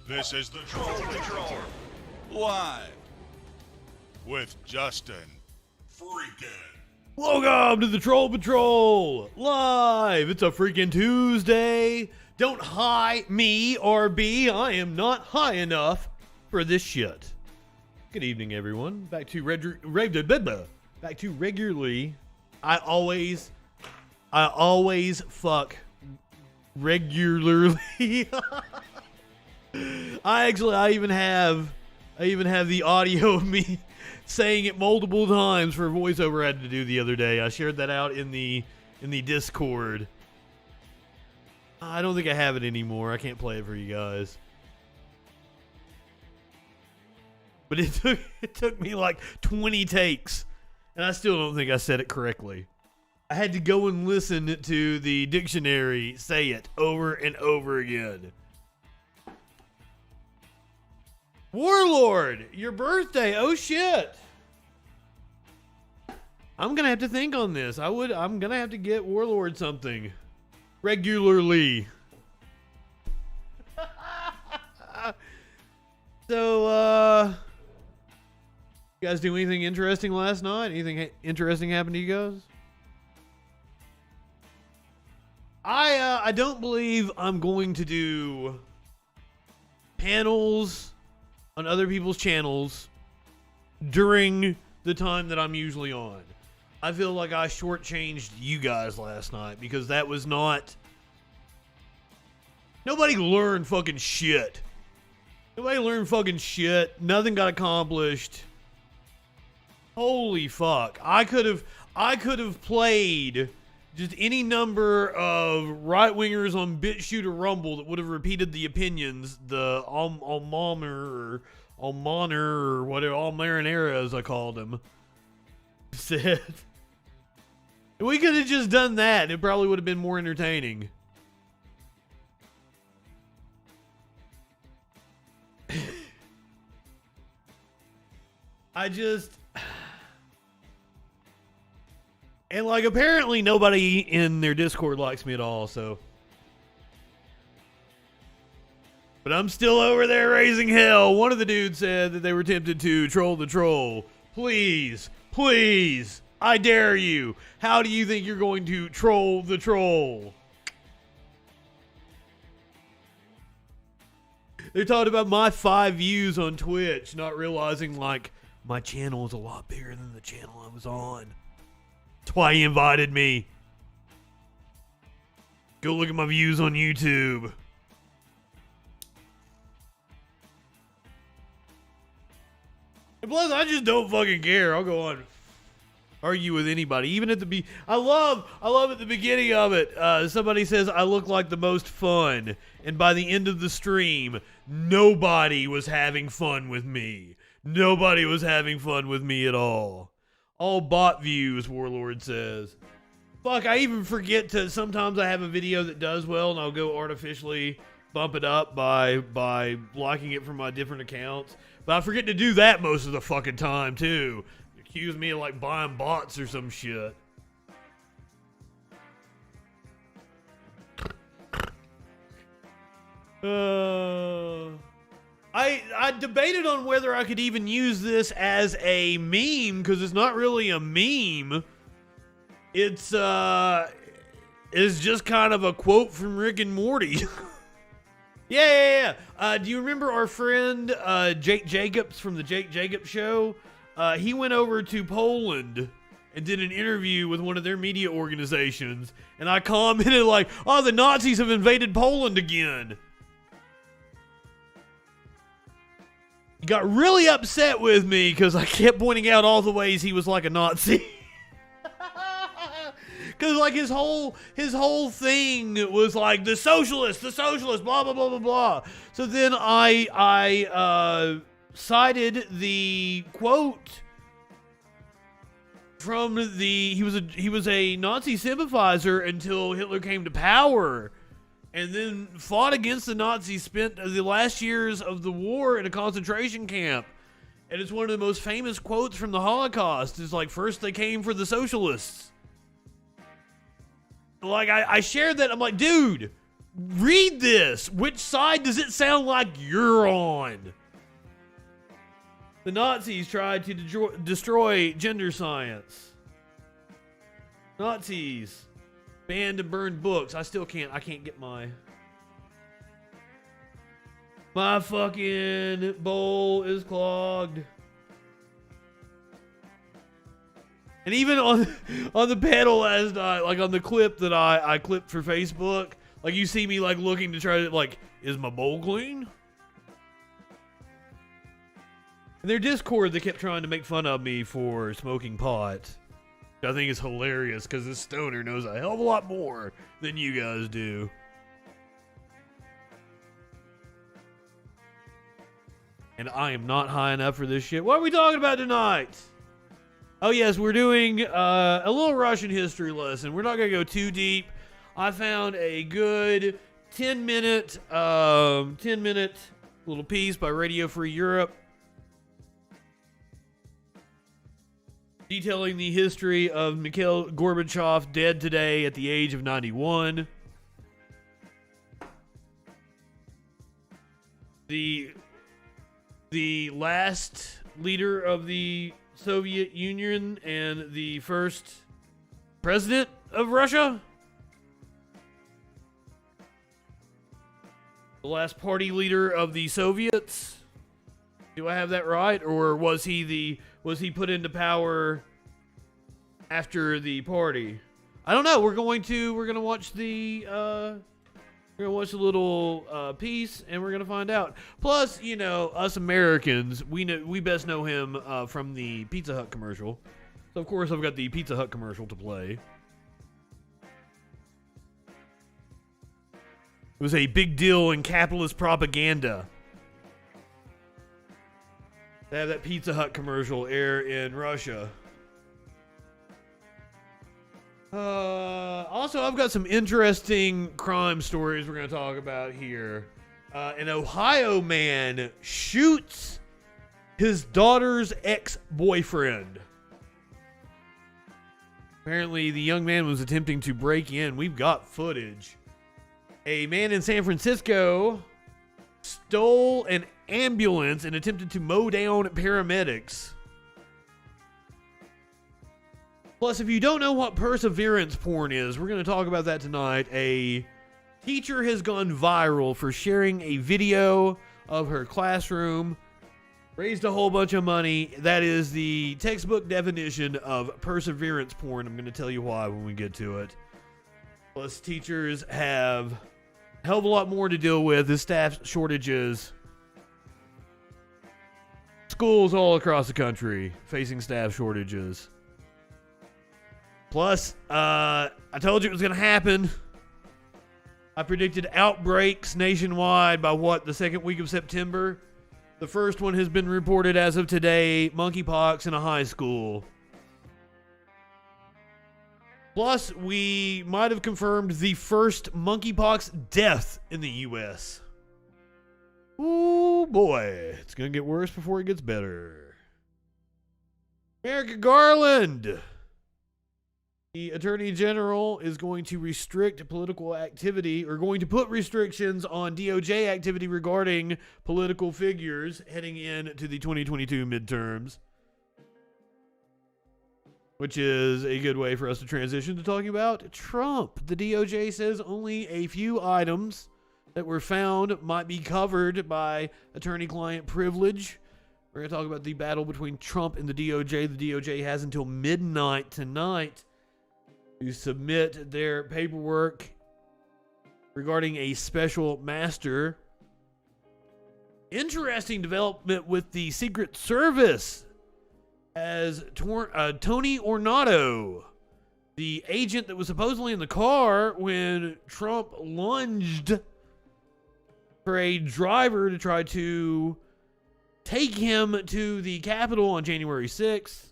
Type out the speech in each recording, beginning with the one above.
This is the Troll Patrol. Live. With Justin. Freakin. Welcome to the Troll Patrol. Live. It's a freaking Tuesday. Don't high me or be. I am not high enough for this shit. Good evening, everyone. Back to regularly. I always fuck regularly. I even have the audio of me saying it multiple times for a voiceover I had to do the other day. I shared that out in the Discord. I don't think I have it anymore. I can't play it for you guys. But it took me like 20 takes, and I still don't think I said it correctly. I had to go and listen to the dictionary say it over and over again. Warlord, your birthday. Oh shit. I'm gonna have to think on this. I'm gonna have to get Warlord something regularly. So, you guys do anything interesting last night? Anything interesting happened to you guys? I don't believe I'm going to do panels on other people's channels during the time that I'm usually on. I feel like I shortchanged you guys last night because that was not... Nobody learned fucking shit. Nobody learned fucking shit. Nothing got accomplished. Holy fuck. I could have played just any number of right-wingers on BitChute or Rumble that would have repeated the opinions, the Almoner or whatever, Almarinera as I called him, said. We could have just done that and it probably would have been more entertaining. And like apparently nobody in their Discord likes me at all, so. But I'm still over there raising hell. One of the dudes said that they were tempted to troll the troll. Please, I dare you. How do you think you're going to troll the troll? They're talking about my 5 views on Twitch, not realizing like my channel is a lot bigger than the channel I was on. That's why he invited me. Go look at my views on YouTube. And plus, I just don't fucking care. I'll go on argue with anybody, even at the I love at the beginning of it. Somebody says I look like the most fun, and by the end of the stream, nobody was having fun with me. Nobody was having fun with me at all. All bot views, Warlord says. Fuck, I even forget to, sometimes I have a video that does well and I'll go artificially bump it up by blocking it from my different accounts. But I forget to do that most of the fucking time too. Accuse me of like buying bots or some shit. I debated on whether I could even use this as a meme because it's not really a meme. It's just kind of a quote from Rick and Morty. Yeah. Do you remember our friend Jake Jacobs from the Jake Jacobs Show? He went over to Poland and did an interview with one of their media organizations, and I commented like, "Oh, the Nazis have invaded Poland again." He got really upset with me because I kept pointing out all the ways he was like a Nazi. Because like his whole thing was like the socialists, blah blah blah blah blah. So then I cited the quote from he was a Nazi sympathizer until Hitler came to power. And then fought against the Nazis, spent the last years of the war in a concentration camp. And it's one of the most famous quotes from the Holocaust. It's like, first they came for the socialists. Like, I shared that. I'm like, dude, read this. Which side does it sound like you're on? The Nazis tried to destroy gender science. Nazis banned and burned books. I can't get my fucking bowl is clogged. And even on the panel last night, like on the clip that I clipped for Facebook, like you see me like looking to try to like, is my bowl clean? In their Discord, they kept trying to make fun of me for smoking pot. I think it's hilarious because this stoner knows a hell of a lot more than you guys do. And I am not high enough for this shit. What are we talking about tonight? Oh yes, we're doing a little Russian history lesson. We're not going to go too deep. I found a good 10-minute little piece by Radio Free Europe detailing the history of Mikhail Gorbachev, dead today at the age of 91. The last leader of the Soviet Union and the first president of Russia. The last party leader of the Soviets. Do I have that right? Or was he put into power after the party? I don't know. We're gonna watch the little piece, and we're gonna find out. Plus, you know, us Americans, we best know him from the Pizza Hut commercial. So of course I've got the Pizza Hut commercial to play. It was a big deal in capitalist propaganda to have that Pizza Hut commercial air in Russia. Also, I've got some interesting crime stories we're going to talk about here. An Ohio man shoots his daughter's ex-boyfriend. Apparently, the young man was attempting to break in. We've got footage. A man in San Francisco stole an ambulance and attempted to mow down paramedics. Plus, if you don't know what perseverance porn is, we're going to talk about that tonight. A teacher has gone viral for sharing a video of her classroom, raised a whole bunch of money. That is the textbook definition of perseverance porn. I'm going to tell you why when we get to it. Plus, teachers have a hell of a lot more to deal with. The staff shortages. Schools all across the country facing staff shortages. Plus, I told you it was going to happen. I predicted outbreaks nationwide by the second week of September. The first one has been reported as of today, monkeypox in a high school. Plus, we might have confirmed the first monkeypox death in the U.S. Ooh, boy. It's going to get worse before it gets better. Merrick Garland. The Attorney General is going to restrict political activity, or going to put restrictions on DOJ activity regarding political figures heading into the 2022 midterms. Which is a good way for us to transition to talking about Trump. The DOJ says only a few items that were found might be covered by attorney-client privilege. We're going to talk about the battle between Trump and the DOJ. The DOJ has until midnight tonight to submit their paperwork regarding a special master. Interesting development with the Secret Service as Tony Ornato, the agent that was supposedly in the car when Trump lunged for a driver to try to take him to the Capitol on January 6th,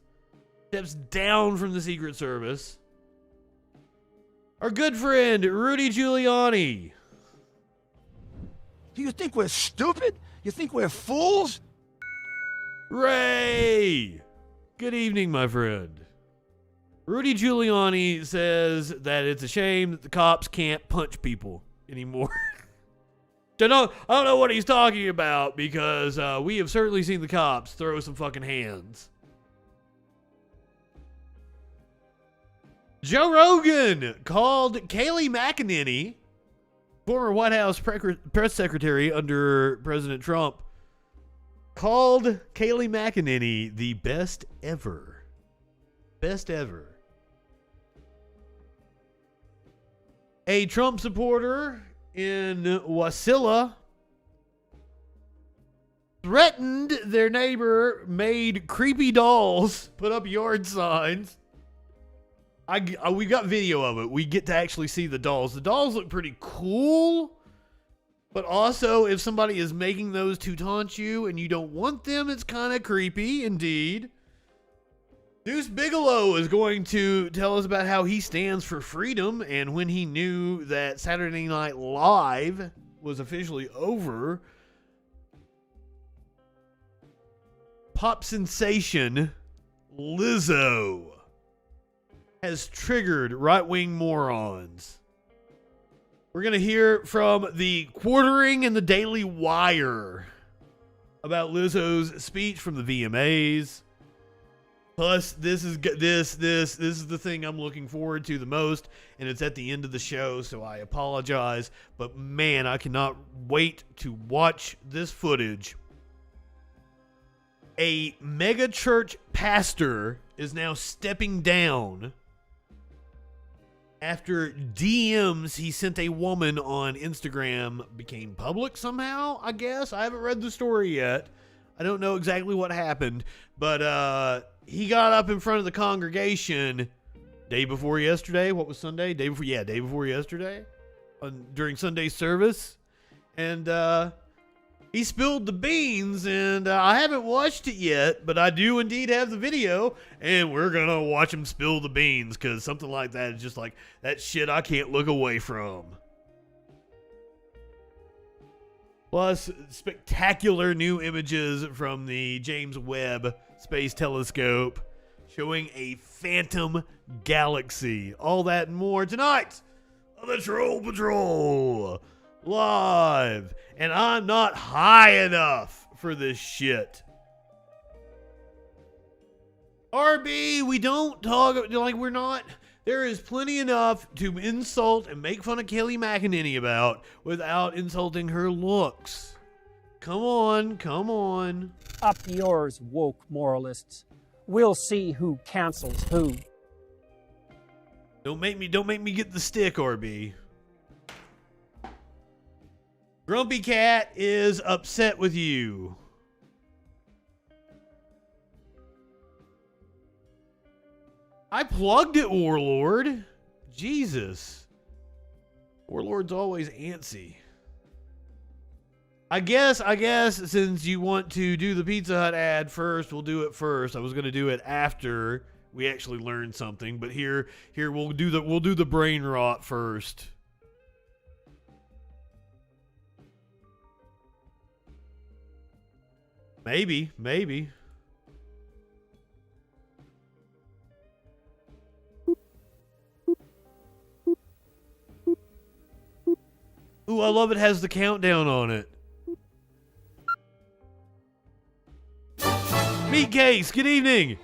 steps down from the Secret Service. Our good friend, Rudy Giuliani. Do you think we're stupid? You think we're fools? Ray! Good evening, my friend. Rudy Giuliani says that it's a shame that the cops can't punch people. anymore. I don't know what he's talking about because we have certainly seen the cops throw some fucking hands. Joe Rogan called Kayleigh McEnany, former White House press secretary under President Trump, called Kayleigh McEnany the best ever. Best ever. A Trump supporter in Wasilla threatened their neighbor, made creepy dolls put up yard signs. We got video of it. We get to actually see the dolls. The dolls look pretty cool, but also if somebody is making those to taunt you and you don't want them, it's kind of creepy indeed. Deuce Bigalow is going to tell us about how he stands for freedom and when he knew that Saturday Night Live was officially over. Pop sensation Lizzo has triggered right-wing morons. We're going to hear from the Quartering and the Daily Wire about Lizzo's speech from the VMAs. Plus, this is the thing I'm looking forward to the most, and it's at the end of the show, so I apologize. But man, I cannot wait to watch this footage. A mega church pastor is now stepping down after DMs he sent a woman on Instagram became public somehow, I guess. I haven't read the story yet. I don't know exactly what happened, but he got up in front of the congregation day before yesterday. What was Sunday? Day before yesterday during Sunday service. And he spilled the beans, and I haven't watched it yet, but I do indeed have the video, and we're going to watch him spill the beans because something like that is just like that shit I can't look away from. Plus, spectacular new images from the James Webb Space Telescope showing a phantom galaxy. All that and more tonight on the Troll Patrol live. And I'm not high enough for this shit. RB, we don't talk like we're not. There is plenty enough to insult and make fun of Kayleigh McEnany about without insulting her looks. Come on. Up yours, woke moralists. We'll see who cancels who. Don't make me get the stick, RB. Grumpy Cat is upset with you. I plugged it, Warlord. Jesus. Warlord's always antsy. I guess since you want to do the Pizza Hut ad first, we'll do it first. I was going to do it after we actually learned something, but here we'll do the brain rot first. Maybe. Ooh, I love it has the countdown on it. Meat Cakes, good evening.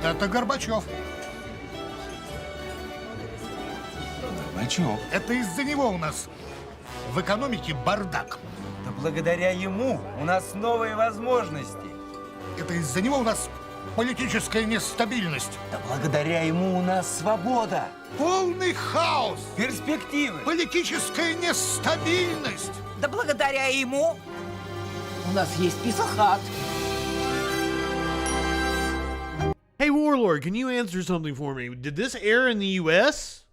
Это Горбачев. Горбачев? Это из-за него у нас в экономике бардак. Да благодаря ему у нас новые возможности. Это из-за него у нас политическая нестабильность. Да благодаря ему у нас свобода. Полный хаос. Перспективы. Политическая нестабильность. Да благодаря ему у нас есть Pizza Hut. Hey, Warlord, can you answer something for me? Did this air in the U.S.?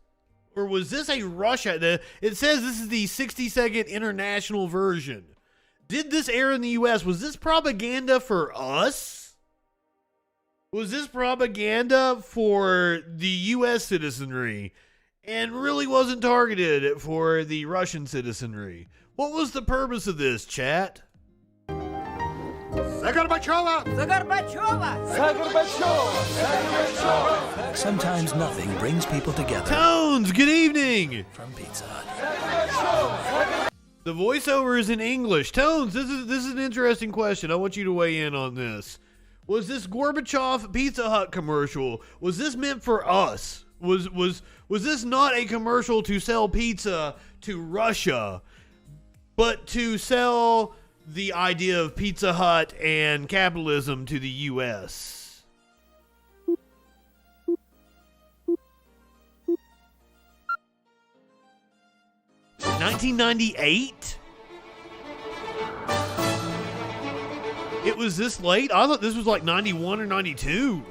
Or was this a Russia? It says this is the 60-second international version. Did this air in the U.S.? Was this propaganda for us? Was this propaganda for the U.S. citizenry? And really wasn't targeted for the Russian citizenry? What was the purpose of this, chat? За Горбачева! За Горбачева! Sometimes nothing brings people together. Tones, good evening. From Pizza Hut. The voiceover is in English. Tones, this is an interesting question. I want you to weigh in on this. Was this Gorbachev Pizza Hut commercial? Was this meant for us? Was this not a commercial to sell pizza to Russia, but to sell the idea of Pizza Hut and capitalism to the U.S.? 1998? It was this late? I thought this was like 91 or 92.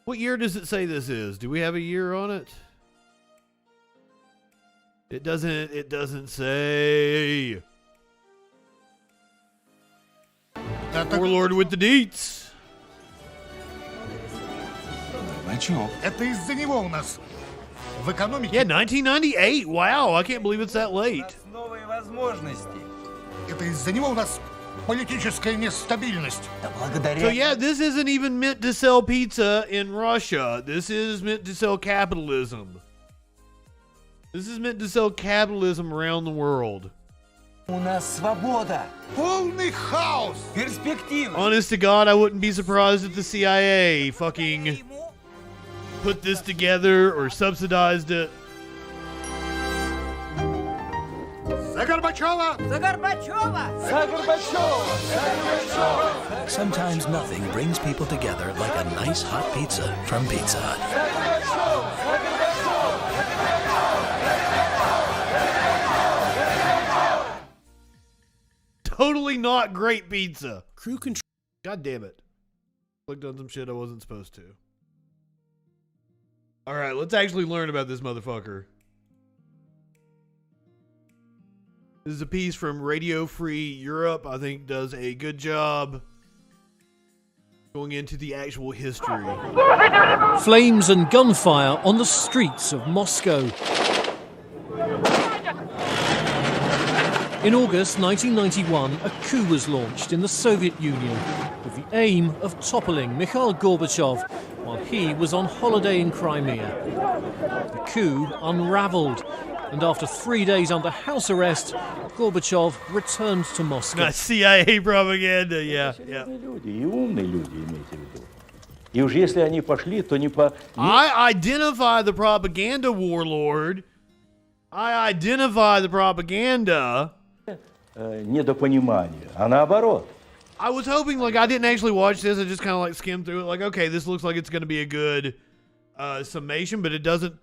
What year does it say this is? Do we have a year on it? It doesn't say. Warlord with the deets. Это из-за него у нас в экономике. Yeah, 1998. Wow, I can't believe it's that У late. нас новые возможности. Это из-за него у нас политическая нестабильность. Да благодаря... So yeah, this isn't even meant to sell pizza in Russia. This is meant to sell capitalism. This is meant to sell capitalism around the world. У нас свобода. Полный хаос. Перспектива. Honest to God, I wouldn't be surprised if the CIA fucking put this together or subsidized it. За Горбачева! За Горбачева! Sometimes nothing brings people together like a nice hot pizza from Pizza Hut. Totally not great pizza. Crew control. God damn it. Clicked on some shit I wasn't supposed to. All right, let's actually learn about this motherfucker. This is a piece from Radio Free Europe. I think does a good job going into the actual history. Flames and gunfire on the streets of Moscow. In August 1991, a coup was launched in the Soviet Union with the aim of toppling Mikhail Gorbachev while he was on holiday in Crimea. The coup unravelled, and after 3 days under house arrest, Gorbachev returned to Moscow. Not CIA propaganda, yeah. И умные люди, имейте в виду. И уж если они пошли, то не по... I identify the propaganda, warlord. I identify the propaganda. недопонимания, а наоборот. I was hoping, like, I didn't actually watch this. I just kind of, like, skimmed through it. Like, okay, this looks like it's going to be a good summation, but it doesn't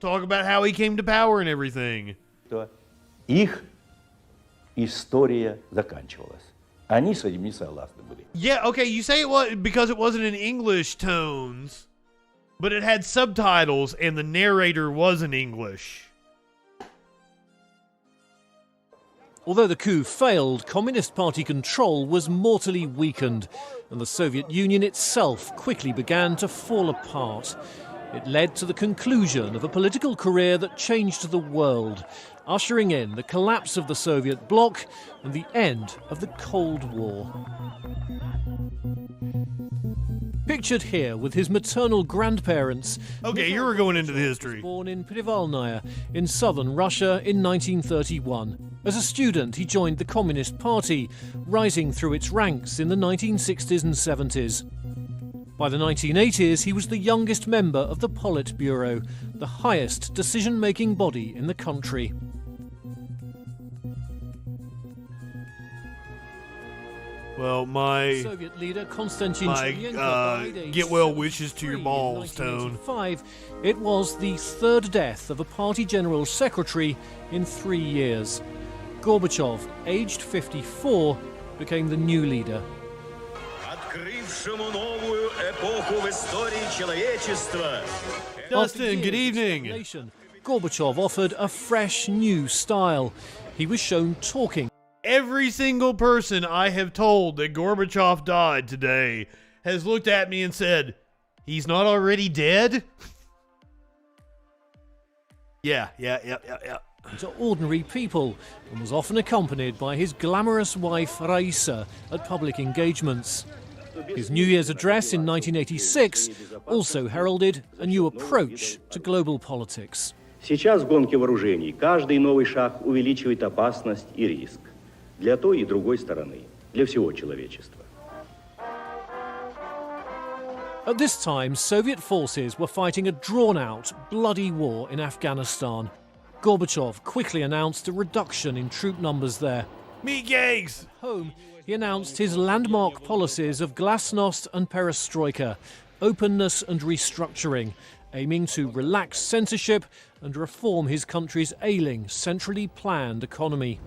talk about how he came to power and everything. Их история заканчивалась. Они с этим не согласны были. Yeah, okay, you say it was because it wasn't in English tones, but it had subtitles and the narrator was in English. Although the coup failed, Communist Party control was mortally weakened, and the Soviet Union itself quickly began to fall apart. It led to the conclusion of a political career that changed the world, ushering in the collapse of the Soviet bloc and the end of the Cold War. Pictured here with his maternal grandparents. Okay, here we're going into the history. Born in Privalnaya in southern Russia in 1931. As a student, he joined the Communist Party, rising through its ranks in the 1960s and 70s. By the 1980s, he was the youngest member of the Politburo, the highest decision-making body in the country. Well, my Soviet leader Konstantin Chernenko died aged get well wishes to your 73 in balls, Tone. 1985. It was the third death of a party general secretary in 3 years. Gorbachev, aged 54, became the new leader. Dustin, good evening. Gorbachev offered a fresh new style. He was shown talking. Every single person I have told that Gorbachev died today has looked at me and said, he's not already dead? Yeah. into ordinary people and was often accompanied by his glamorous wife Raisa at public engagements. His New Year's address in 1986 also heralded a new approach to global politics. Сейчас в гонке вооружений каждый новый шаг увеличивает опасность и риск для той и другой стороны, для всего человечества. At this time, Soviet forces were fighting a drawn-out, bloody war in Afghanistan. Gorbachev quickly announced a reduction in troop numbers there. Meat gangs! Home, he announced his landmark policies of glasnost and perestroika, openness and restructuring, aiming to relax censorship and reform his country's ailing, centrally planned economy.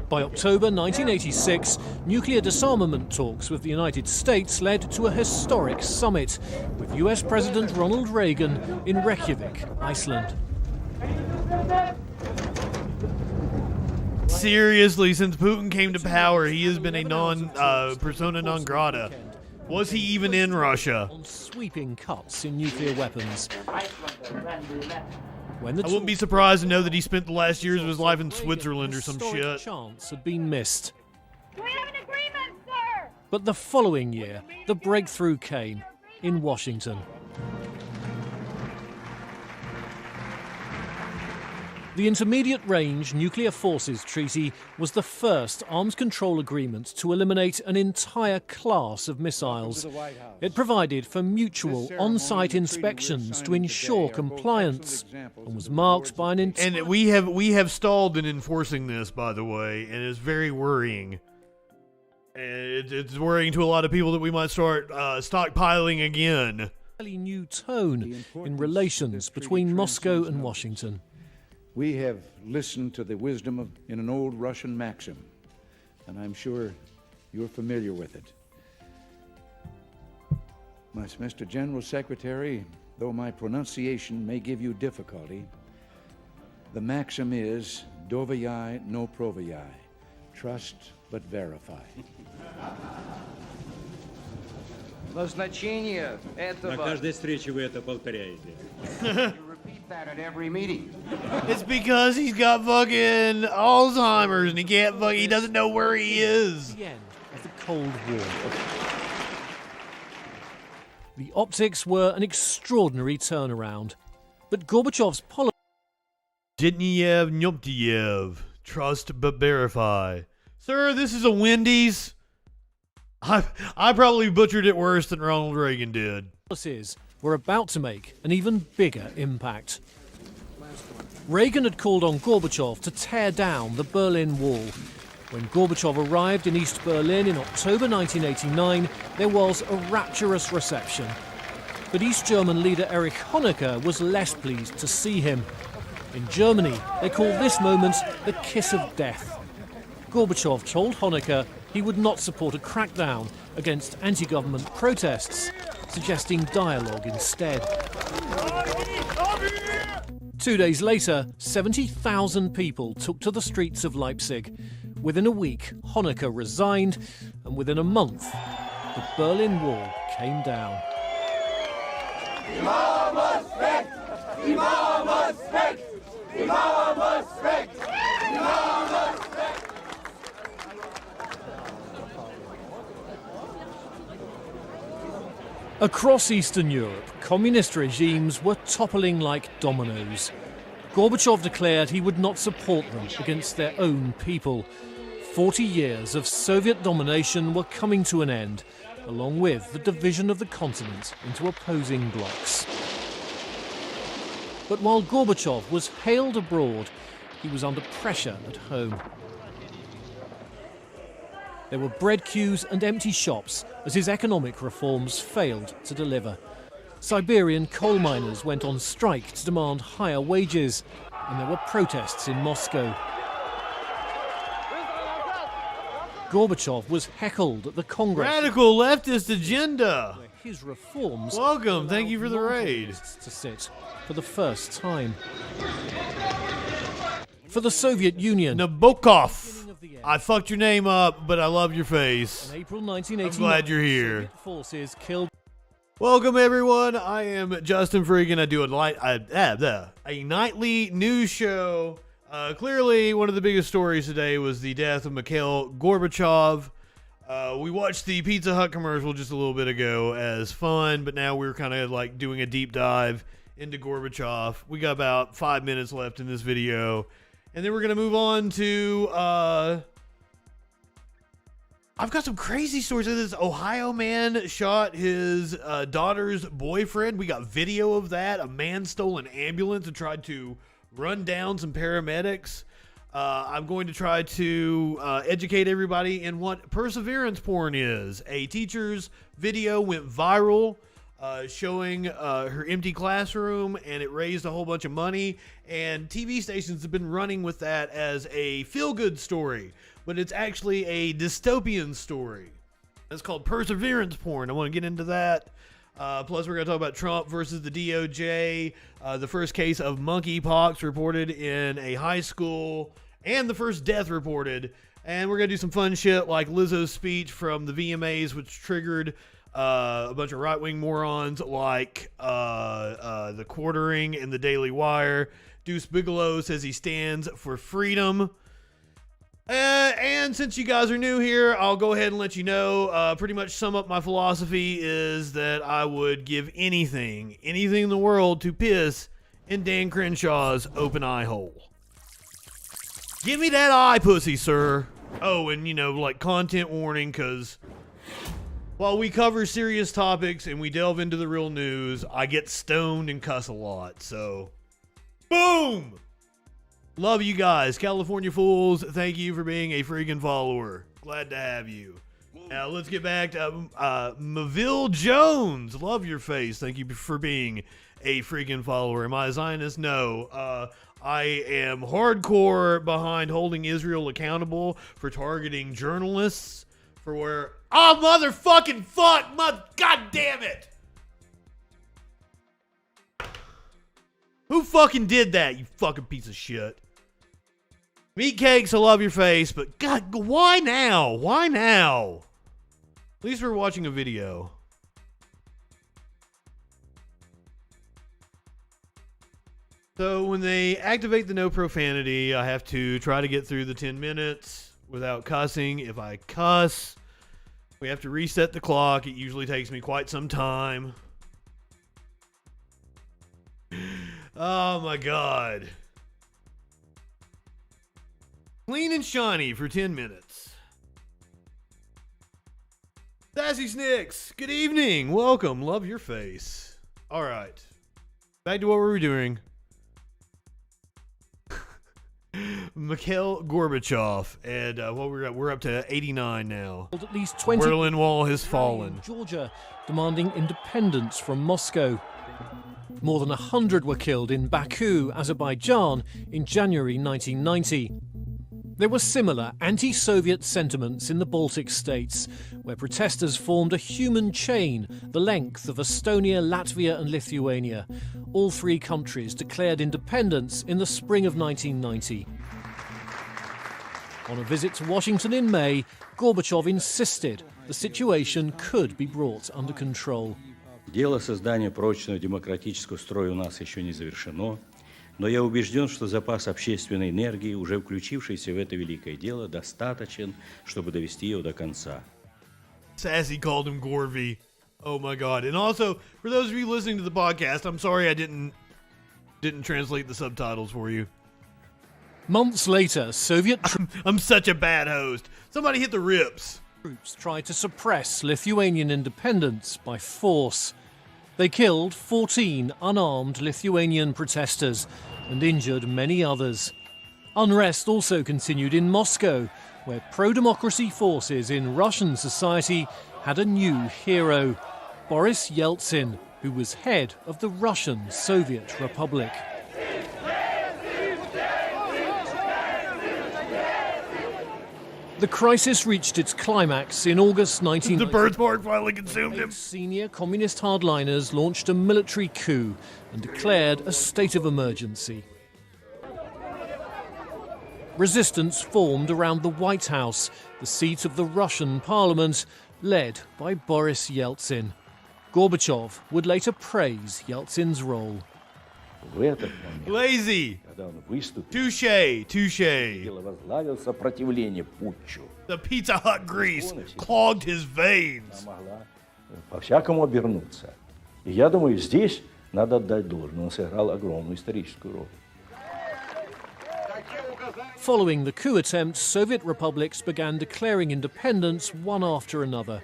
By October 1986, nuclear disarmament talks with the United States led to a historic summit with US President Ronald Reagan in Reykjavik, Iceland. Seriously, since Putin came to power, he has been a persona non grata. Was he even in Russia? On sweeping cuts in nuclear weapons. When the I wouldn't be surprised to know that he spent the last years of his life in Switzerland or some shit. Chance had been missed. Do we have an agreement, sir? But the following year, the breakthrough came in Washington. The Intermediate Range Nuclear Forces Treaty was the first arms control agreement to eliminate an entire class of missiles. It provided for mutual on-site inspections to ensure compliance and was marked by an And we have stalled in enforcing this, by the way, and it's very worrying. And it's worrying to a lot of people that we might start stockpiling again. new tone in relations between Moscow and Washington. We have listened to the wisdom in an old Russian maxim, and I'm sure you're familiar with it. Mr. General Secretary, though my pronunciation may give you difficulty, the maxim is doверяй, no проверяй, trust but verify. Назначение этого... На каждой встрече вы это повторяете. That at every meeting. It's because he's got fucking Alzheimer's and he doesn't know where he is. The end of the Cold War. The optics were an extraordinary turnaround, but Gorbachev's policy... Didniev Nyoptiev. Trust but verify. Sir, this is a Wendy's. I probably butchered it worse than Ronald Reagan did. Policies were about to make an even bigger impact. Reagan had called on Gorbachev to tear down the Berlin Wall. When Gorbachev arrived in East Berlin in October 1989, there was a rapturous reception. But East German leader Erich Honecker was less pleased to see him. In Germany, they called this moment the kiss of death. Gorbachev told Honecker he would not support a crackdown against anti-government protests, suggesting dialogue instead. 2 days later, 70,000 people took to the streets of Leipzig. Within a week, Honecker resigned, and within a month, the Berlin Wall came down. Across Eastern Europe, communist regimes were toppling like dominoes. Gorbachev declared he would not support them against their own people. 40 years of Soviet domination were coming to an end, along with the division of the continent into opposing blocs. But while Gorbachev was hailed abroad, he was under pressure at home. There were bread queues and empty shops as his economic reforms failed to deliver. Siberian coal miners went on strike to demand higher wages, and there were protests in Moscow. Gorbachev was heckled at the Congress. Radical leftist agenda. Where his reforms. Welcome, thank you for the raid. To sit for the first time. For the Soviet Union. Nabokov. I fucked your name up, but I love your face. In April 1989, I'm glad you're here. Soviet forces killed. Welcome, everyone. I am Justin FREAKIN. I do a nightly news show. Clearly, one of the biggest stories today was the death of Mikhail Gorbachev. We watched the Pizza Hut commercial just a little bit ago as fun, but now we're kind of like doing a deep dive into Gorbachev. We got about 5 minutes left in this video, and then we're going to move on to... I've got some crazy stories. This Ohio man shot his daughter's boyfriend. We got video of that. A man stole an ambulance and tried to run down some paramedics. I'm going to try to educate everybody in what perseverance porn is. A teacher's video went viral showing her empty classroom, and it raised a whole bunch of money. And TV stations have been running with that as a feel-good story. But it's actually a dystopian story. It's called perseverance porn. I want to get into that. Plus, we're going to talk about Trump versus the DOJ, the first case of monkeypox reported in a high school, and the first death reported. And we're going to do some fun shit like Lizzo's speech from the VMAs, which triggered a bunch of right-wing morons like the Quartering and the Daily Wire. Deuce Bigelow says he stands for freedom. And since you guys are new here, I'll go ahead and let you know, pretty much sum up my philosophy is that I would give anything in the world to piss in Dan Crenshaw's open eye hole. Give me that eye, pussy, sir. Oh, and like content warning, because while we cover serious topics and we delve into the real news, I get stoned and cuss a lot, so boom! Love you guys. California Fools, thank you for being a freaking follower. Glad to have you. Now, let's get back to Maville Jones. Love your face. Thank you for being a freaking follower. Am I a Zionist? No. I am hardcore behind holding Israel accountable for targeting journalists for where... Oh, motherfucking fuck! God damn it! Who fucking did that, you fucking piece of shit? Meatcakes, I love your face, but God, why now? Why now? At least we're watching a video. So when they activate the no profanity, I have to try to get through the 10 minutes without cussing. If I cuss, we have to reset the clock. It usually takes me quite some time. Oh my God. Clean and shiny for 10 minutes. Sassy Snicks, good evening. Welcome. Love your face. All right. Back to what we were doing. Mikhail Gorbachev, and what we're up to 89 now. At least 20 Berlin Wall has fallen. Georgia demanding independence from Moscow. More than 100 were killed in Baku, Azerbaijan in January 1990. There were similar anti-Soviet sentiments in the Baltic states, where protesters formed a human chain the length of Estonia, Latvia and Lithuania. All three countries declared independence in the spring of 1990. On a visit to Washington in May, Gorbachev insisted the situation could be brought under control. Дело создания прочного демократического строя у нас еще не завершено, но я убежден, что запас общественной энергии, уже включившийся в это великое дело, достаточен, чтобы довести его до конца. Sassy called him Gorvy. Oh my God. And also, for those of you listening to the podcast, I'm sorry I didn't translate the subtitles for you. Months later, Soviet I'm such a bad host. Somebody hit the rips. Troops tried to suppress Lithuanian independence by force. They killed 14 unarmed Lithuanian protesters and injured many others. Unrest also continued in Moscow, where pro-democracy forces in Russian society had a new hero, Boris Yeltsin, who was head of the Russian Soviet Republic. The crisis reached its climax in August 1990. The birthmark finally consumed him. Senior communist hardliners launched a military coup and declared a state of emergency. Resistance formed around the White House, the seat of the Russian parliament, led by Boris Yeltsin. Gorbachev would later praise Yeltsin's role. В этот момент, Lazy. когда он выступил, Touche. возглавил сопротивление путчу, The Pizza Hut grease clogged his veins. могла по-всякому обернуться. И я думаю, здесь надо отдать должное. Он сыграл огромную историческую роль. Following the coup attempt, Soviet republics began declaring independence one after another.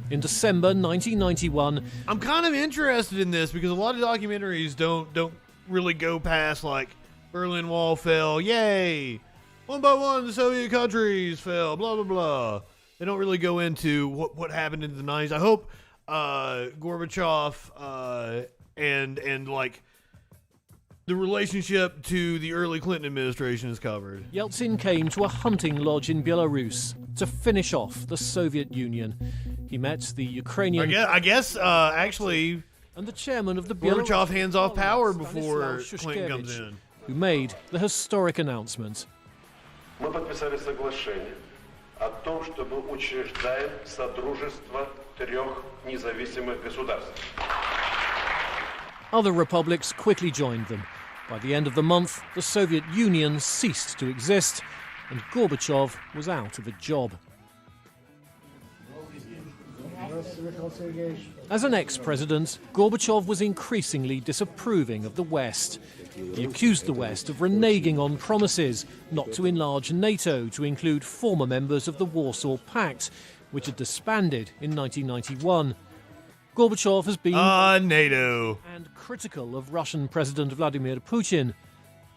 In December 1991, I'm kind of interested in this because a lot of documentaries don't really go past like Berlin Wall fell, yay! One by one, the Soviet countries fell, blah blah blah. They don't really go into what happened in the 90s. I hope Gorbachev and like the relationship to the early Clinton administration is covered. Yeltsin came to a hunting lodge in Belarus to finish off the Soviet Union. He met the Ukrainian... I guess actually... And the chairman of the Gorbachev hands off power Stanislav before Clinton comes in. Who made the historic announcement. Мы подписали соглашение о том, что мы учреждаем содружество 3 независимых государств. Other republics quickly joined them. By the end of the month, the Soviet Union ceased to exist, and Gorbachev was out of a job. As an ex-president, Gorbachev was increasingly disapproving of the West. He accused the West of reneging on promises not to enlarge NATO to include former members of the Warsaw Pact, which had disbanded in 1991. Gorbachev has been NATO and critical of Russian President Vladimir Putin,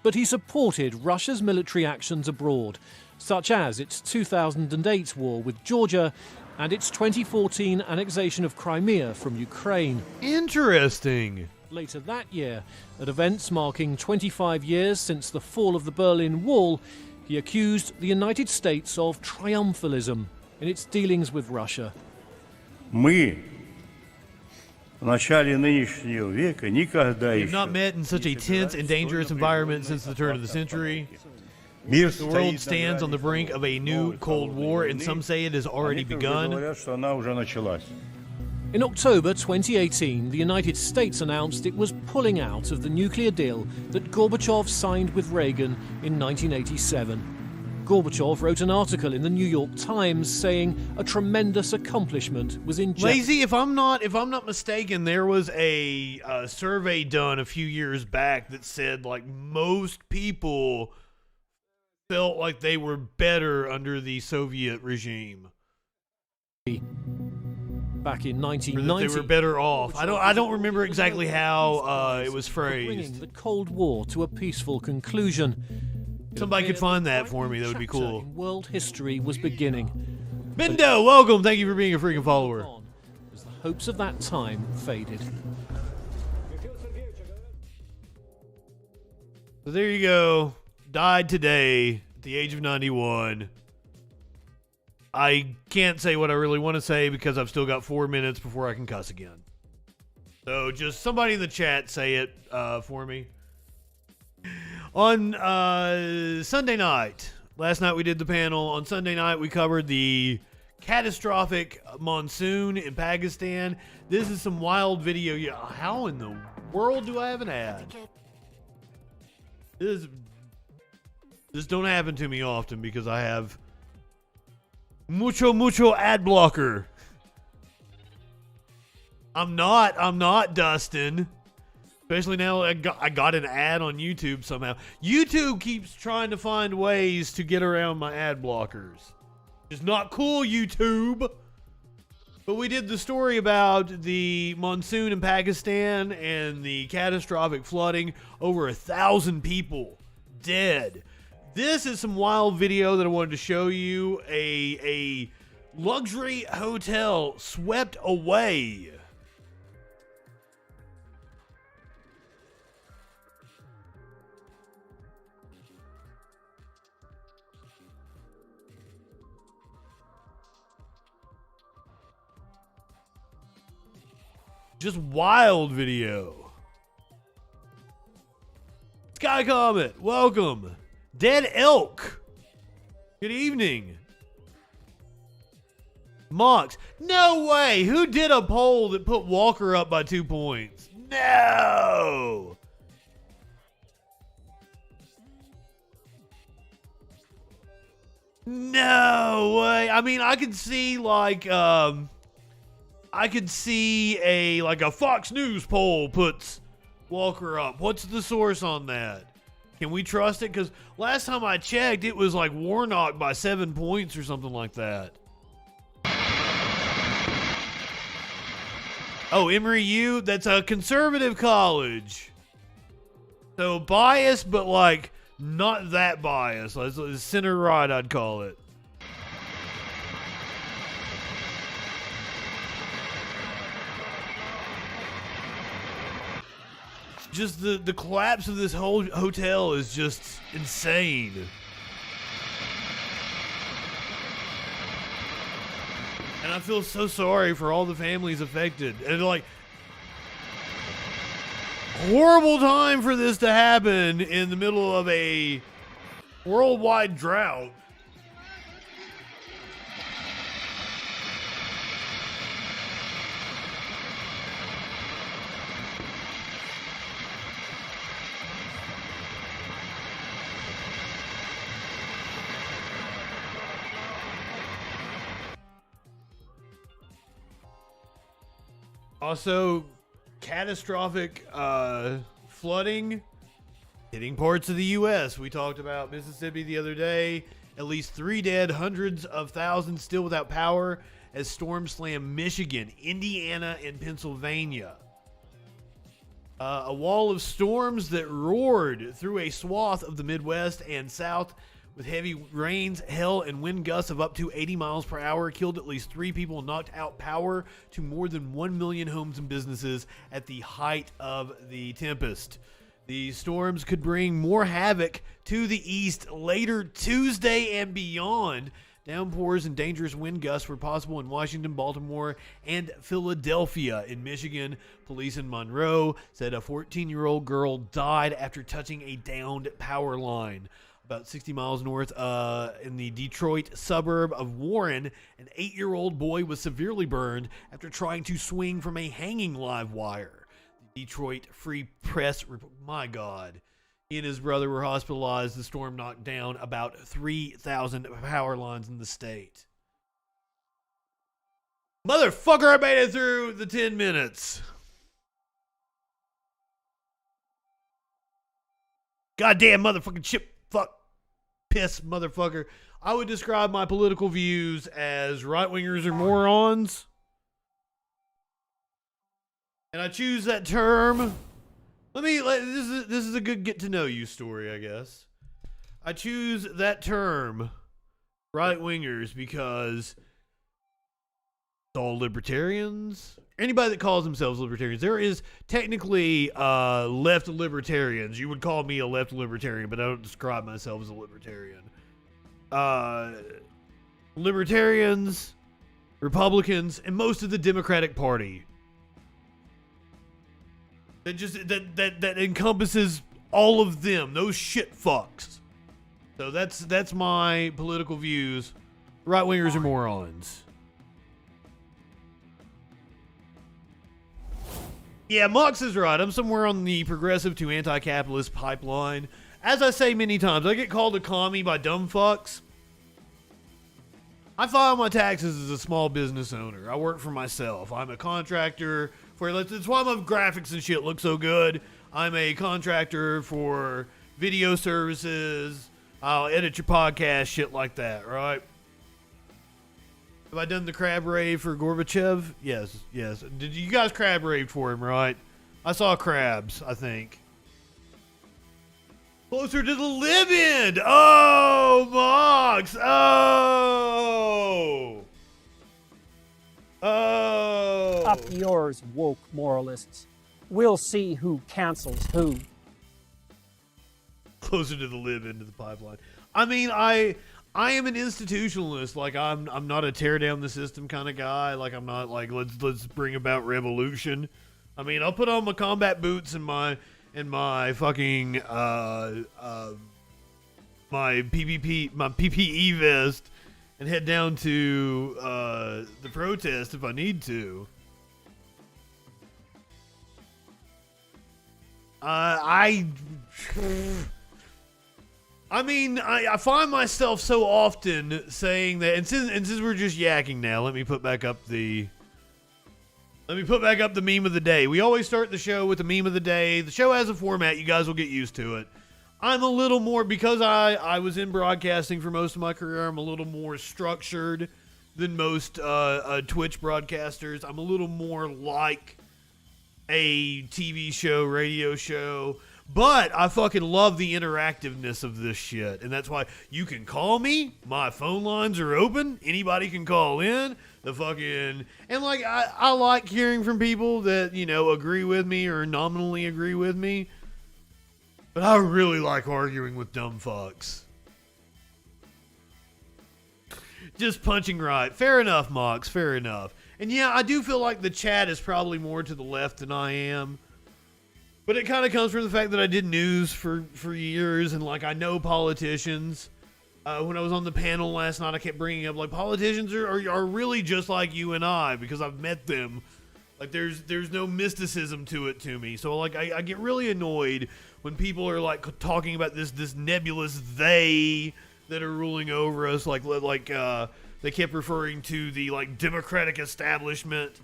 but he supported Russia's military actions abroad, such as its 2008 war with Georgia and its 2014 annexation of Crimea from Ukraine. Interesting. Later that year, at events marking 25 years since the fall of the Berlin Wall, he accused the United States of triumphalism in its dealings with Russia. Мы в начале нынешнего века никогда We've not met in such a tense and dangerous environment since the turn of the century. The world stands on the brink of a new Cold War, and some say it has already begun. In October 2018, the United States announced it was pulling out of the nuclear deal that Gorbachev signed with Reagan in 1987. Gorbachev wrote an article in the New York Times saying a tremendous accomplishment was in jeopardy. Lazy, if I'm not mistaken, there was a survey done a few years back that said like most people felt like they were better under the Soviet regime. Back in 1990, or that they were better off. I don't remember exactly how it was phrased. Bringing the Cold War to a peaceful conclusion. Somebody could find that for me. That would be cool. World history was beginning. Bindo, welcome. Thank you for being a freaking follower. As the hopes of that time faded. So there you go. Died today at the age of 91. I can't say what I really want to say because I've still got 4 minutes before I can cuss again. So just somebody in the chat say it for me. On Sunday night, last night we did the panel. On Sunday night we covered the catastrophic monsoon in Pakistan. This is some wild video. Yeah, how in the world do I have an ad? This don't happen to me often because I have mucho ad blocker. I'm not Dustin. Especially now I got an ad on YouTube somehow. YouTube keeps trying to find ways to get around my ad blockers. It's not cool, YouTube. But we did the story about the monsoon in Pakistan and the catastrophic flooding. Over 1,000 people dead. This is some wild video that I wanted to show you. A luxury hotel swept away. Just wild video. Sky Comet, welcome. Dead Elk, good evening. Mox. No way. Who did a poll that put Walker up by 2 points? No. No way. I mean, I could see like a Fox News poll puts Walker up. What's the source on that? Can we trust it? Because last time I checked, it was like Warnock by 7 points or something like that. Oh, Emory U? That's a conservative college. So biased, but like not that biased. It's center right, I'd call it. Just the collapse of this whole hotel is just insane. And I feel so sorry for all the families affected. And like, horrible time for this to happen in the middle of a worldwide drought. Also, catastrophic flooding hitting parts of the U.S. We talked about Mississippi the other day. At least 3 dead, hundreds of thousands still without power as storms slam Michigan, Indiana, and Pennsylvania. A wall of storms that roared through a swath of the Midwest and South with heavy rains, hail, and wind gusts of up to 80 miles per hour killed at least 3 people and knocked out power to more than 1 million homes and businesses at the height of the tempest. The storms could bring more havoc to the east later Tuesday and beyond. Downpours and dangerous wind gusts were possible in Washington, Baltimore, and Philadelphia. In Michigan, police in Monroe said a 14-year-old girl died after touching a downed power line. About 60 miles north in the Detroit suburb of Warren, an 8-year-old boy was severely burned after trying to swing from a hanging live wire. The Detroit Free Press, my God. He and his brother were hospitalized. The storm knocked down about 3,000 power lines in the state. Motherfucker, I made it through the 10 minutes. Goddamn motherfucking chip fuck piss motherfucker. I would describe my political views as right-wingers or morons. And I choose that term. This is a good get-to-know-you story, I guess. I choose that term, right-wingers, because it's all libertarians. Anybody that calls themselves libertarians. There is technically left libertarians. You would call me a left libertarian, but I don't describe myself as a libertarian. Libertarians, Republicans, and most of the Democratic Party. That encompasses all of them, those shit fucks. So that's my political views. Right wingers are morons. Yeah, Mox is right. I'm somewhere on the progressive to anti-capitalist pipeline. As I say many times, I get called a commie by dumb fucks. I file my taxes as a small business owner. I work for myself. I'm a contractor. It's why my graphics and shit look so good. I'm a contractor for video services. I'll edit your podcast, shit like that, right? Have I done the crab rave for Gorbachev? Yes. Did you guys crab rave for him, right? I saw crabs, I think. Closer to the live-in! Oh, Mox! Oh! Up yours, woke moralists. We'll see who cancels who. Closer to the live-in to the pipeline. I mean, I am an institutionalist. Like, I'm not a tear down the system kind of guy. Like, I'm not like let's bring about revolution. I mean, I'll put on my combat boots and my fucking my PPE vest, and head down to the protest if I need to. I find myself so often saying that, and since we're just yakking now, let me put back up the meme of the day. We always start the show with the meme of the day. The show has a format. You guys will get used to it. I'm a little more, because I was in broadcasting for most of my career, I'm a little more structured than most Twitch broadcasters. I'm a little more like a TV show, radio show. But I fucking love the interactiveness of this shit. And that's why you can call me. My phone lines are open. Anybody can call in. And like, I like hearing from people that, you know, agree with me or nominally agree with me. But I really like arguing with dumb fucks. Just punching right. Fair enough, Mox. Fair enough. And yeah, I do feel like the chat is probably more to the left than I am. But it kind of comes from the fact that I did news for years, and like I know politicians. When I was on the panel last night, I kept bringing up like politicians are really just like you and I, because I've met them. Like there's no mysticism to me. So like I get really annoyed when people are like talking about this nebulous they that are ruling over us. Like they kept referring to the like Democratic establishment.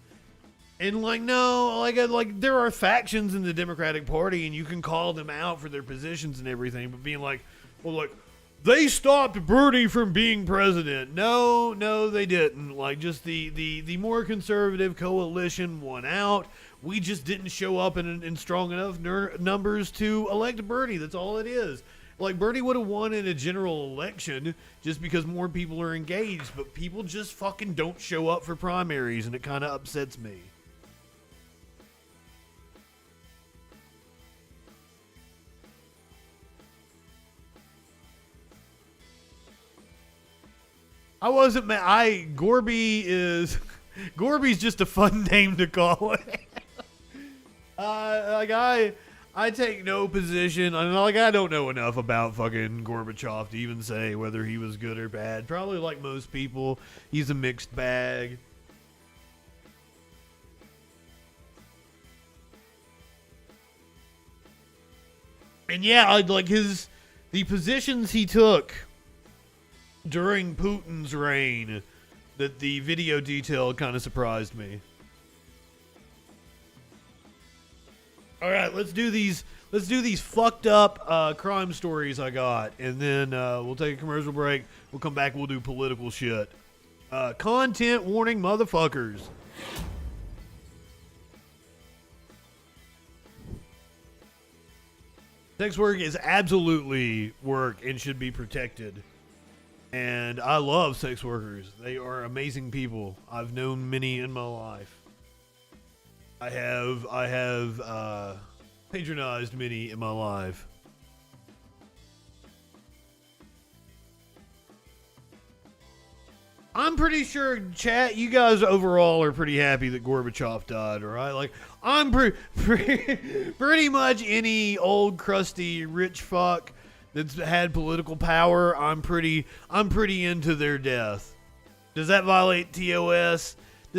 And like, no, like there are factions in the Democratic Party, and you can call them out for their positions and everything, but being like, well, like, they stopped Bernie from being president. No, they didn't. Like, just the more conservative coalition won out. We just didn't show up in strong enough numbers to elect Bernie. That's all it is. Like, Bernie would have won in a general election just because more people are engaged, but people just fucking don't show up for primaries, and it kind of upsets me. I wasn't mad. Gorby's just a fun name to call it. I take no position. I don't know enough about fucking Gorbachev to even say whether he was good or bad. Probably like most people, he's a mixed bag. And yeah, the positions he took during Putin's reign, that the video detail kind of surprised me. All right, let's do these fucked up crime stories I got, and then we'll take a commercial break. We'll come back. We'll do political shit. Content warning, motherfuckers. Sex work is absolutely work and should be protected. And I love sex workers. They are amazing people. I've known many in my life. I have patronized many in my life. I'm pretty sure, chat, you guys overall are pretty happy that Gorbachev died, right? Like, I'm pretty much any old crusty rich fuck that's had political power, I'm pretty into their death. Does that violate TOS? I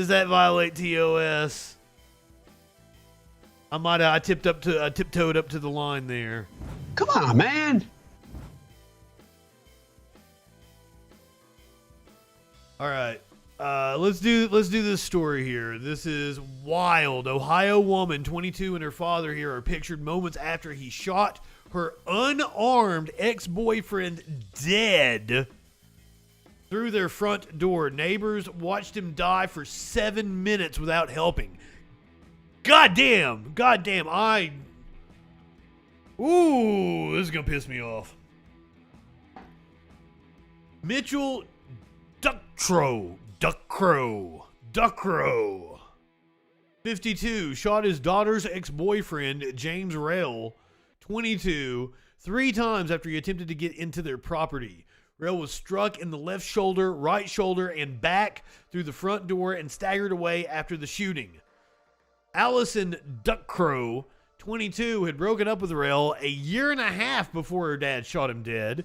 tiptoed up to the line there. Come on, man. All right. Let's do this story here. This is wild. Ohio woman, 22, and her father here are pictured moments after he shot her unarmed ex-boyfriend dead through their front door. Neighbors watched him die for 7 minutes without helping. Goddamn. Ooh, this is gonna piss me off. Mitchell Duckrow, 52, shot his daughter's ex-boyfriend, James Rail, 22, 3 times after he attempted to get into their property. Rail was struck in the left shoulder, right shoulder, and back through the front door and staggered away after the shooting. Allison Duckrow, 22, had broken up with Rail a year and a half before her dad shot him dead.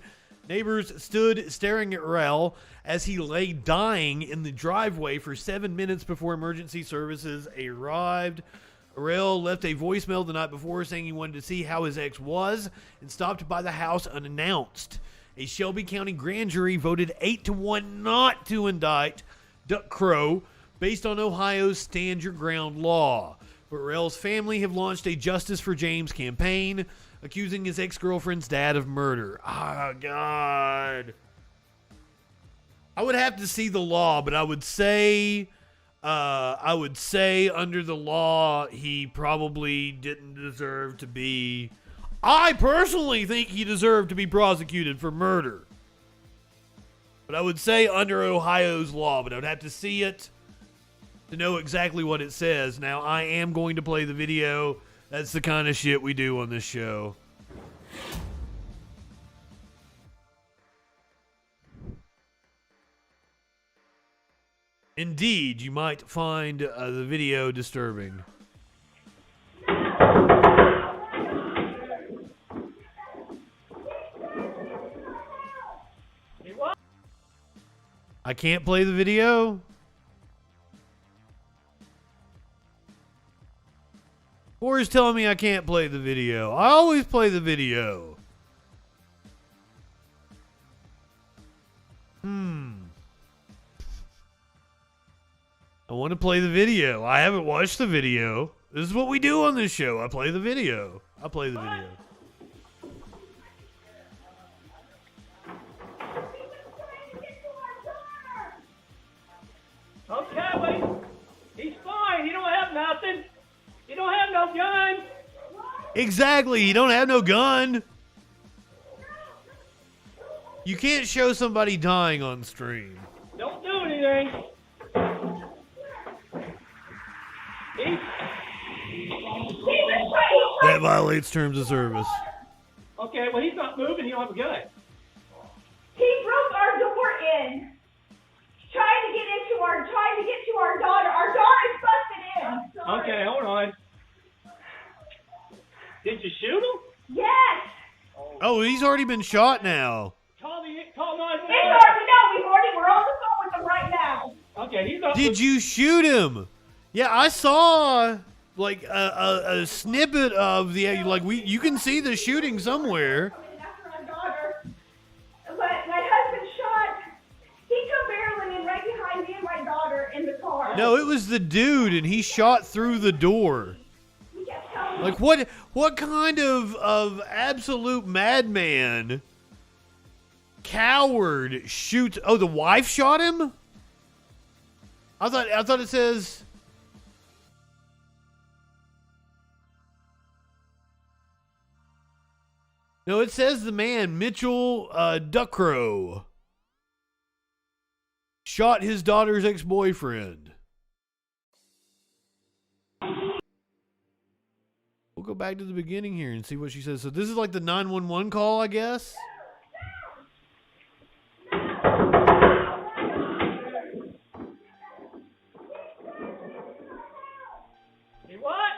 Neighbors stood staring at Rel as he lay dying in the driveway for 7 minutes before emergency services arrived. Rel left a voicemail the night before saying he wanted to see how his ex was and stopped by the house unannounced. A Shelby County grand jury voted 8-1 not to indict Duck Crow based on Ohio's Stand Your Ground law. But Rel's family have launched a Justice for James campaign, accusing his ex-girlfriend's dad of murder. Oh, God. I would have to see the law, but I would say under the law, he probably didn't deserve to be. I personally think he deserved to be prosecuted for murder. But I would say under Ohio's law, but I would have to see it to know exactly what it says. Now, I am going to play the video. That's the kind of shit we do on this show. Indeed, you might find the video disturbing. I can't play the video? Corey's telling me I can't play the video. I always play the video. I want to play the video. I haven't watched the video. This is what we do on this show. I play the video. I play the video. Okay, wait. He's fine. He don't have nothing. He don't have no gun. Exactly. You don't have no gun. You can't show somebody dying on stream. Don't do anything. That violates terms of service. Okay, well, he's not moving. He don't have a gun. He broke our door in, trying to get to our daughter. Our daughter's busted in. Okay, hold on. Did you shoot him? Yes. Oh, he's already been shot now. Call 911. We're on the phone with him right now. Okay, he's not. Did you shoot him? Yeah, I saw like a snippet of the you can see the shooting somewhere. After our daughter, but my husband shot. He come barreling in right behind me and my daughter in the car. No, it was the dude, and he shot through the door. Like what kind of absolute madman, coward shoots? Oh, the wife shot him? I thought it says. No, it says the man, Mitchell Duckrow, shot his daughter's ex-boyfriend. We'll go back to the beginning here and see what she says. So this is like the 911 call, I guess? Hey, what?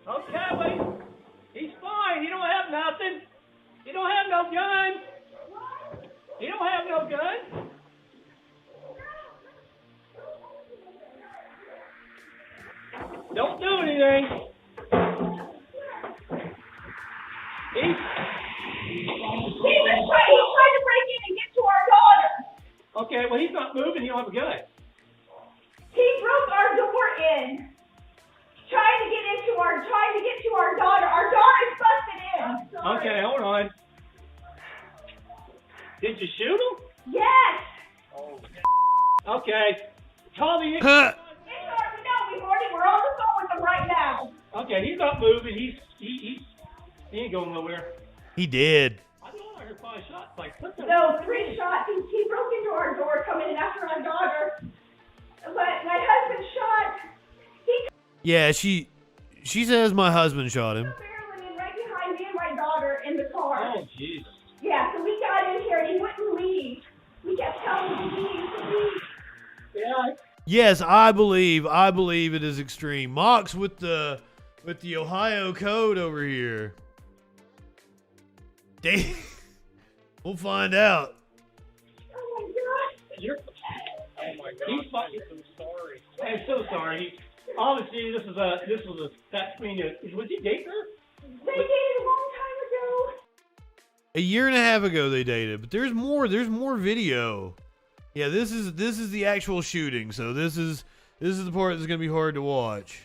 Okay, wait. He's fine. He don't have nothing. He don't have no gun. He don't have no gun. Don't do anything. He's trying to break in and get to our daughter. Okay, well, he's not moving. He don't have a gun. He broke our door in, trying to get to our daughter. Our daughter's busted in. Okay, hold on. Did you shoot him? Yes. Okay. Call the. We're on the phone with him right now. Okay, he's not moving. He ain't going nowhere. He did. I don't know. I heard 5 shots. Like, what the? No, 3 shots. He broke into our door, coming in after our daughter. But my husband shot. Yeah, she says my husband shot him. Barreling in right behind me and my daughter in the car. Oh, jeez. Yeah, so we got in here and he wouldn't leave. We kept telling him to leave. Yeah. Yes, I believe it is extreme. Mox with the Ohio code over here. We'll find out. Oh my god. Oh my god. He's fucking so sorry. I'm so sorry. Obviously, this was a that mean was he dating her? They dated a long time ago. A year and a half ago they dated, but there's more video. Yeah, this is the actual shooting, so this is the part that's gonna be hard to watch.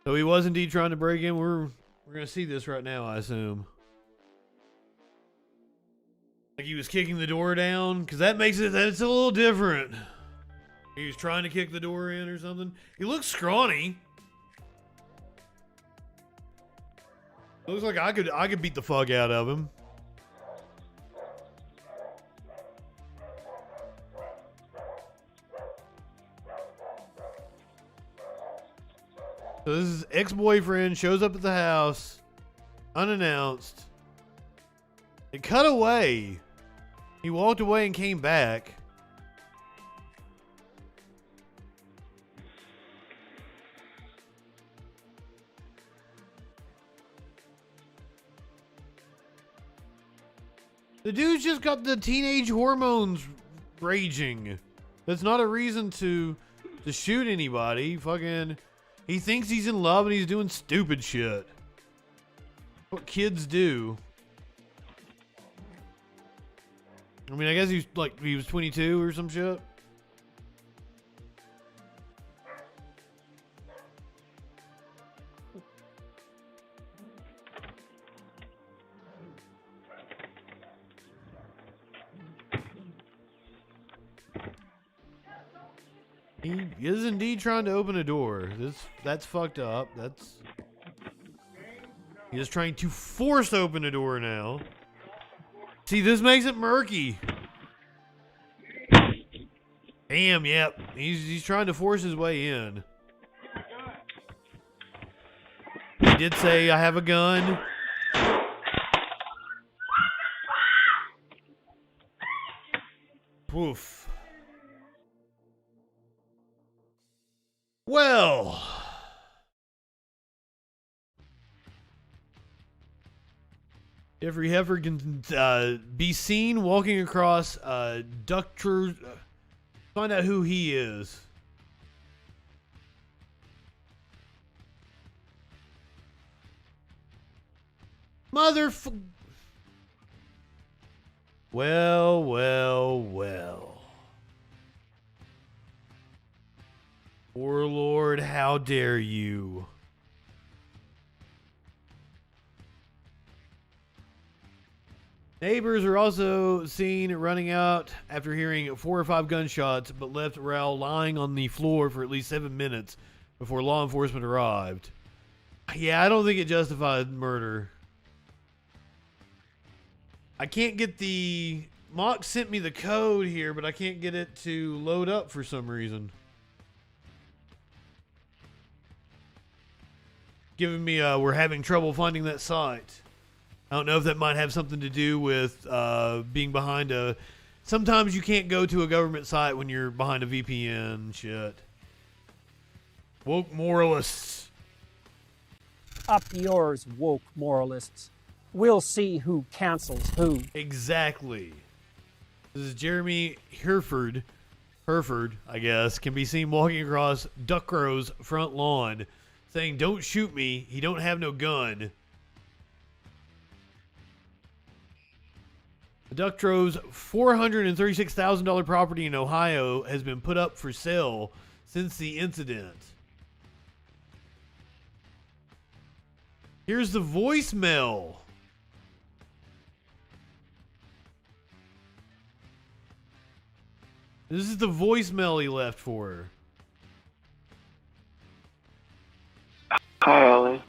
So he was indeed trying to break in. We're gonna see this right now, I assume. Like he was kicking the door down, because that's a little different. He was trying to kick the door in or something. He looks scrawny. Looks like I could beat the fuck out of him. So this is ex-boyfriend shows up at the house unannounced. It cut away. He walked away and came back. The dude's just got the teenage hormones raging. That's not a reason to shoot anybody. Fucking, he thinks he's in love and he's doing stupid shit. What kids do. I mean, I guess he was 22 or some shit. He is indeed trying to open a door. That's fucked up. He is trying to force open a door now. See, this makes it murky. Damn, yep. He's trying to force his way in. He did say, I have a gun. Woof. Well, Jeffrey Heffer can be seen walking across Ducters. Find out who he is. Well. Warlord, how dare you? Neighbors are also seen running out after hearing 4 or 5 gunshots, but left Raul lying on the floor for at least 7 minutes before law enforcement arrived. Yeah, I don't think it justified murder. I can't get the... Mock sent me the code here, but I can't get it to load up for some reason. Giving me we're having trouble finding that site. I don't know if that might have something to do with being behind a... Sometimes you can't go to a government site when you're behind a VPN shit. Woke moralists. Up yours, woke moralists. We'll see who cancels who. Exactly. This is Jeremy Hereford, I guess, can be seen walking across Duckrow's front lawn, saying, "Don't shoot me, he don't have no gun." Duckrow's $436,000 property in Ohio has been put up for sale since the incident. Here's the voicemail. This is the voicemail he left for her. Hi, Ollie.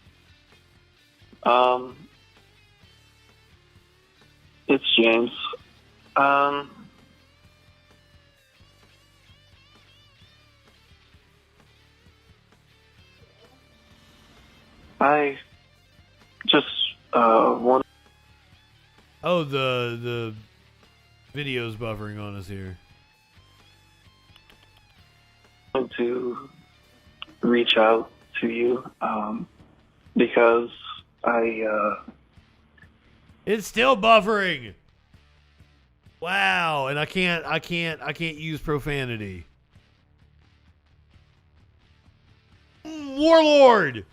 It's James. Just one. Oh, the video's buffering on us here. To reach out to you because it's still buffering. Wow, and I can't use profanity. Warlord.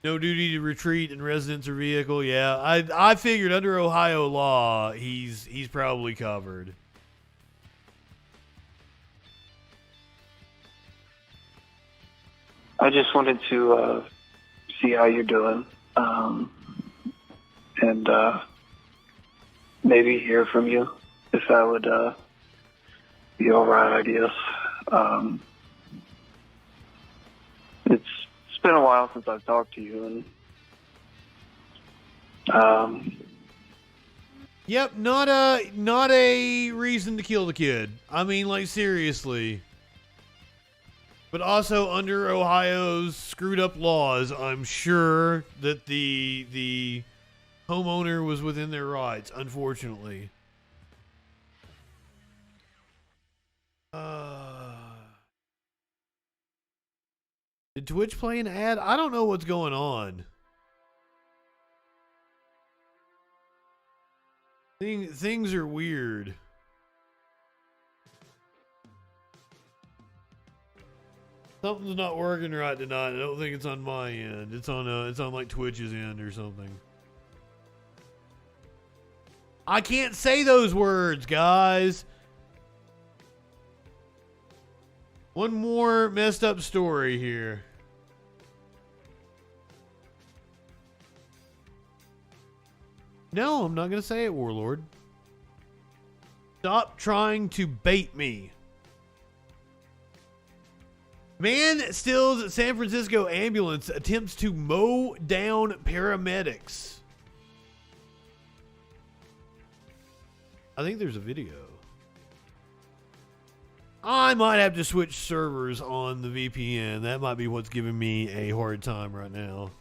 No duty to retreat in residence or vehicle. Yeah, I figured under Ohio law, he's probably covered. I just wanted to see how you're doing, and maybe hear from you if that would be all right, I guess. It's been a while since I've talked to you, and Yep, not a reason to kill the kid. I mean, like, seriously. But also under Ohio's screwed up laws, I'm sure that the homeowner was within their rights, unfortunately. Did Twitch play an ad? I don't know what's going on. Things are weird. Something's not working right tonight. I don't think it's on my end. It's on like Twitch's end or something. I can't say those words, guys. One more messed up story here. No, I'm not going to say it, Warlord. Stop trying to bait me. Man steals San Francisco ambulance, attempts to mow down paramedics. I think there's a video. I might have to switch servers on the VPN. That might be what's giving me a hard time right now.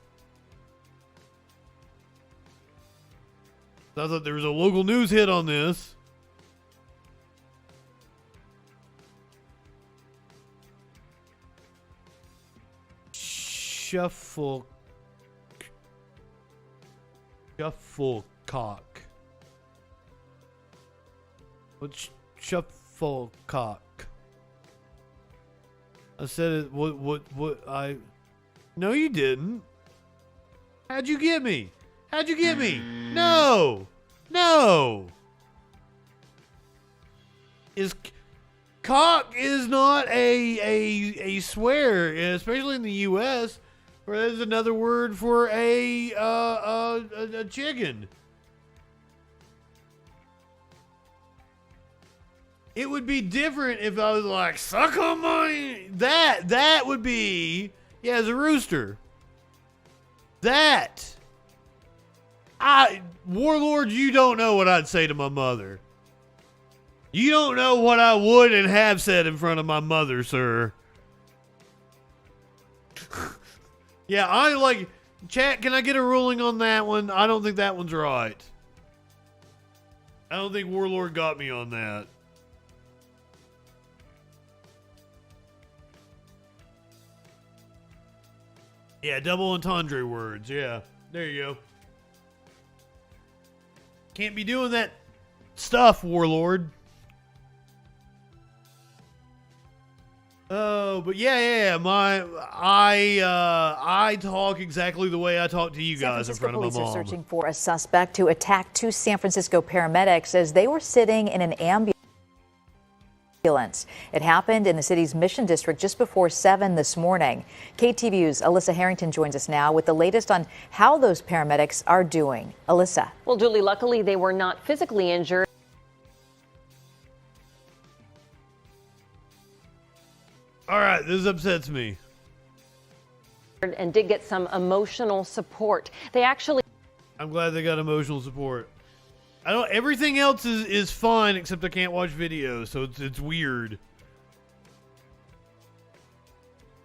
I thought there was a local news hit on this. Shufflecock. What's shufflecock? I said it. What? No, you didn't. How'd you get me? How'd you get me? No. Cock is not a swear, especially in the U.S., where there's another word for a chicken. It would be different if I was like, suck on my... That would be... Yeah, as a rooster. Warlord, you don't know what I'd say to my mother. You don't know what I would and have said in front of my mother, sir. Yeah, I like... Chat, can I get a ruling on that one? I don't think that one's right. I don't think Warlord got me on that. Yeah, double entendre words. Yeah, there you go. Can't be doing that stuff, Warlord. Oh, but yeah. I talk exactly the way I talk to you guys in front of my mom. San Francisco police are searching for a suspect who attacked two San Francisco paramedics as they were sitting in an ambulance. It happened in the city's Mission District just before 7 this morning. KTVU's Alyssa Harrington joins us now with the latest on how those paramedics are doing. Alyssa. Well, Julie, luckily they were not physically injured. All right, this upsets me. And did get some emotional support. I'm glad they got emotional support. Everything else is fine except I can't watch videos, so it's weird.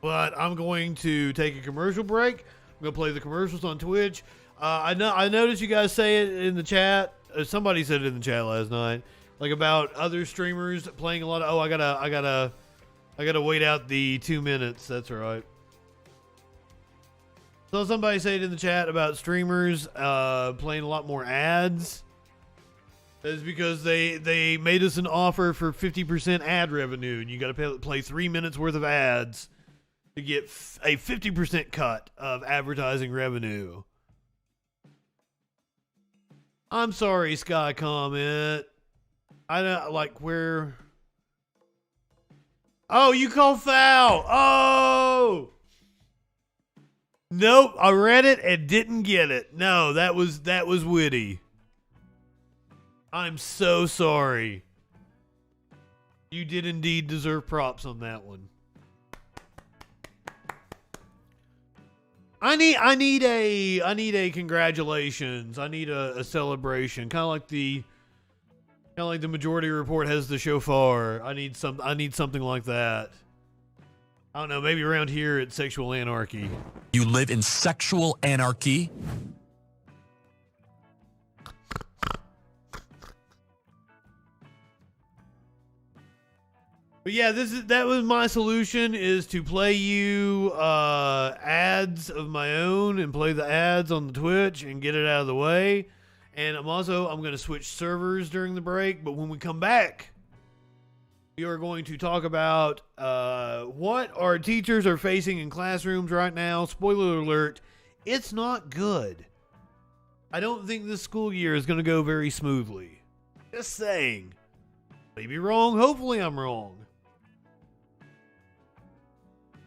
But I'm going to take a commercial break. I'm going to play the commercials on Twitch. I noticed you guys say it in the chat. Somebody said it in the chat last night, like about other streamers playing a lot of. Oh, I gotta wait out the 2 minutes. That's right. So somebody said in the chat about streamers playing a lot more ads. That's because they made us an offer for 50% ad revenue, and you got to play 3 minutes worth of ads to get a 50% cut of advertising revenue. I'm sorry, Sky Comment. I don't like where. Oh, you call foul. Oh. Nope, I read it and didn't get it. No, that was witty. I'm so sorry. You did indeed deserve props on that one. I need a congratulations. I need a celebration. Kind of like the Majority Report has the shofar. I need something like that. I don't know, maybe around here it's Sexual Anarchy. You live in sexual anarchy? But yeah, that was my solution, is to play you ads of my own and play the ads on the Twitch and get it out of the way. And I'm going to switch servers during the break, but when we come back, we are going to talk about what our teachers are facing in classrooms right now. Spoiler alert, it's not good. I don't think this school year is going to go very smoothly. Just saying. Maybe wrong. Hopefully I'm wrong.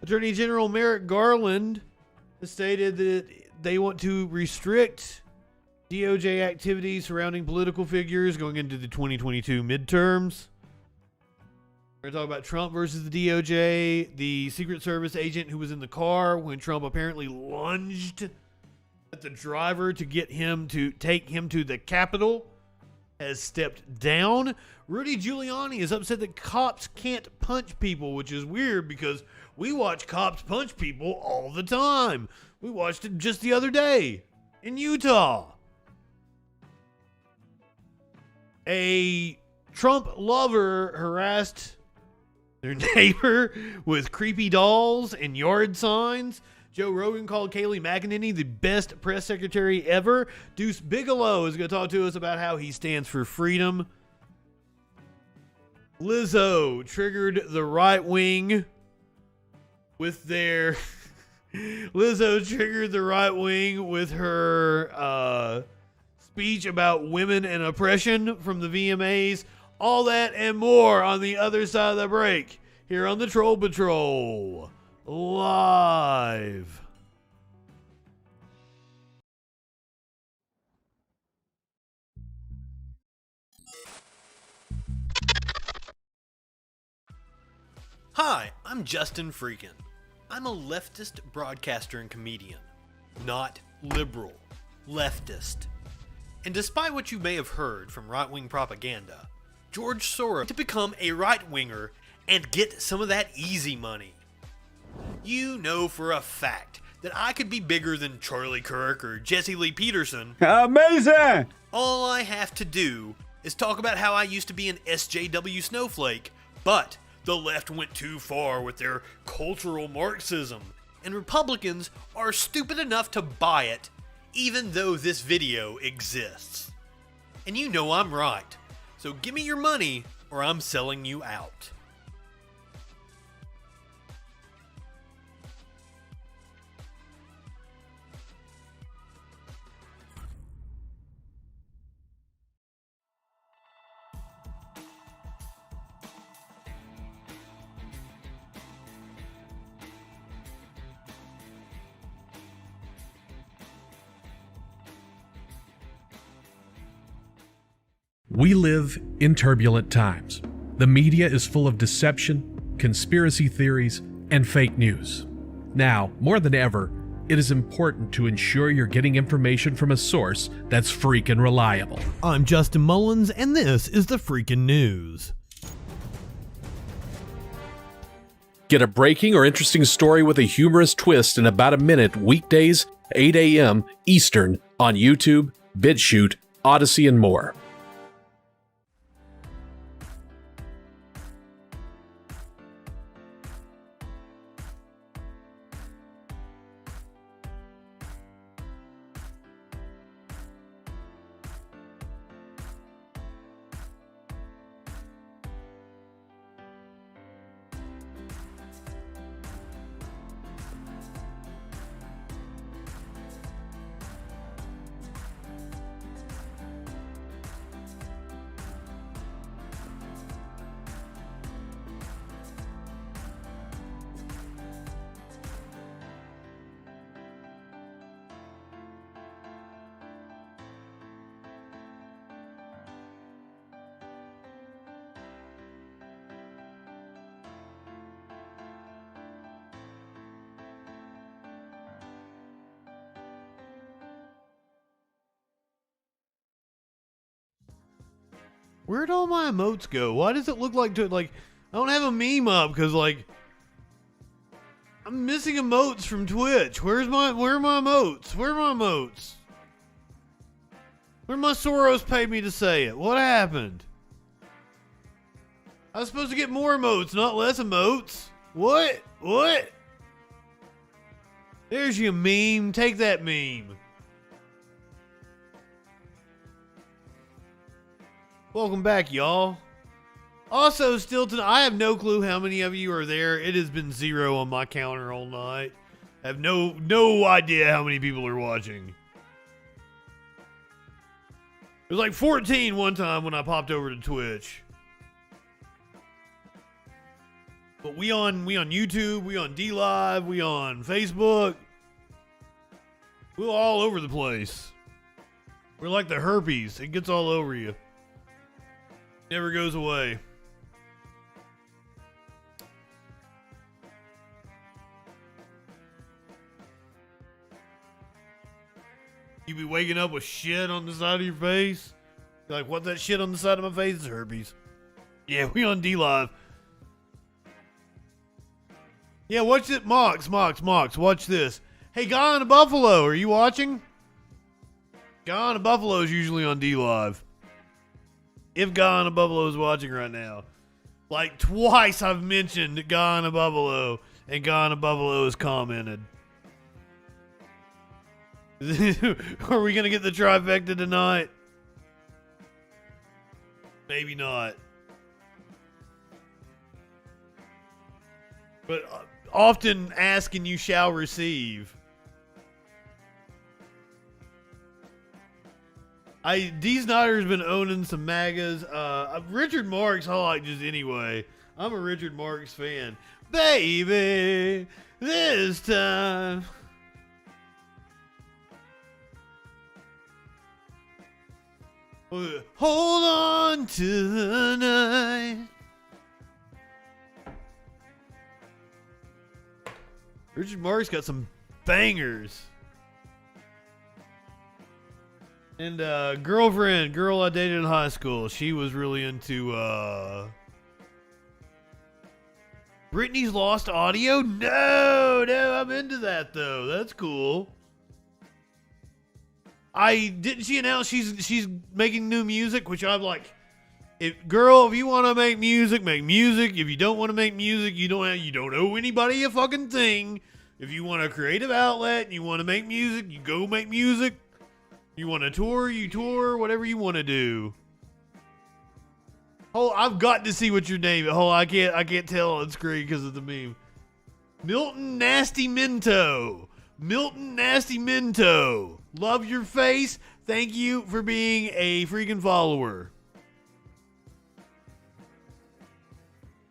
Attorney General Merrick Garland has stated that they want to restrict DOJ activities surrounding political figures going into the 2022 midterms. We're going to talk about Trump versus the DOJ, the Secret Service agent who was in the car when Trump apparently lunged at the driver to get him to take him to the Capitol has stepped down. Rudy Giuliani is upset that cops can't punch people, which is weird because we watch cops punch people all the time. We watched it just the other day in Utah. A Trump lover harassed their neighbor with creepy dolls and yard signs. Joe Rogan called Kayleigh McEnany the best press secretary ever. Deuce Bigalow is going to talk to us about how he stands for freedom. Lizzo triggered the right wing with their... Lizzo triggered the right wing with her speech about women and oppression from the VMAs. All that and more on the other side of the break here on the Troll Patrol live. Hi, I'm Justin FREAKIN. I'm a leftist broadcaster and comedian, not liberal, leftist. And despite what you may have heard from right-wing propaganda, George Soros to become a right-winger and get some of that easy money. You know for a fact that I could be bigger than Charlie Kirk or Jesse Lee Peterson. Amazing! All I have to do is talk about how I used to be an SJW snowflake, but the left went too far with their cultural Marxism, and Republicans are stupid enough to buy it, even though this video exists. And you know I'm right, so give me your money or I'm selling you out. We live in turbulent times. The media is full of deception, conspiracy theories, and fake news. Now, more than ever, it is important to ensure you're getting information from a source that's freaking reliable. I'm Justin Mullins, and this is the Freakin' News. Get a breaking or interesting story with a humorous twist in about a minute weekdays, 8 a.m. Eastern on YouTube, BitChute, Odyssey, and more. Where'd all my emotes go? Why does it look like I don't have a meme up because like I'm missing emotes from Twitch. Where are my emotes? Where are my emotes? Where my Soros paid me to say it? What happened? I was supposed to get more emotes, not less emotes. What? What? There's your meme. Take that meme. Welcome back, y'all. Also, still tonight, I have no clue how many of you are there. It has been 0 on my counter all night. I have no idea how many people are watching. It was like 14 one time when I popped over to Twitch. But we on YouTube, we on DLive, we on Facebook. We're all over the place. We're like the herpes. It gets all over you. Never goes away. You be waking up with shit on the side of your face? You're like, what, that shit on the side of my face is herpes. Yeah, we on DLive. Yeah, watch it. Mox, watch this. Hey, Guy on the Buffalo, are you watching? Guy on the Buffalo is usually on DLive. If Guy on a Buffalo is watching right now. Like twice I've mentioned Guy on a Buffalo, and Guy on a Buffalo has commented. Are we going to get the trifecta tonight? Maybe not. But often ask and you shall receive. D Snyder's been owning some MAGAs. Richard Marx, I like just anyway. I'm a Richard Marx fan. Baby, this time. Hold on to the night. Richard Marx got some bangers. And girl I dated in high school, she was really into Britney's Lost Audio? No, I'm into that though. That's cool. Didn't she announce she's making new music, which I'm like, if you want to make music, make music. If you don't want to make music, you don't owe anybody a fucking thing. If you want a creative outlet and you want to make music, you go make music. You want to tour, you tour, whatever you want to do. Oh, I've got to see what your name is. Oh, I can't tell on screen because of the meme. Milton Nasty Minto. Milton Nasty Minto. Love your face. Thank you for being a freaking follower.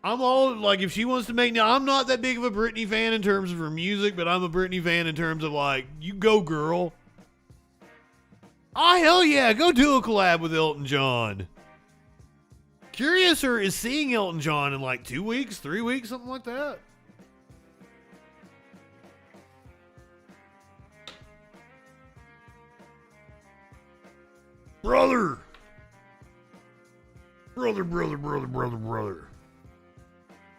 I'm all like, if she wants to make, now I'm not that big of a Britney fan in terms of her music, but I'm a Britney fan in terms of like, you go girl. Oh, hell yeah, go do a collab with Elton John. Curiouser is seeing Elton John in like 2 weeks, 3 weeks, something like that. Brother.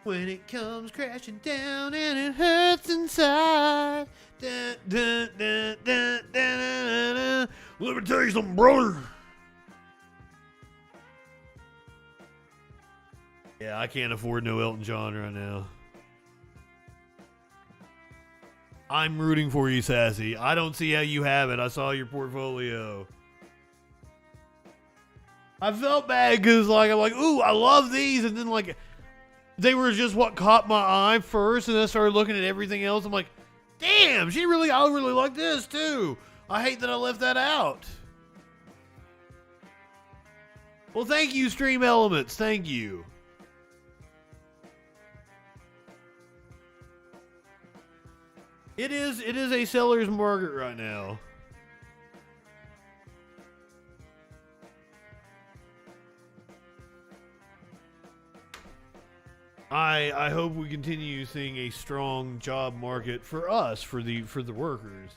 When it comes crashing down and it hurts inside. Dun, dun, dun, dun, dun, dun, dun. Let me tell you something, brother. Yeah, I can't afford no Elton John right now. I'm rooting for you, Sassy. I don't see how you have it. I saw your portfolio. I felt bad because, like, I'm like, ooh, I love these. And then, like, they were just what caught my eye first. And then I started looking at everything else. I'm like, damn, I really like this, too. I hate that I left that out. Well, thank you, Stream Elements. Thank you. It is a seller's market right now. I hope we continue seeing a strong job market for us, for the workers.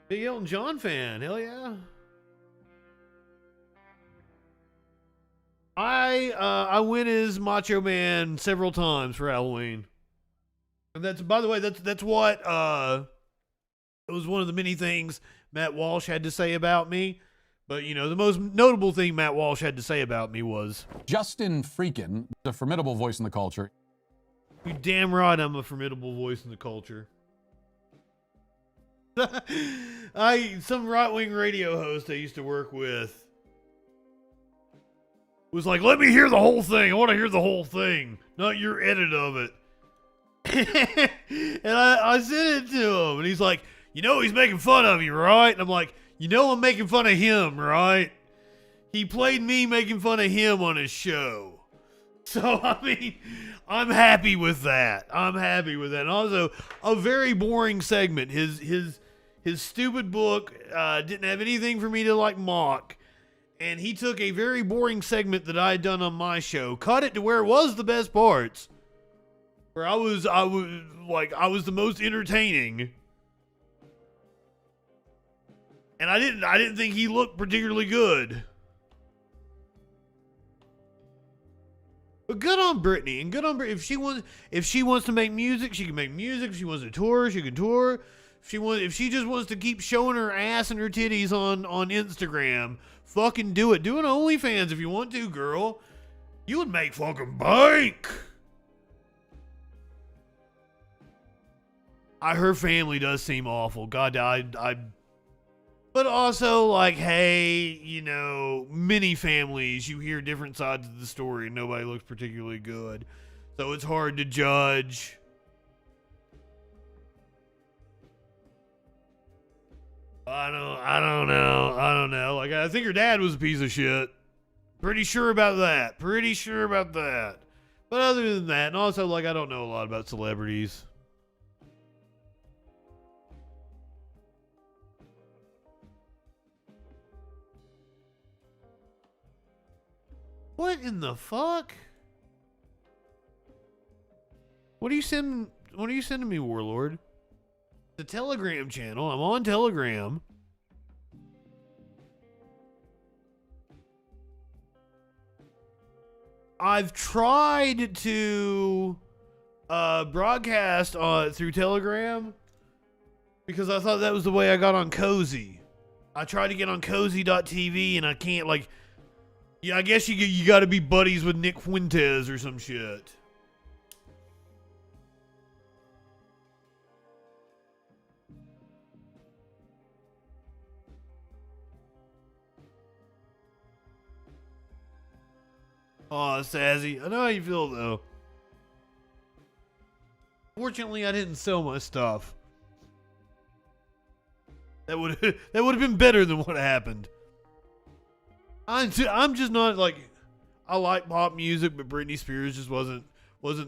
Big Elton John fan, hell yeah. I went as Macho Man several times for Halloween. And that's, by the way, that's what it was one of the many things Matt Walsh had to say about me. But, you know, the most notable thing Matt Walsh had to say about me was, Justin Freakin, the formidable voice in the culture. You damn right I'm a formidable voice in the culture. Some right-wing radio host I used to work with was like, let me hear the whole thing. I want to hear the whole thing, not your edit of it. And I sent it to him, and he's like, you know he's making fun of you, right? And I'm like, you know I'm making fun of him, right? He played me making fun of him on his show. So, I mean, I'm happy with that. And also, a very boring segment. His stupid book didn't have anything for me to, like, mock. And he took a very boring segment that I had done on my show, cut it to where it was the best parts, where I was the most entertaining. And I didn't think he looked particularly good. But good on Brittany, and good on Brittany. If she wants to make music, she can make music. If she wants to tour, she can tour. If she just wants to keep showing her ass and her titties on Instagram, fucking do it. Do an OnlyFans if you want to, girl. You would make fucking bank. Her family does seem awful. God, but also, like, hey, you know, many families, you hear different sides of the story and nobody looks particularly good. So it's hard to judge. I don't know. Like, I think her dad was a piece of shit. Pretty sure about that. But other than that, and also, like, I don't know a lot about celebrities. What in the fuck? What are you sending me, Warlord? The Telegram channel. I'm on Telegram. I've tried to broadcast through Telegram because I thought that was the way I got on Cozy. I tried to get on cozy.tv and I can't, like, yeah, I guess you got to be buddies with Nick Fuentes or some shit. Aw, Sazzy. I know how you feel, though. Fortunately, I didn't sell my stuff. That would have been better than what happened. I'm just not, like, I like pop music, but Britney Spears just wasn't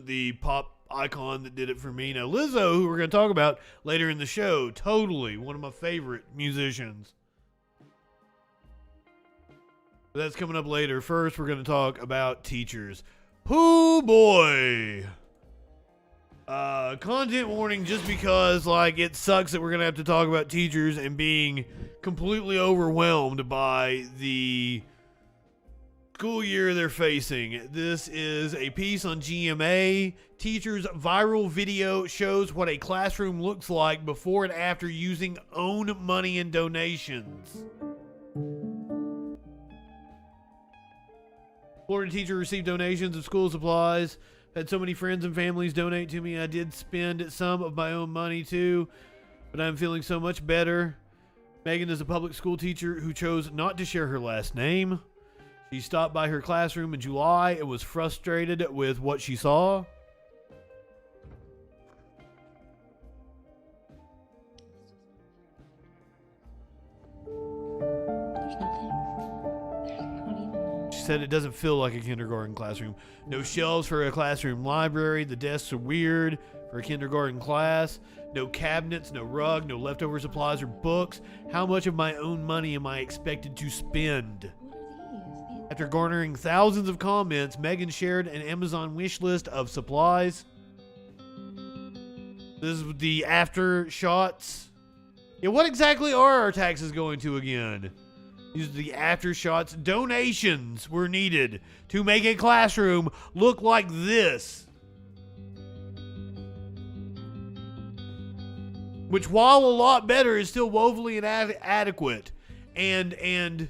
the pop icon that did it for me. Now, Lizzo, who we're going to talk about later in the show, totally one of my favorite musicians. But that's coming up later. First, we're going to talk about teachers. Hoo boy! Content warning just because, like, it sucks that we're going to have to talk about teachers and being completely overwhelmed by the school year they're facing. This is a piece on GMA. Teachers' viral video shows what a classroom looks like before and after using own money and donations. Florida teacher received donations of school supplies. Had so many friends and families donate to me. I did spend some of my own money too, but I'm feeling so much better. Megan is a public school teacher who chose not to share her last name. She stopped by her classroom in July and was frustrated with what she saw. She said it doesn't feel like a kindergarten classroom. No shelves for a classroom library. The desks are weird for a kindergarten class. No cabinets, no rug, no leftover supplies or books. How much of my own money am I expected to spend? After garnering thousands of comments, Megan shared an Amazon wish list of supplies. This is the after shots. Yeah, what exactly are our taxes going to again? These are the after shots. Donations were needed to make a classroom look like this. Which, while a lot better, is still woefully inadequate. And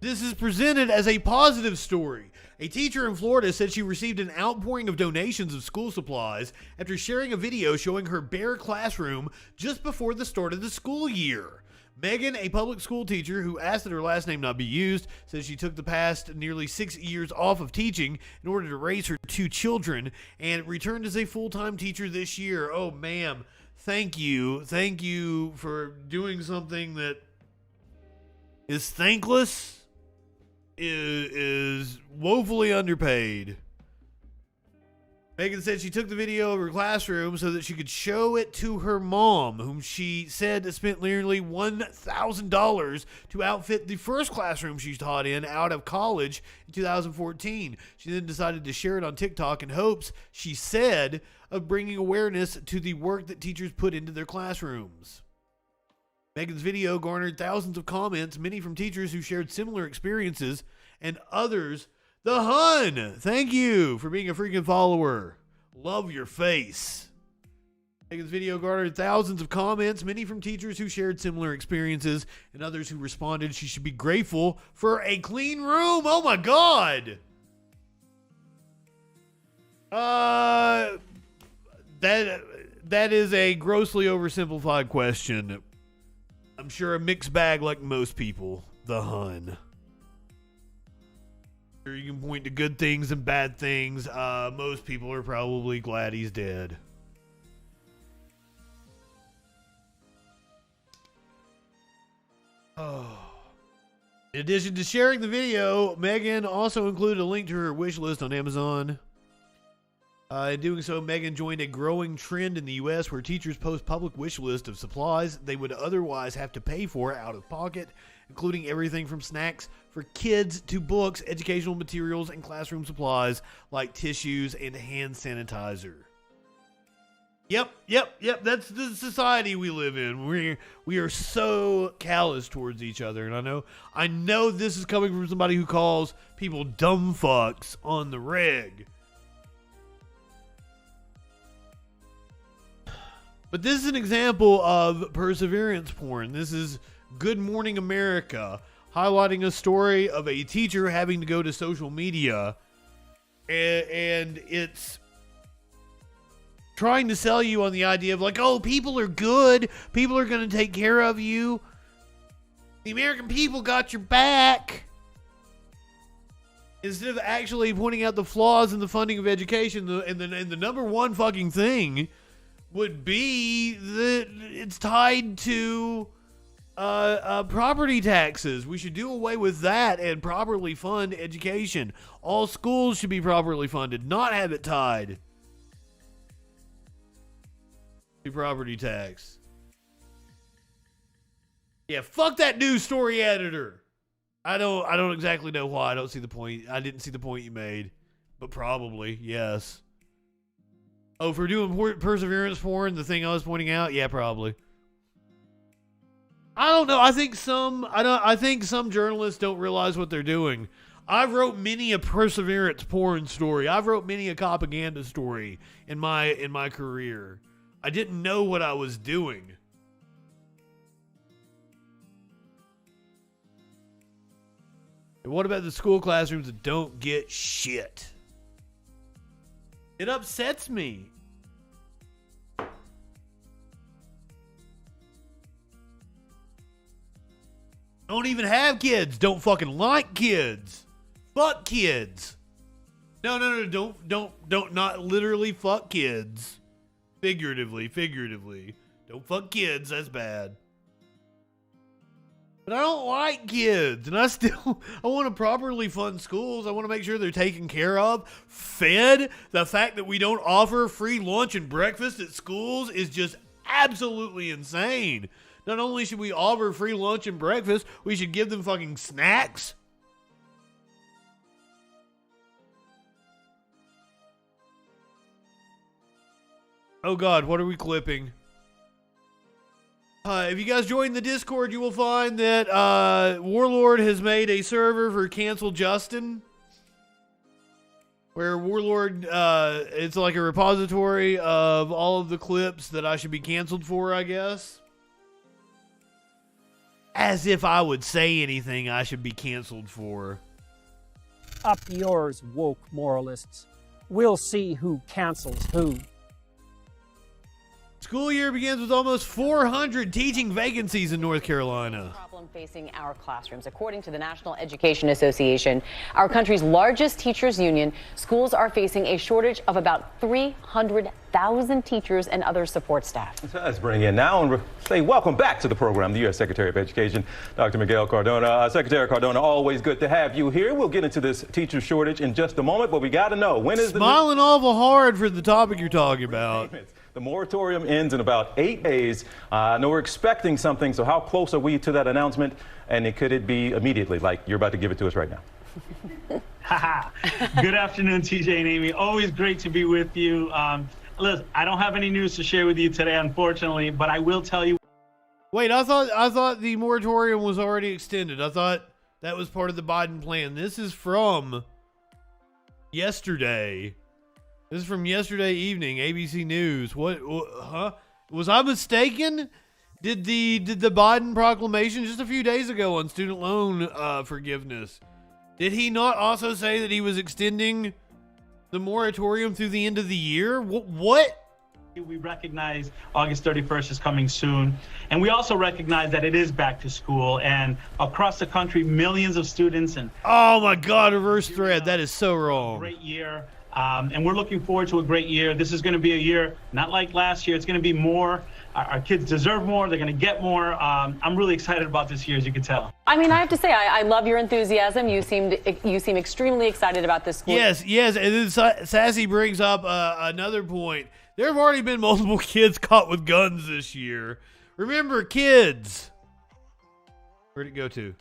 this is presented as a positive story. A teacher in Florida said she received an outpouring of donations of school supplies after sharing a video showing her bare classroom just before the start of the school year. Megan, a public school teacher who asked that her last name not be used, says she took the past nearly 6 years off of teaching in order to raise her 2 children and returned as a full-time teacher this year. Oh, ma'am, thank you. Thank you for doing something that is thankless, is woefully underpaid. Megan said she took the video of her classroom so that she could show it to her mom, whom she said spent nearly $1,000 to outfit the first classroom she taught in out of college in 2014. She then decided to share it on TikTok in hopes, she said, of bringing awareness to the work that teachers put into their classrooms. Megan's video garnered thousands of comments, many from teachers who shared similar experiences, and others. The Hun, thank you for being a freaking follower. Love your face. Megan's video garnered thousands of comments, many from teachers who shared similar experiences, and others who responded she should be grateful for a clean room. Oh my God. That is a grossly oversimplified question. I'm sure a mixed bag like most people. The Hun. You can point to good things and bad things. Most people are probably glad he's dead. Oh. In addition to sharing the video, Megan also included a link to her wish list on Amazon. In doing so, Megan joined a growing trend in the U.S. where teachers post public wish lists of supplies they would otherwise have to pay for out of pocket, including everything from snacks for kids to books, educational materials, and classroom supplies like tissues and hand sanitizer. Yep. That's the society we live in. We are so callous towards each other, and I know this is coming from somebody who calls people dumb fucks on the reg. But this is an example of perseverance porn. This is Good Morning America highlighting a story of a teacher having to go to social media, and it's trying to sell you on the idea of like, oh, people are good. People are going to take care of you. The American people got your back. Instead of actually pointing out the flaws in the funding of education, and the number one fucking thing would be that it's tied to property taxes. We should do away with that and properly fund education. All schools should be properly funded, not have it tied to property tax. Yeah, fuck that news story editor. I don't exactly know why. I don't see the point. I didn't see the point you made. but probably, yes. Oh, for doing perseverance porn, the thing I was pointing out? Yeah, probably. I don't know. I think some journalists don't realize what they're doing. I've wrote many a perseverance porn story. I've wrote many a propaganda story in my career. I didn't know what I was doing. And what about the school classrooms that don't get shit? It upsets me. Don't even have kids. Don't fucking like kids. Fuck kids. No. Don't not literally fuck kids. Figuratively. Don't fuck kids. That's bad. But I don't like kids, and I want to properly fund schools. I want to make sure they're taken care of, fed. The fact that we don't offer free lunch and breakfast at schools is just absolutely insane. Not only should we offer free lunch and breakfast, we should give them fucking snacks. Oh God, what are we clipping? If you guys join the Discord, you will find that Warlord has made a server for Cancel Justin, where Warlord, it's like a repository of all of the clips that I should be canceled for, I guess. As if I would say anything I should be canceled for. Up yours, woke moralists. We'll see who cancels who. School year begins with almost 400 teaching vacancies in North Carolina. Problem facing our classrooms. According to the National Education Association, our country's largest teachers union, schools are facing a shortage of about 300,000 teachers and other support staff. So let's bring in now and say welcome back to the program, the U.S. Secretary of Education, Dr. Miguel Cardona. Secretary Cardona, always good to have you here. We'll get into this teacher shortage in just a moment, but we got to know, when is Smiling awful hard for the topic you're talking about. The moratorium ends in about 8 days. I know we're expecting something, so how close are we to that announcement? And could it be immediately, like you're about to give it to us right now? Good afternoon, TJ and Amy. Always great to be with you. Listen, I don't have any news to share with you today, unfortunately, but I will tell you. Wait, I thought the moratorium was already extended. I thought that was part of the Biden plan. This is from yesterday. This is from yesterday evening, ABC News. What huh? Was I mistaken? Did the Biden proclamation just a few days ago on student loan forgiveness, did he not also say that he was extending the moratorium through the end of the year? What? We recognize August 31st is coming soon, and we also recognize that it is back to school, and across the country, millions of students and oh my God, reverse thread. That is so wrong. Great year. And we're looking forward to a great year. This is going to be a year not like last year. It's going to be more. Our kids deserve more. They're going to get more. I'm really excited about this year, as you can tell. I mean, I have to say, I love your enthusiasm. You seem extremely excited about this school. Yes. And then Sassy brings up another point. There have already been multiple kids caught with guns this year. Remember, kids. Where'd it go to?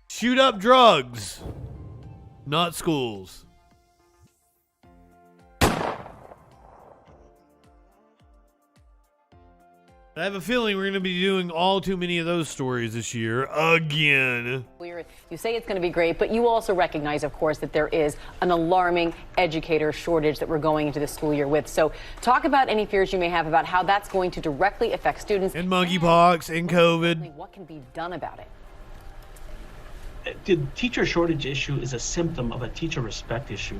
Shoot up drugs, not schools. I have a feeling we're going to be doing all too many of those stories this year again. You say it's going to be great, but you also recognize, of course, that there is an alarming educator shortage that we're going into the school year with. So talk about any fears you may have about how that's going to directly affect students. And monkeypox and COVID. What can be done about it? The teacher shortage issue is a symptom of a teacher respect issue.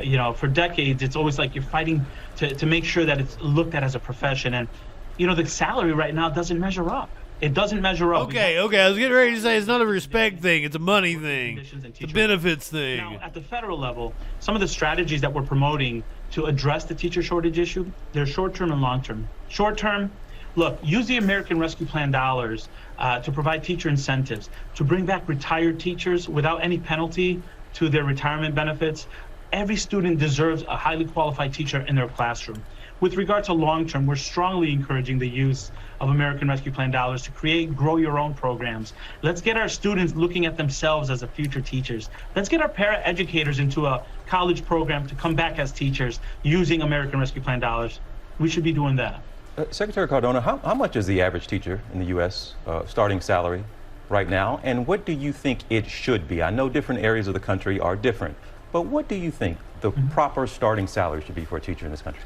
You know, for decades, it's always like you're fighting to make sure that it's looked at as a profession. And you know, the salary right now doesn't measure up. It doesn't measure up. Okay. I was getting ready to say it's not a respect thing. It's a money thing. It's a benefits thing. Now, at the federal level, some of the strategies that we're promoting to address the teacher shortage issue, they're short-term and long-term. Short-term, look, use the American Rescue Plan dollars to provide teacher incentives, to bring back retired teachers without any penalty to their retirement benefits. Every student deserves a highly qualified teacher in their classroom. With regard to long-term, we're strongly encouraging the use of American Rescue Plan dollars to create grow your own programs. Let's get our students looking at themselves as the future teachers. Let's get our para-educators into a college program to come back as teachers using American Rescue Plan dollars. We should be doing that. Secretary Cardona, how much is the average teacher in the U.S. Starting salary right now, and what do you think it should be? I know different areas of the country are different, but what do you think the proper starting salary should be for a teacher in this country?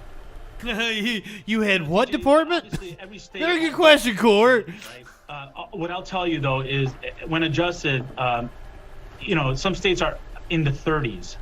You had what department? Every state. Very good question, Court. What I'll tell you though is, when adjusted, some states are in the 30s,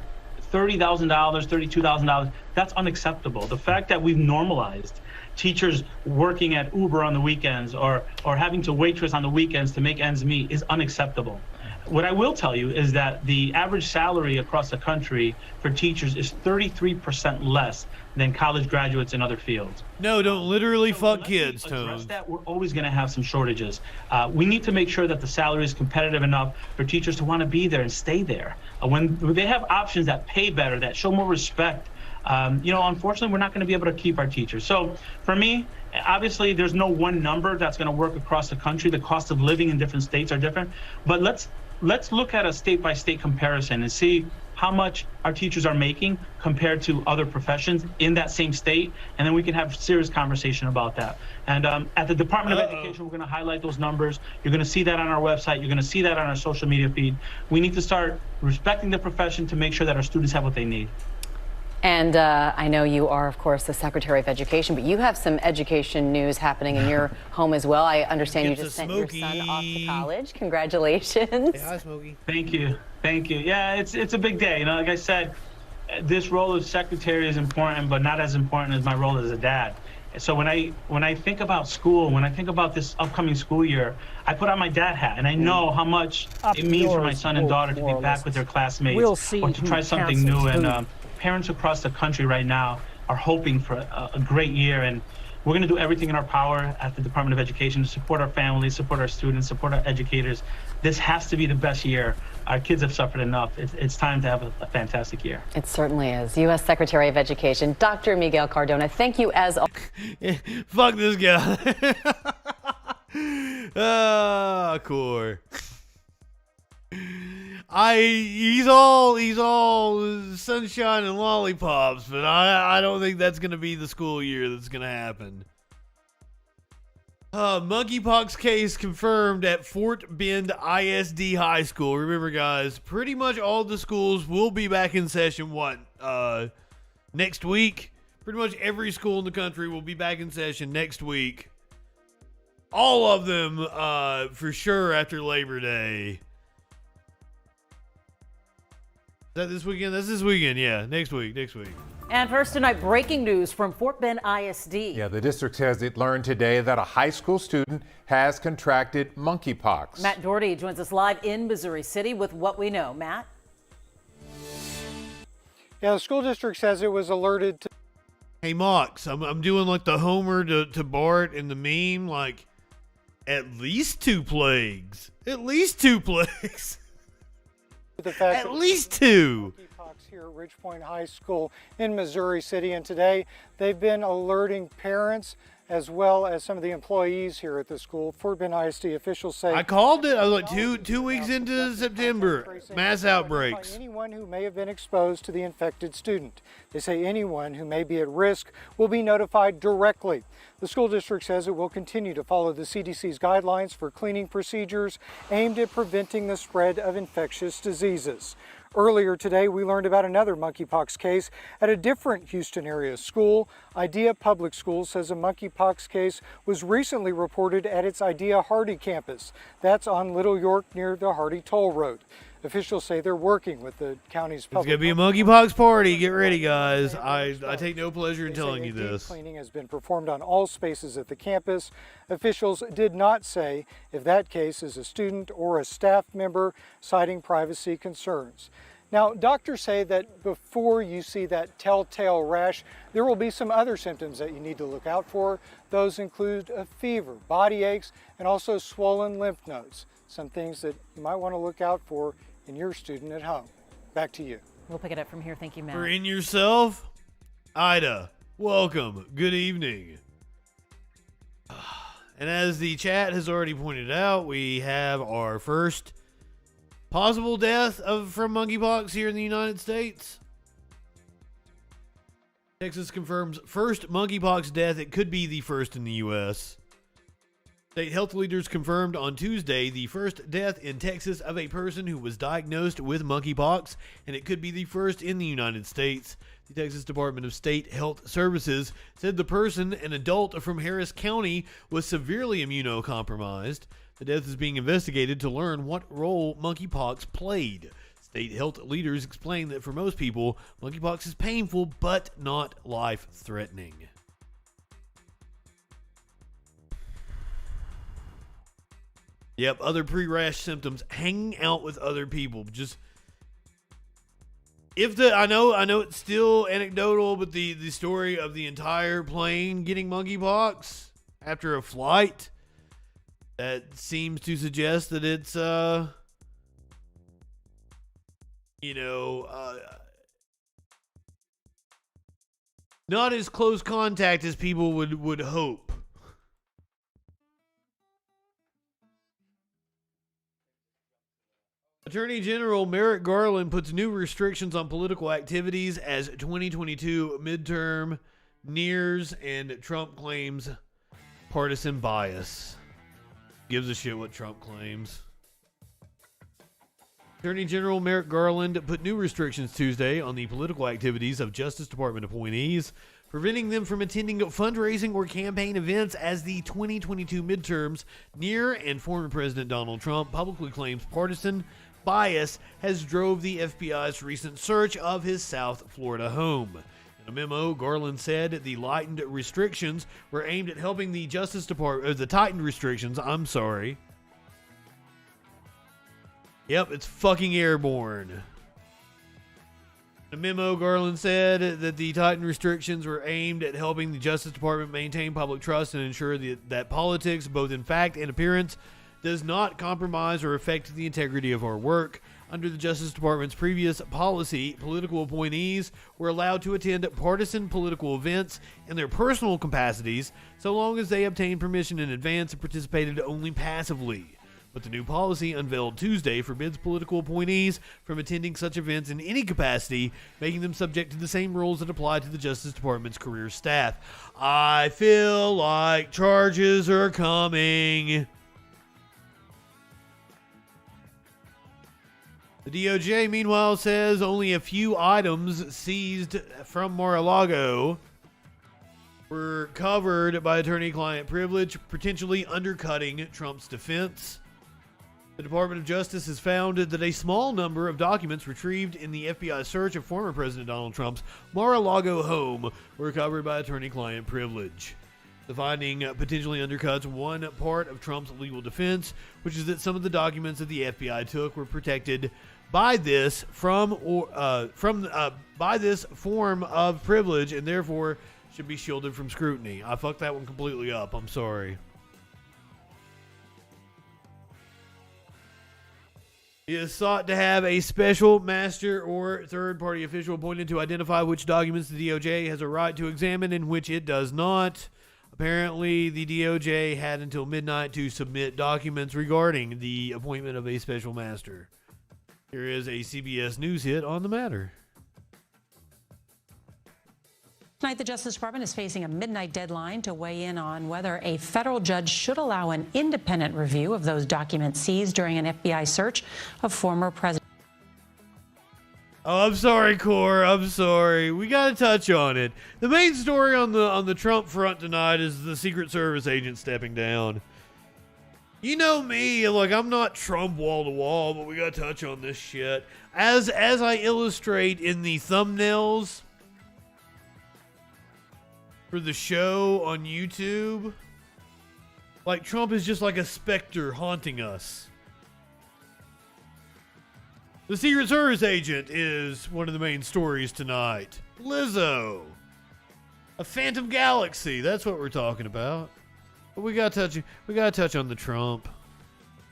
$30,000, $32,000. That's unacceptable. The fact that we've normalized teachers working at Uber on the weekends or having to waitress on the weekends to make ends meet is unacceptable. What I will tell you is that the average salary across the country for teachers is 33% less than college graduates in other fields. No, don't literally fuck kids, Tones. Tones. That we're always going to have some shortages. We need to make sure that the salary is competitive enough for teachers to want to be there and stay there. When they have options that pay better, that show more respect, unfortunately, we're not going to be able to keep our teachers. So for me, obviously, there's no one number that's going to work across the country. The cost of living in different states are different. But let's look at a state-by-state comparison and see how much our teachers are making compared to other professions in that same state, and then we can have serious conversation about that. And at the Department of Education, we're going to highlight those numbers. You're going to see that on our website. You're going to see that on our social media feed. We need to start respecting the profession to make sure that our students have what they need. And I know you are, of course, the Secretary of Education, but you have some education news happening in your home as well. I understand you just sent your son off to college. Congratulations. Hey, hi, Smokey. Thank you. Thank you. Yeah, it's a big day. Like I said, this role of secretary is important, but not as important as my role as a dad. So when I think about school, when I think about this upcoming school year, I put on my dad hat, and I know how much it means for my son and daughter to be back with their classmates or to try something new. And parents across the country right now are hoping for a great year, and we're going to do everything in our power at the Department of Education to support our families, support our students, support our educators. This has to be the best year. Our kids have suffered enough. It's time to have a fantastic year. It certainly is. U.S. Secretary of Education, Dr. Miguel Cardona, thank you as always. Fuck this guy. Core. He's all sunshine and lollipops, but I don't think that's gonna be the school year that's gonna happen. Monkeypox case confirmed at Fort Bend ISD High School. Remember, guys, pretty much all the schools will be back in session next week. Pretty much every school in the country will be back in session next week. All of them for sure after Labor Day. Is that this weekend? That's this weekend, yeah. Next week. And first tonight, breaking news from Fort Bend ISD. Yeah, the district says it learned today that a high school student has contracted monkeypox. Matt Doherty joins us live in Missouri City with what we know. Matt? Yeah, the school district says it was alerted to... Hey, Mox, I'm doing like the Homer to Bart in the meme, like, at least two plagues. At least two plagues. The fact at least two. Monkeypox here at Ridgepoint High School in Missouri City, and today they've been alerting parents as well as some of the employees here at the school. Fort Bend ISD officials say... I called it. I was like two weeks into September. Mass outbreaks. Anyone who may have been exposed to the infected student. They say anyone who may be at risk will be notified directly. The school district says it will continue to follow the CDC's guidelines for cleaning procedures aimed at preventing the spread of infectious diseases. Earlier today, we learned about another monkeypox case at a different Houston area school. Idea Public Schools says a monkeypox case was recently reported at its Idea Hardy campus. That's on Little York near the Hardy Toll Road. Officials say they're working with the county's public... It's going to be a monkeypox party. Get ready, guys. I take no pleasure in telling you this. Cleaning has been performed on all spaces at the campus. Officials did not say if that case is a student or a staff member, citing privacy concerns. Now, doctors say that before you see that telltale rash, there will be some other symptoms that you need to look out for. Those include a fever, body aches, and also swollen lymph nodes. Some things that you might want to look out for in your student at home. Back to you. We'll pick it up from here. Thank you, Matt. For in yourself, Ida, welcome, good evening. And as the chat has already pointed out, we have our first possible death from monkeypox here in the United States. Texas confirms first monkeypox death. It could be the first in the U.S. State health leaders confirmed on Tuesday the first death in Texas of a person who was diagnosed with monkeypox, and it could be the first in the United States. The Texas Department of State Health Services said the person, an adult from Harris County, was severely immunocompromised. The death is being investigated to learn what role monkeypox played. State health leaders explained that for most people, monkeypox is painful but not life-threatening. Yep, other pre-rash symptoms, hanging out with other people. Just I know it's still anecdotal, but the story of the entire plane getting monkeypox after a flight, that seems to suggest that it's not as close contact as people would hope. Attorney General Merrick Garland puts new restrictions on political activities as 2022 midterm nears, and Trump claims partisan bias. Gives a shit what Trump claims. Attorney General Merrick Garland put new restrictions Tuesday on the political activities of Justice Department appointees, preventing them from attending fundraising or campaign events as the 2022 midterms near, and former President Donald Trump publicly claims partisan bias has drove the FBI's recent search of his South Florida home. In a memo, Garland said the lightened restrictions were aimed at helping the Justice Department, the tightened restrictions, Yep, it's fucking airborne. In a memo, Garland said that the tightened restrictions were aimed at helping the Justice Department maintain public trust and ensure that politics, both in fact and appearance, does not compromise or affect the integrity of our work. Under the Justice Department's previous policy, political appointees were allowed to attend partisan political events in their personal capacities so long as they obtained permission in advance and participated only passively. But the new policy, unveiled Tuesday, forbids political appointees from attending such events in any capacity, making them subject to the same rules that apply to the Justice Department's career staff. I feel like charges are coming. The DOJ, meanwhile, says only a few items seized from Mar-a-Lago were covered by attorney-client privilege, potentially undercutting Trump's defense. The Department of Justice has found that a small number of documents retrieved in the FBI search of former President Donald Trump's Mar-a-Lago home were covered by attorney-client privilege. The finding potentially undercuts one part of Trump's legal defense, which is that some of the documents that the FBI took were protected by this form of privilege and therefore should be shielded from scrutiny. I fucked that one completely up. I'm sorry. He is sought to have a special master or third-party official appointed to identify which documents the DOJ has a right to examine and which it does not. Apparently, the DOJ had until midnight to submit documents regarding the appointment of a special master. Here is a CBS News hit on the matter. Tonight, the Justice Department is facing a midnight deadline to weigh in on whether a federal judge should allow an independent review of those documents seized during an FBI search of former President. Oh, I'm sorry, Core. I'm sorry. We got to touch on it. The main story on the Trump front tonight is the Secret Service agent stepping down. You know me, like, I'm not Trump wall to wall, but we got to touch on this shit. As I illustrate in the thumbnails for the show on YouTube, like, Trump is just like a specter haunting us. The Secret Service agent is one of the main stories tonight. Lizzo. A Phantom Galaxy. That's what we're talking about. But we gotta touch on the Trump.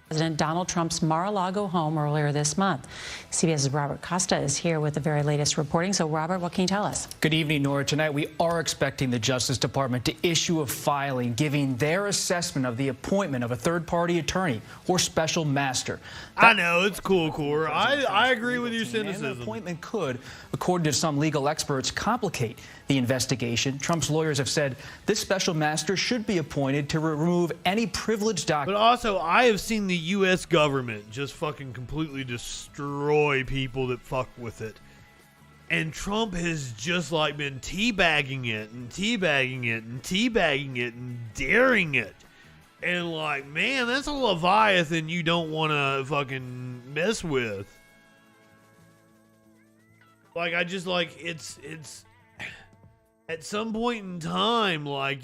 President Donald Trump's Mar-a-Lago home earlier this month. CBS's Robert Costa is here with the very latest reporting. So, Robert, what can you tell us? Good evening, Nora. Tonight, we are expecting the Justice Department to issue a filing giving their assessment of the appointment of a third-party attorney or special master. I know, it's cool, Cor. I agree with your cynicism. The appointment could, according to some legal experts, complicate the investigation. Trump's lawyers have said this special master should be appointed to remove any privileged documents. But also, I have seen the U.S. government just fucking completely destroy people that fuck with it. And Trump has just like been teabagging it and teabagging it and teabagging it and daring it. And like, man, that's a Leviathan you don't want to fucking mess with. Like, I just like, it's at some point in time, like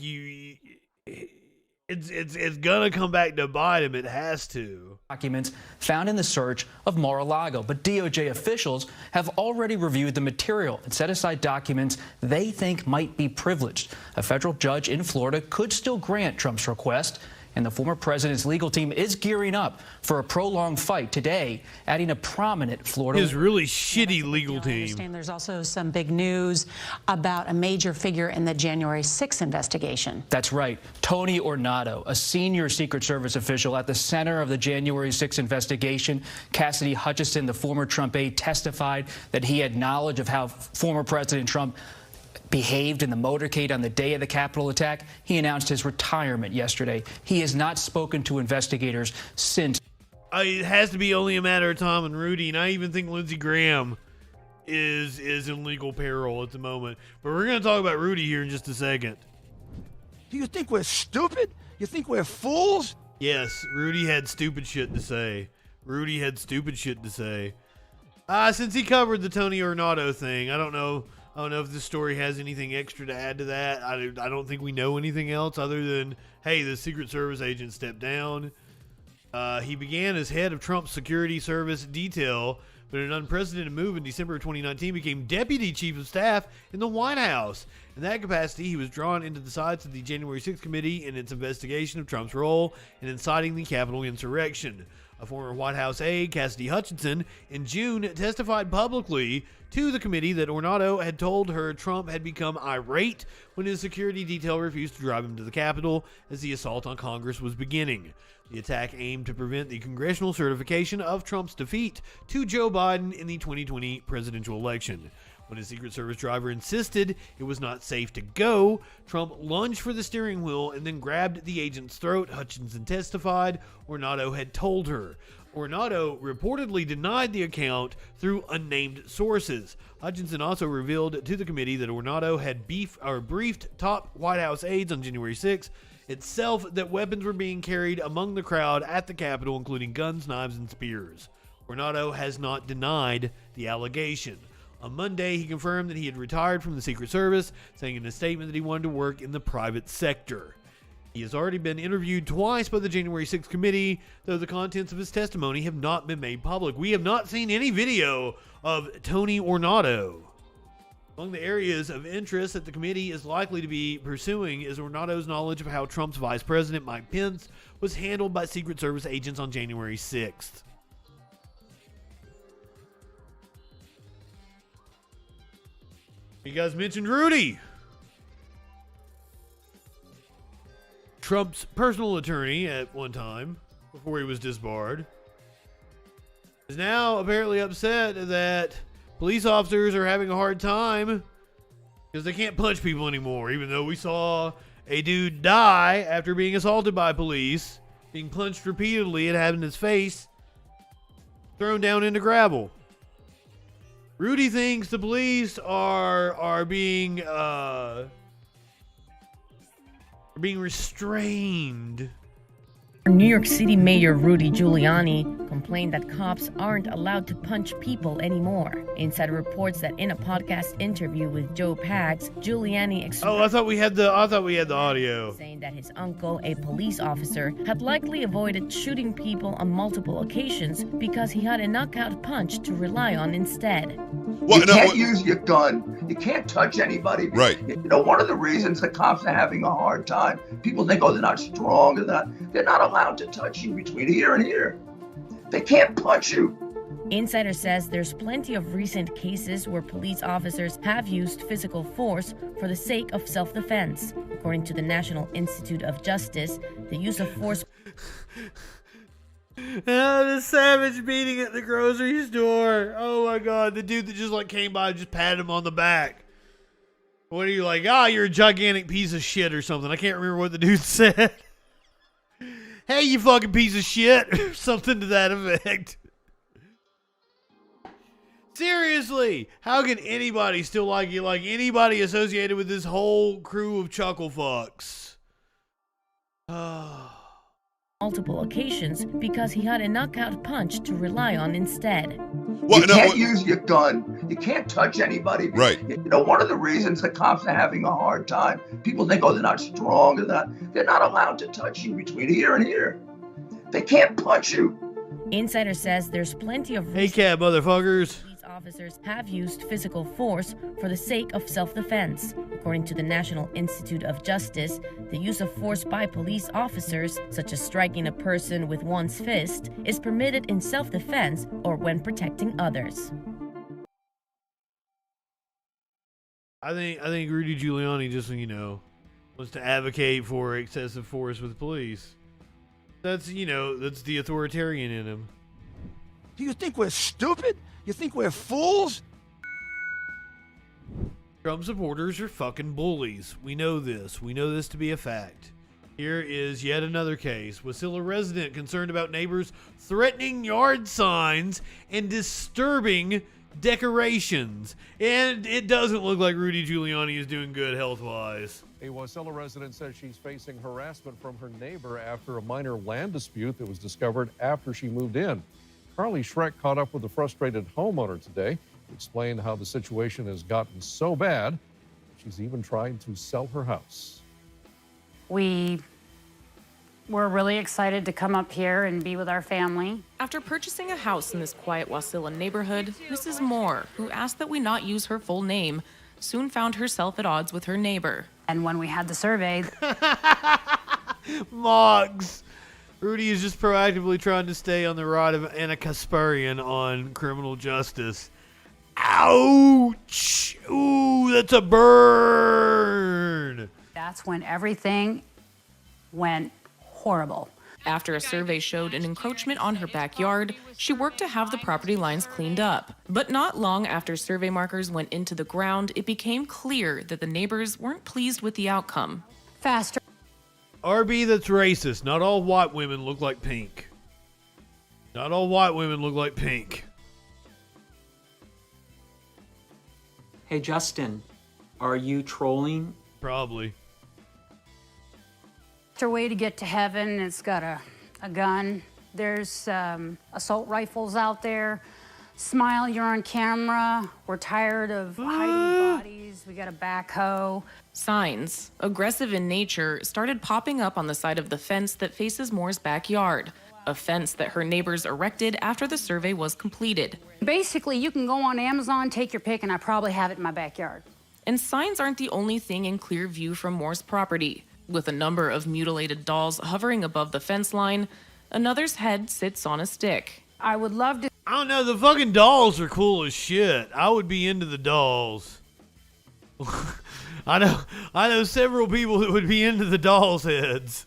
it's gonna come back to bite him. It has to. Documents found in the search of Mar-a-Lago, but DOJ officials have already reviewed the material and set aside documents they think might be privileged. A federal judge in Florida could still grant Trump's request, and the former president's legal team is gearing up for a prolonged fight today, adding a prominent Florida... His really shitty legal team. I understand there's also some big news about a major figure in the January 6th investigation. That's right. Tony Ornato, a senior Secret Service official at the center of the January 6th investigation. Cassidy Hutchinson, the former Trump aide, testified that he had knowledge of how former President Trump behaved in the motorcade on the day of the Capitol attack. He announced his retirement yesterday. He has not spoken to investigators since. It has to be only a matter of time and Rudy, and I even think Lindsey Graham is in legal peril at the moment. But we're going to talk about Rudy here in just a second. Do you think we're stupid? You think we're fools? Yes, Rudy had stupid shit to say. Rudy had stupid shit to say. Since he covered the Tony Ornato thing, I don't know if this story has anything extra to add to that. I don't think we know anything else other than, hey, the Secret Service agent stepped down. He began as head of Trump's Security Service detail, but in an unprecedented move in December of 2019 became deputy chief of staff in the White House. In that capacity, he was drawn into the sides of the January 6th committee in its investigation of Trump's role in inciting the Capitol insurrection. A former White House aide, Cassidy Hutchinson, in June testified publicly to the committee that Ornato had told her Trump had become irate when his security detail refused to drive him to the Capitol as the assault on Congress was beginning. The attack aimed to prevent the congressional certification of Trump's defeat to Joe Biden in the 2020 presidential election. When a Secret Service driver insisted it was not safe to go, Trump lunged for the steering wheel and then grabbed the agent's throat, Hutchinson testified. Ornato had told her. Ornato reportedly denied the account through unnamed sources. Hutchinson also revealed to the committee that Ornato had briefed top White House aides on January 6th itself that weapons were being carried among the crowd at the Capitol, including guns, knives, and spears. Ornato has not denied the allegation. On Monday, he confirmed that he had retired from the Secret Service, saying in a statement that he wanted to work in the private sector. He has already been interviewed twice by the January 6th committee, though the contents of his testimony have not been made public. We have not seen any video of Tony Ornato. Among the areas of interest that the committee is likely to be pursuing is Ornato's knowledge of how Trump's Vice President, Mike Pence, was handled by Secret Service agents on January 6th. You guys mentioned Rudy. Trump's personal attorney at one time, before he was disbarred, is now apparently upset that police officers are having a hard time because they can't punch people anymore, even though we saw a dude die after being assaulted by police, being punched repeatedly and having his face thrown down into gravel. Rudy thinks the police are being restrained. New York City Mayor Rudy Giuliani complained that cops aren't allowed to punch people anymore. Insider reports that in a podcast interview with Joe Pags, Giuliani expressed I thought we had the audio. saying that his uncle, a police officer, had likely avoided shooting people on multiple occasions because he had a knockout punch to rely on instead. You can't use your gun. You can't touch anybody. Right. You know, one of the reasons the cops are having a hard time, people think, oh, they're not strong. They're not allowed to touch you between here and here. They can't punch you. Insider says there's plenty of recent cases where police officers have used physical force for the sake of self-defense. According to the National Institute of Justice, the use of force... The savage beating at the grocery store. Oh my god, the dude that just like came by and just patted him on the back. What are you like? You're a gigantic piece of shit or something. I can't remember what the dude said. Hey, you fucking piece of shit. Something to that effect. Seriously, how can anybody still like you? Like anybody associated with this whole crew of chuckle fucks? multiple occasions because he had a knockout punch to rely on instead. You can't use your gun. You can't touch anybody. Right. You know, one of the reasons the cops are having a hard time, people think, oh, they're not strong. They're not allowed to touch you between here and here. They can't punch you. Insider says there's plenty of... Hey, cat motherfuckers. Officers have used physical force for the sake of self-defense. According to the National Institute of Justice, the use of force by police officers, such as striking a person with one's fist, is permitted in self-defense or when protecting others. I think Rudy Giuliani just, wants to advocate for excessive force with police. That's the authoritarian in him. Do you think we're stupid? You think we're fools? Trump supporters are fucking bullies. We know this. We know this to be a fact. Here is yet another case. Wasilla resident concerned about neighbors threatening yard signs and disturbing decorations. And it doesn't look like Rudy Giuliani is doing good health-wise. A Wasilla resident says she's facing harassment from her neighbor after a minor land dispute that was discovered after she moved in. Carly Schreck caught up with a frustrated homeowner today to explain how the situation has gotten so bad she's even trying to sell her house. We were really excited to come up here and be with our family. After purchasing a house in this quiet Wasilla neighborhood, Mrs. Moore, who asked that we not use her full name, soon found herself at odds with her neighbor. And when we had the survey... Moggs! Rudy is just proactively trying to stay on the ride of Anna Kasparian on criminal justice. Ouch! Ooh, that's a burn! That's when everything went horrible. After a survey showed an encroachment on her backyard, she worked to have the property lines cleaned up. But not long after survey markers went into the ground, it became clear that the neighbors weren't pleased with the outcome. Faster. RB, that's racist. Not all white women look like pink. Not all white women look like pink. Hey, Justin, are you trolling? Probably. It's our way to get to heaven. It's got a gun. There's assault rifles out there. Smile, you're on camera. We're tired of hiding bodies. We got a backhoe. Signs, aggressive in nature, started popping up on the side of the fence that faces Moore's backyard. A fence that her neighbors erected after the survey was completed. Basically, you can go on Amazon, take your pick, and I probably have it in my backyard. And signs aren't the only thing in clear view from Moore's property. With a number of mutilated dolls hovering above the fence line, another's head sits on a stick. I would love to... I don't know, the fucking dolls are cool as shit. I would be into the dolls. I know several people that would be into the dolls' heads.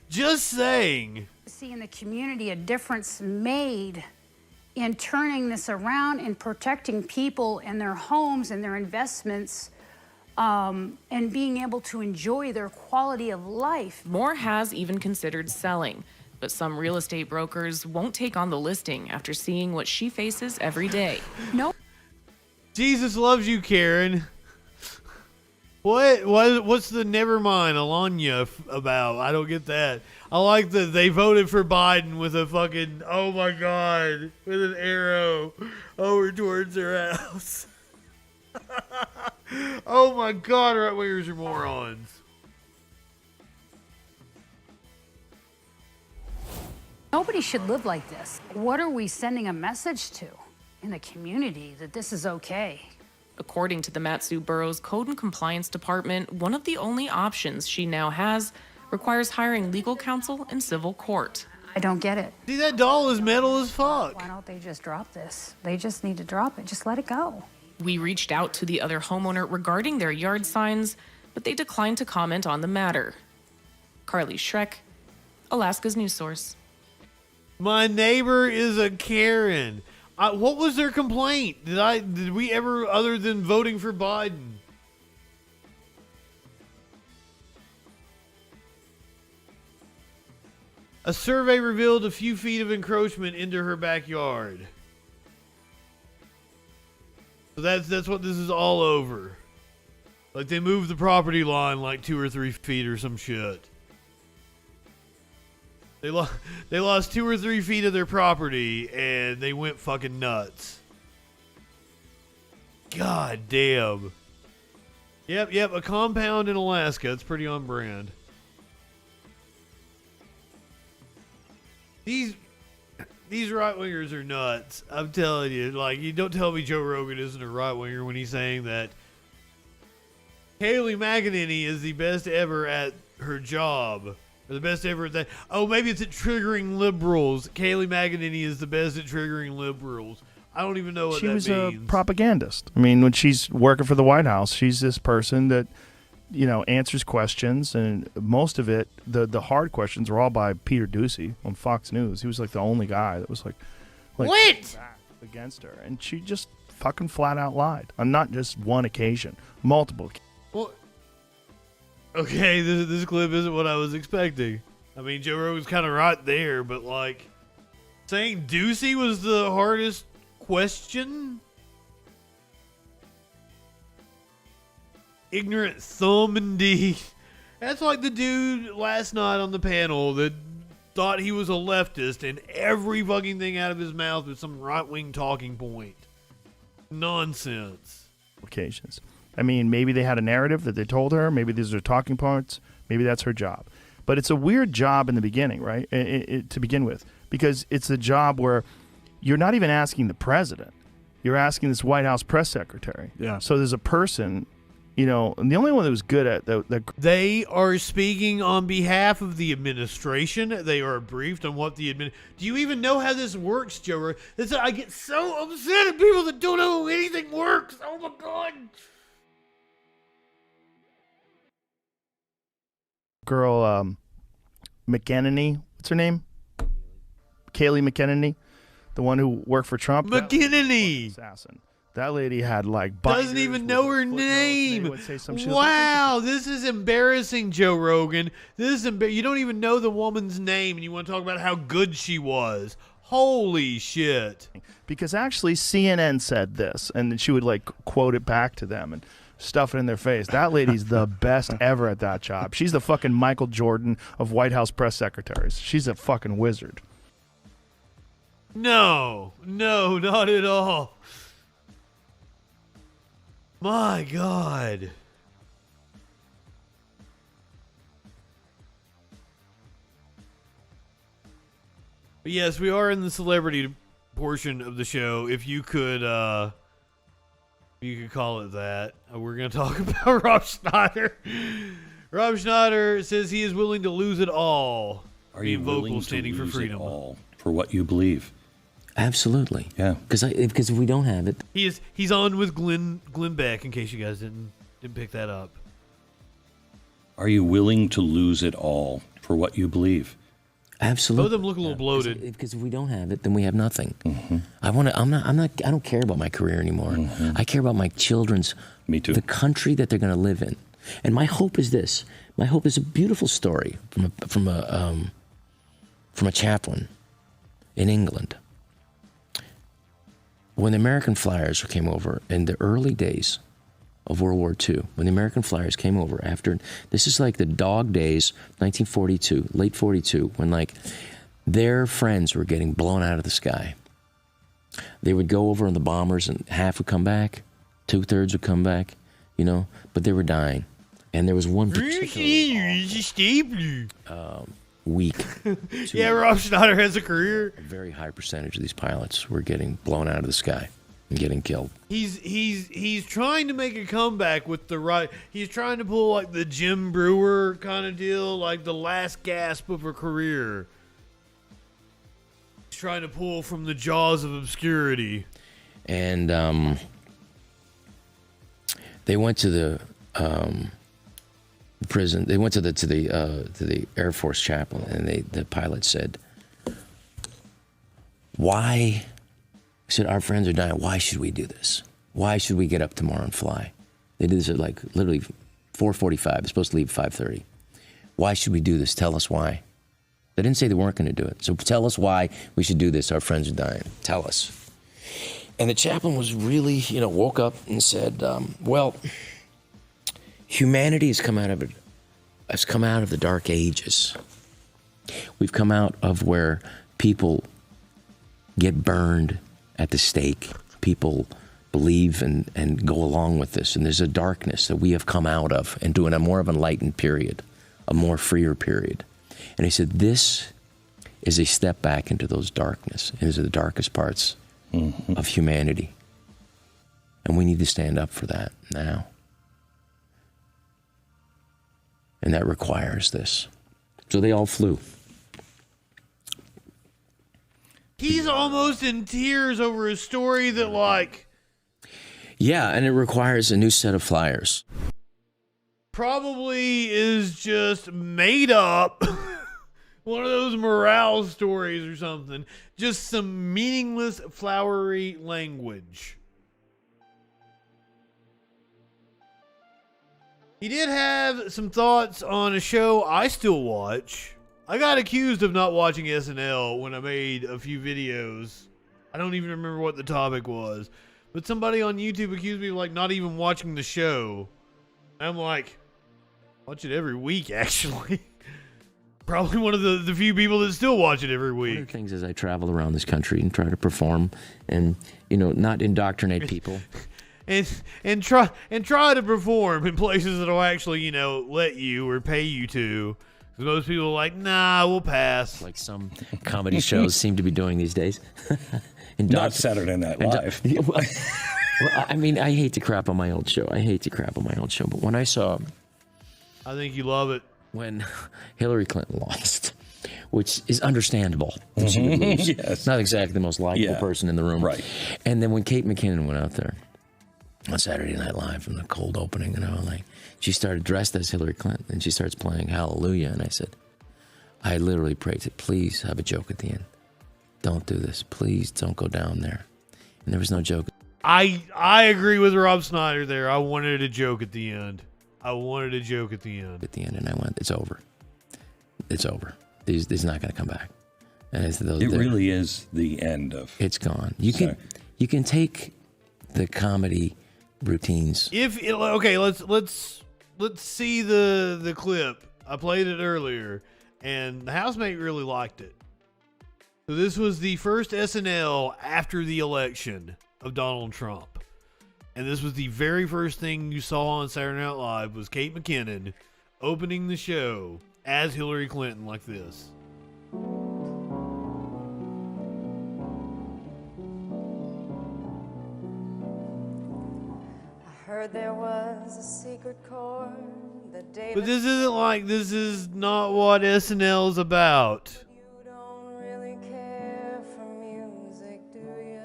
Just saying. See in the community a difference made in turning this around and protecting people and their homes and their investments and being able to enjoy their quality of life. Moore has even considered selling, but some real estate brokers won't take on the listing after seeing what she faces every day. No. Jesus loves you, Karen. What's the never mind Alanya about? I don't get that. I like that they voted for Biden with a fucking, oh my God, with an arrow over towards their house. Oh my God, right-wingers are morons. Nobody should live like this. What are we sending a message to in the community that this is okay? According to the Matsu Borough's Code and Compliance Department, one of the only options she now has requires hiring legal counsel in civil court. I don't get it. See, that doll is metal as fuck. Why don't they just drop this? They just need to drop it. Just let it go. We reached out to the other homeowner regarding their yard signs, but they declined to comment on the matter. Carly Schreck, Alaska's news source. My neighbor is a Karen. What was their complaint? Did we ever, other than voting for Biden? A survey revealed a few feet of encroachment into her backyard. So that's what this is all over. Like they moved the property line like 2 or 3 feet or some shit. They lost 2 or 3 feet of their property and they went fucking nuts. God damn. Yep, a compound in Alaska. It's pretty on brand. These right-wingers are nuts. I'm telling you. Like, you don't tell me Joe Rogan isn't a right-winger when he's saying that Kayleigh McEnany is the best ever at her job. Or the best ever at that. Oh, maybe it's at triggering liberals. Kayleigh McEnany is the best at triggering liberals. I don't even know what that means. She was a propagandist. I mean, when she's working for the White House, she's this person that, you know, answers questions, and most of it, the hard questions, were all by Peter Doocy on Fox News. He was like the only guy that was like what? Against her, and she just fucking flat out lied on not just one occasion, multiple. Well, okay, this clip isn't what I was expecting. I mean, Joe Rogan's kind of right there, but like saying Doocy was the hardest question. Ignorant thumb indeed. That's like the dude last night on the panel that thought he was a leftist and every fucking thing out of his mouth was some right-wing talking point. Nonsense. Occasions. I mean, maybe they had a narrative that they told her. Maybe these are talking points. Maybe that's her job. But it's a weird job in the beginning, right? To begin with, because it's a job where you're not even asking the president. You're asking this White House press secretary. Yeah. So there's a person, you know, and the only one that was good at that. They are speaking on behalf of the administration. They are briefed on what the Do you even know how this works, Joe? I get so upset at people that don't know how anything works. Oh my God. Girl, McEnany, what's her name? Kayleigh McEnany, the one who worked for Trump. McEnany, assassin. That lady had like doesn't even know her name. Wow, this is embarrassing, Joe Rogan. This is you don't even know the woman's name, and you want to talk about how good she was. Holy shit! Because actually, CNN said this, and she would like quote it back to them and stuff it in their face. That lady's the best ever at that job. She's the fucking Michael Jordan of White House press secretaries. She's a fucking wizard. No, not at all. My God. But yes, we are in the celebrity portion of the show. If you could call it that. We're going to talk about Rob Schneider. Rob Schneider says he is willing to lose it all. Are you willing to standing for lose freedom? It all for what you believe? Absolutely. Yeah. Because if we don't have it, he's on with Glenn Beck. In case you guys didn't pick that up. Are you willing to lose it all for what you believe? Absolutely. Both of them look a little bloated. Because if we don't have it, then we have nothing. Mm-hmm. I don't care about my career anymore. Mm-hmm. I care about my children's. Me too. The country that they're going to live in. And my hope is this. My hope is a beautiful story from a chaplain in England. When the American flyers came over in the early days, of World War II, when the American flyers came over after, this is like the dog days, 1942, late 42, when like their friends were getting blown out of the sky. They would go over in the bombers and half would come back, 2/3 would come back, you know, but they were dying. And there was one particularly weak. Yeah, Rob Schneider has a career. A very high percentage of these pilots were getting blown out of the sky and getting killed. He's trying to make a comeback with the right. He's trying to pull like the Jim Brewer kind of deal, like the last gasp of a career. He's trying to pull from the jaws of obscurity. And they went to the prison. They went to the Air Force chapel, and the pilot said, "Why?" He said, "Our friends are dying. Why should we do this? Why should we get up tomorrow and fly?" They did this at like literally 4:45. They're supposed to leave at 5:30. Why should we do this? Tell us why. They didn't say they weren't going to do it. So tell us why we should do this. Our friends are dying. Tell us. And the chaplain was really, woke up and said, well, humanity has come out of it. Has come out of the dark ages. We've come out of where people get burned at the stake. People believe and go along with this. And there's a darkness that we have come out of and doing a more of an enlightened period, a more freer period. And he said, this is a step back into those darkness. These are the darkest parts of humanity. And we need to stand up for that now. And that requires this. So they all flew. He's almost in tears over a story that, like... Yeah, and it requires a new set of flyers. Probably is just made up. One of those morale stories or something. Just some meaningless, flowery language. He did have some thoughts on a show I still watch. I got accused of not watching SNL when I made a few videos. I don't even remember what the topic was. But somebody on YouTube accused me of like not even watching the show. I'm like, watch it every week, actually. Probably one of the few people that still watch it every week. One of the things is I travel around this country and try to perform and, not indoctrinate people. and try to perform in places that'll actually, let you or pay you to. Because most people are like, nah, we'll pass. Like some comedy shows seem to be doing these days. Not Saturday Night Live. Well, I mean, I hate to crap on my old show. But when I saw... I think you love it. When Hillary Clinton lost, which is understandable that she would lose. Yes. Not exactly the most likable person in the room. Right. And then when Kate McKinnon went out there on Saturday Night Live in the cold opening, she started dressed as Hillary Clinton, and she starts playing Hallelujah. And I said, I literally prayed to, please have a joke at the end. Don't do this. Please don't go down there. And there was no joke. I agree with Rob Schneider there. I wanted a joke at the end. And I went, it's over. It's over. He's not going to come back. And it really is the end of. It's gone. You can take the comedy routines. Let's see the clip. I played it earlier, and the housemate really liked it. So this was the first SNL after the election of Donald Trump. And this was the very first thing you saw on Saturday Night Live was Kate McKinnon opening the show as Hillary Clinton like this. I heard there was a secret chord that David... But this is not what SNL is about. You don't really care for music, do you?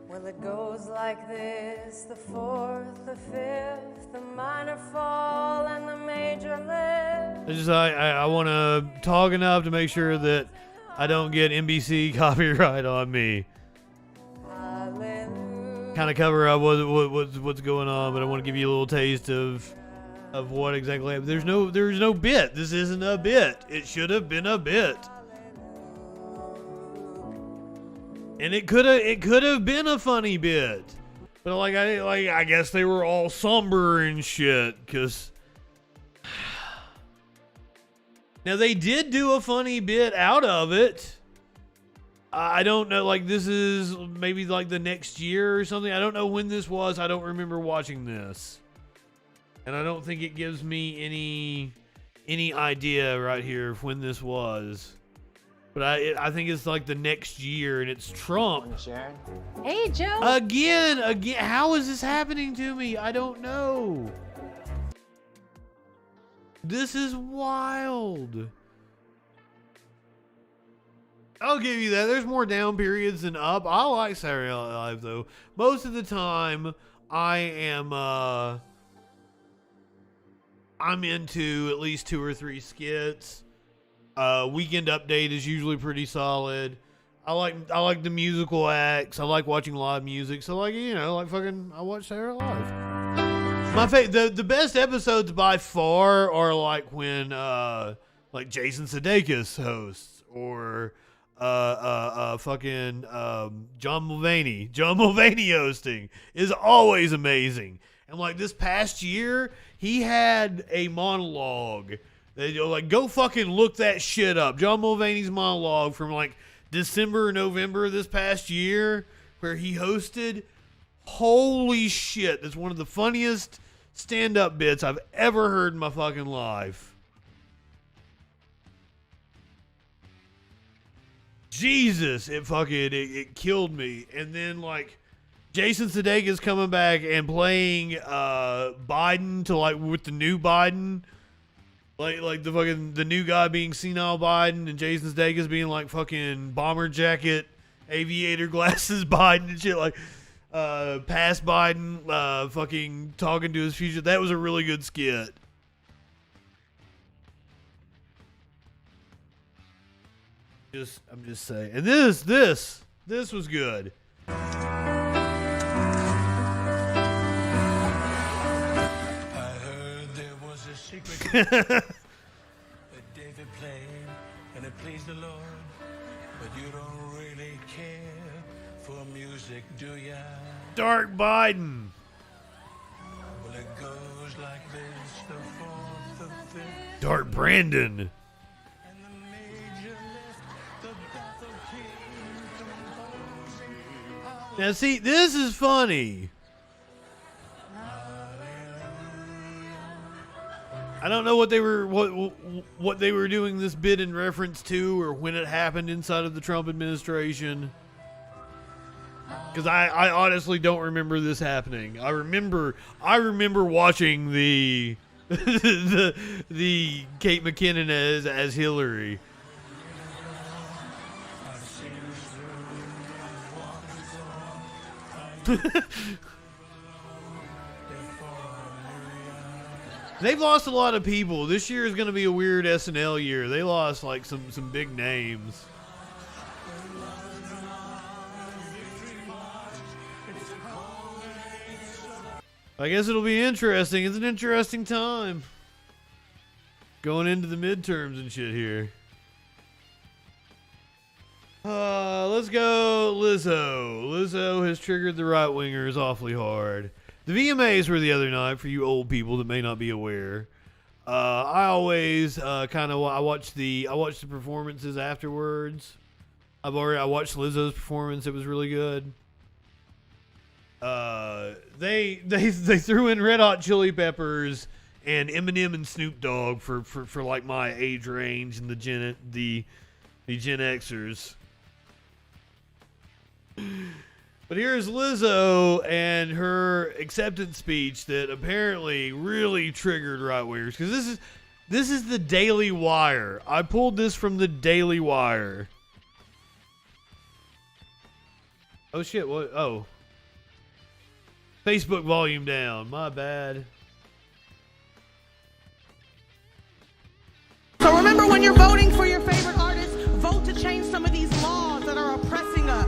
Well, it goes like this: the fourth, the fifth, the minor fall, and the major lift. I want to talk enough to make sure that I don't get NBC copyright on me. Kind of cover up what's going on, but I want to give you a little taste of what exactly happened. There's no bit. This isn't a bit. It should have been a bit. And it could have been a funny bit. But I guess they were all somber and shit, because now they did do a funny bit out of it. I don't know, like this is maybe like the next year or something. I don't know when this was. I don't remember watching this. And I don't think it gives me any idea right here of when this was. But I think it's like the next year, and it's Trump. Hey, Joe. Again, how is this happening to me? I don't know. This is wild. I'll give you that. There's more down periods than up. I like Saturday Night Live, though. Most of the time, I'm into at least 2 or 3 skits. Weekend Update is usually pretty solid. I like the musical acts. I like watching live music. So I watch Saturday Night Live. The best episodes by far are like when like Jason Sudeikis hosts, or John Mulvaney. John Mulvaney hosting is always amazing. And like this past year, he had a monologue. Go fucking look that shit up. John Mulvaney's monologue from like December or November this past year, where he hosted. Holy shit. That's one of the funniest stand-up bits I've ever heard in my fucking life. Jesus, it killed me. And then like Jason Sudeikis coming back and playing Biden to like with the new Biden. Like the new guy being senile Biden, and Jason Sudeikis being like fucking bomber jacket, aviator glasses Biden and shit, like past Biden, fucking talking to his future. That was a really good skit. I'm just saying. And this was good. that David played, and it pleased the Lord, but you don't really care for music, do ya? Dark Biden. Well, it goes like this, the fourth, the fifth. Dark Brandon. And the major left, the battle king composing. Now see, this is funny. I don't know what they were doing this bit in reference to, or when it happened inside of the Trump administration. Because I honestly don't remember this happening. I remember watching the the Kate McKinnon as Hillary. They've lost a lot of people. This year is going to be a weird SNL year. They lost like some big names. I guess it'll be interesting. It's an interesting time going into the midterms and shit here. Let's go Lizzo. Lizzo has triggered the right-wingers awfully hard. The VMAs were the other night, for you old people that may not be aware. I always I watch the performances afterwards. I watched Lizzo's performance. It was really good. They threw in Red Hot Chili Peppers and Eminem and Snoop Dogg for like my age range and the Gen Xers. But here's Lizzo and her acceptance speech that apparently really triggered right-wingers. Because this is the Daily Wire. I pulled this from the Daily Wire. Oh, shit. What? Oh. Facebook volume down. My bad. So remember, when you're voting for your favorite artist, vote to change some of these laws that are oppressing us.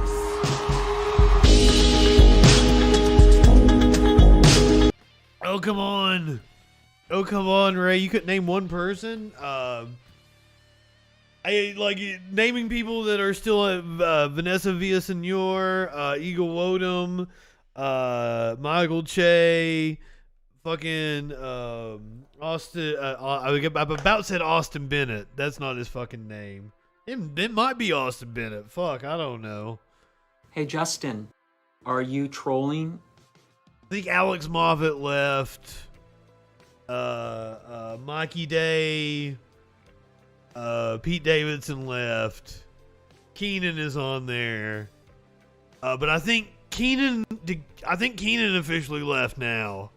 Oh, come on. Oh, come on, Ray. You couldn't name one person? I like naming people that are still Vanessa Villaseñor, Eagle Wodum, Michael Che, fucking Austin. I've about said Austin Bennett. That's not his fucking name. It might be Austin Bennett. Fuck, I don't know. Hey, Justin, are you trolling? I think Alex Moffat left. Mikey Day. Pete Davidson left. Keenan is on there. But I think Keenan officially left now.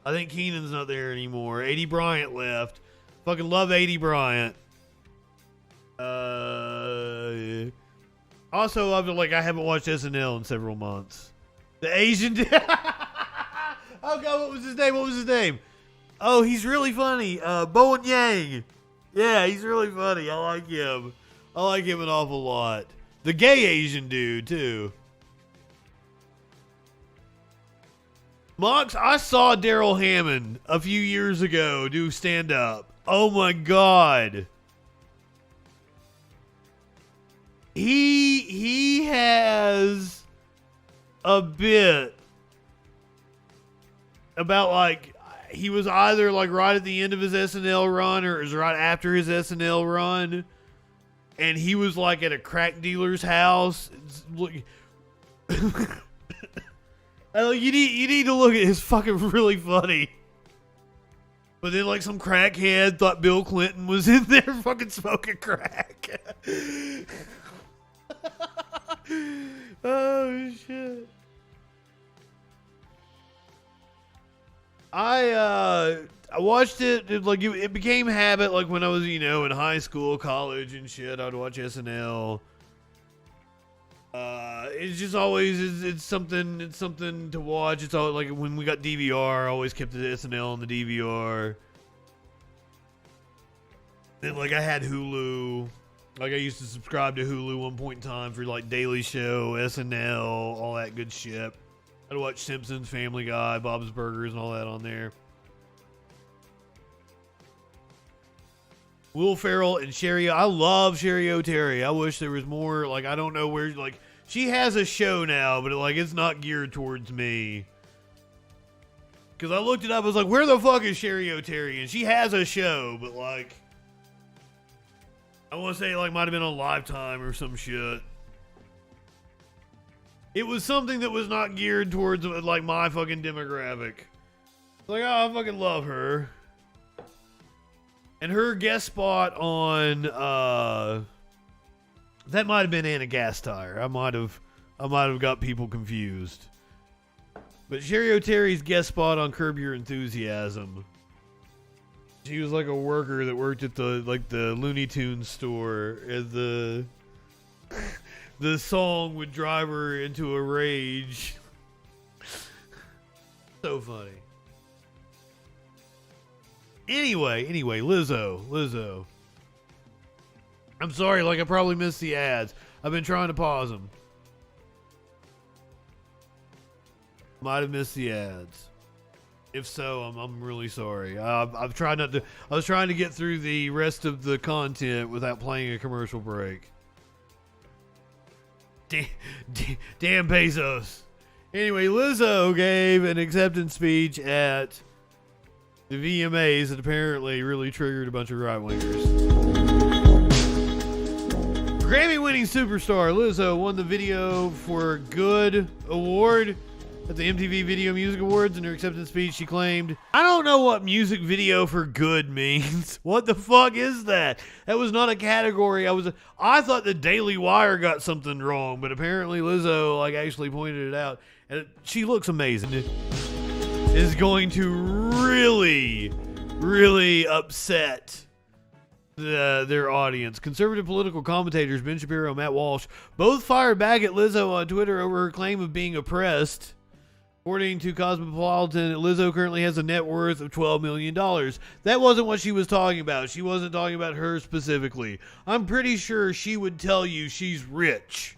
I think Keenan's not there anymore. A.D. Bryant left. Fucking love A.D. Bryant. Also, I haven't watched SNL in several months. The Asian. Oh God, what was his name? Oh, he's really funny. Bowen Yang. Yeah, he's really funny. I like him. I like him an awful lot. The gay Asian dude too. Mox, I saw Daryl Hammond a few years ago do stand up. Oh my God. He has a bit about he was either right at the end of his SNL run or it was right after his SNL run, and he was at a crack dealer's house. You need to look at his fucking really funny. But then some crackhead thought Bill Clinton was in there fucking smoking crack. Oh shit. I watched it. It became habit. When I was in high school, college, and shit, I'd watch SNL. It's just always it's something to watch. It's all when we got DVR, I always kept the SNL on the DVR. Then I had Hulu. I used to subscribe to Hulu one point in time for Daily Show, SNL, all that good shit. I'd watch Simpsons, Family Guy, Bob's Burgers, and all that on there. Will Ferrell and Sherry. I love Sherry O'Terry. I wish there was more. I don't know where. She has a show now, but it's not geared towards me. Because I looked it up. I was like, where the fuck is Sherry O'Terry? And she has a show, but I want to say it might have been on Lifetime or some shit. It was something that was not geared towards my fucking demographic. Oh, I fucking love her. And her guest spot on that might have been Anna Gasteyer. I might have got people confused. But Sherry O'Terry's guest spot on Curb Your Enthusiasm. She was a worker that worked at the Looney Tunes store, and the song would drive her into a rage. So funny. Anyway, Lizzo. I'm sorry, I probably missed the ads. I've been trying to pause them. Might have missed the ads. If so, I'm really sorry. I've tried not to. I was trying to get through the rest of the content without playing a commercial break. Damn Bezos. Anyway, Lizzo gave an acceptance speech at the VMAs that apparently really triggered a bunch of right-wingers. Grammy-winning superstar Lizzo won the Video for Good award at the MTV Video Music Awards. In her acceptance speech, she claimed, "I don't know what music video for good means." What the fuck is that? That was not a category. I thought the Daily Wire got something wrong, but apparently Lizzo actually pointed it out. And she looks amazing. It is going to really, really upset their audience. Conservative political commentators Ben Shapiro and Matt Walsh both fired back at Lizzo on Twitter over her claim of being oppressed. According to Cosmopolitan, Lizzo currently has a net worth of $12 million. That wasn't what she was talking about. She wasn't talking about her specifically. I'm pretty sure she would tell you she's rich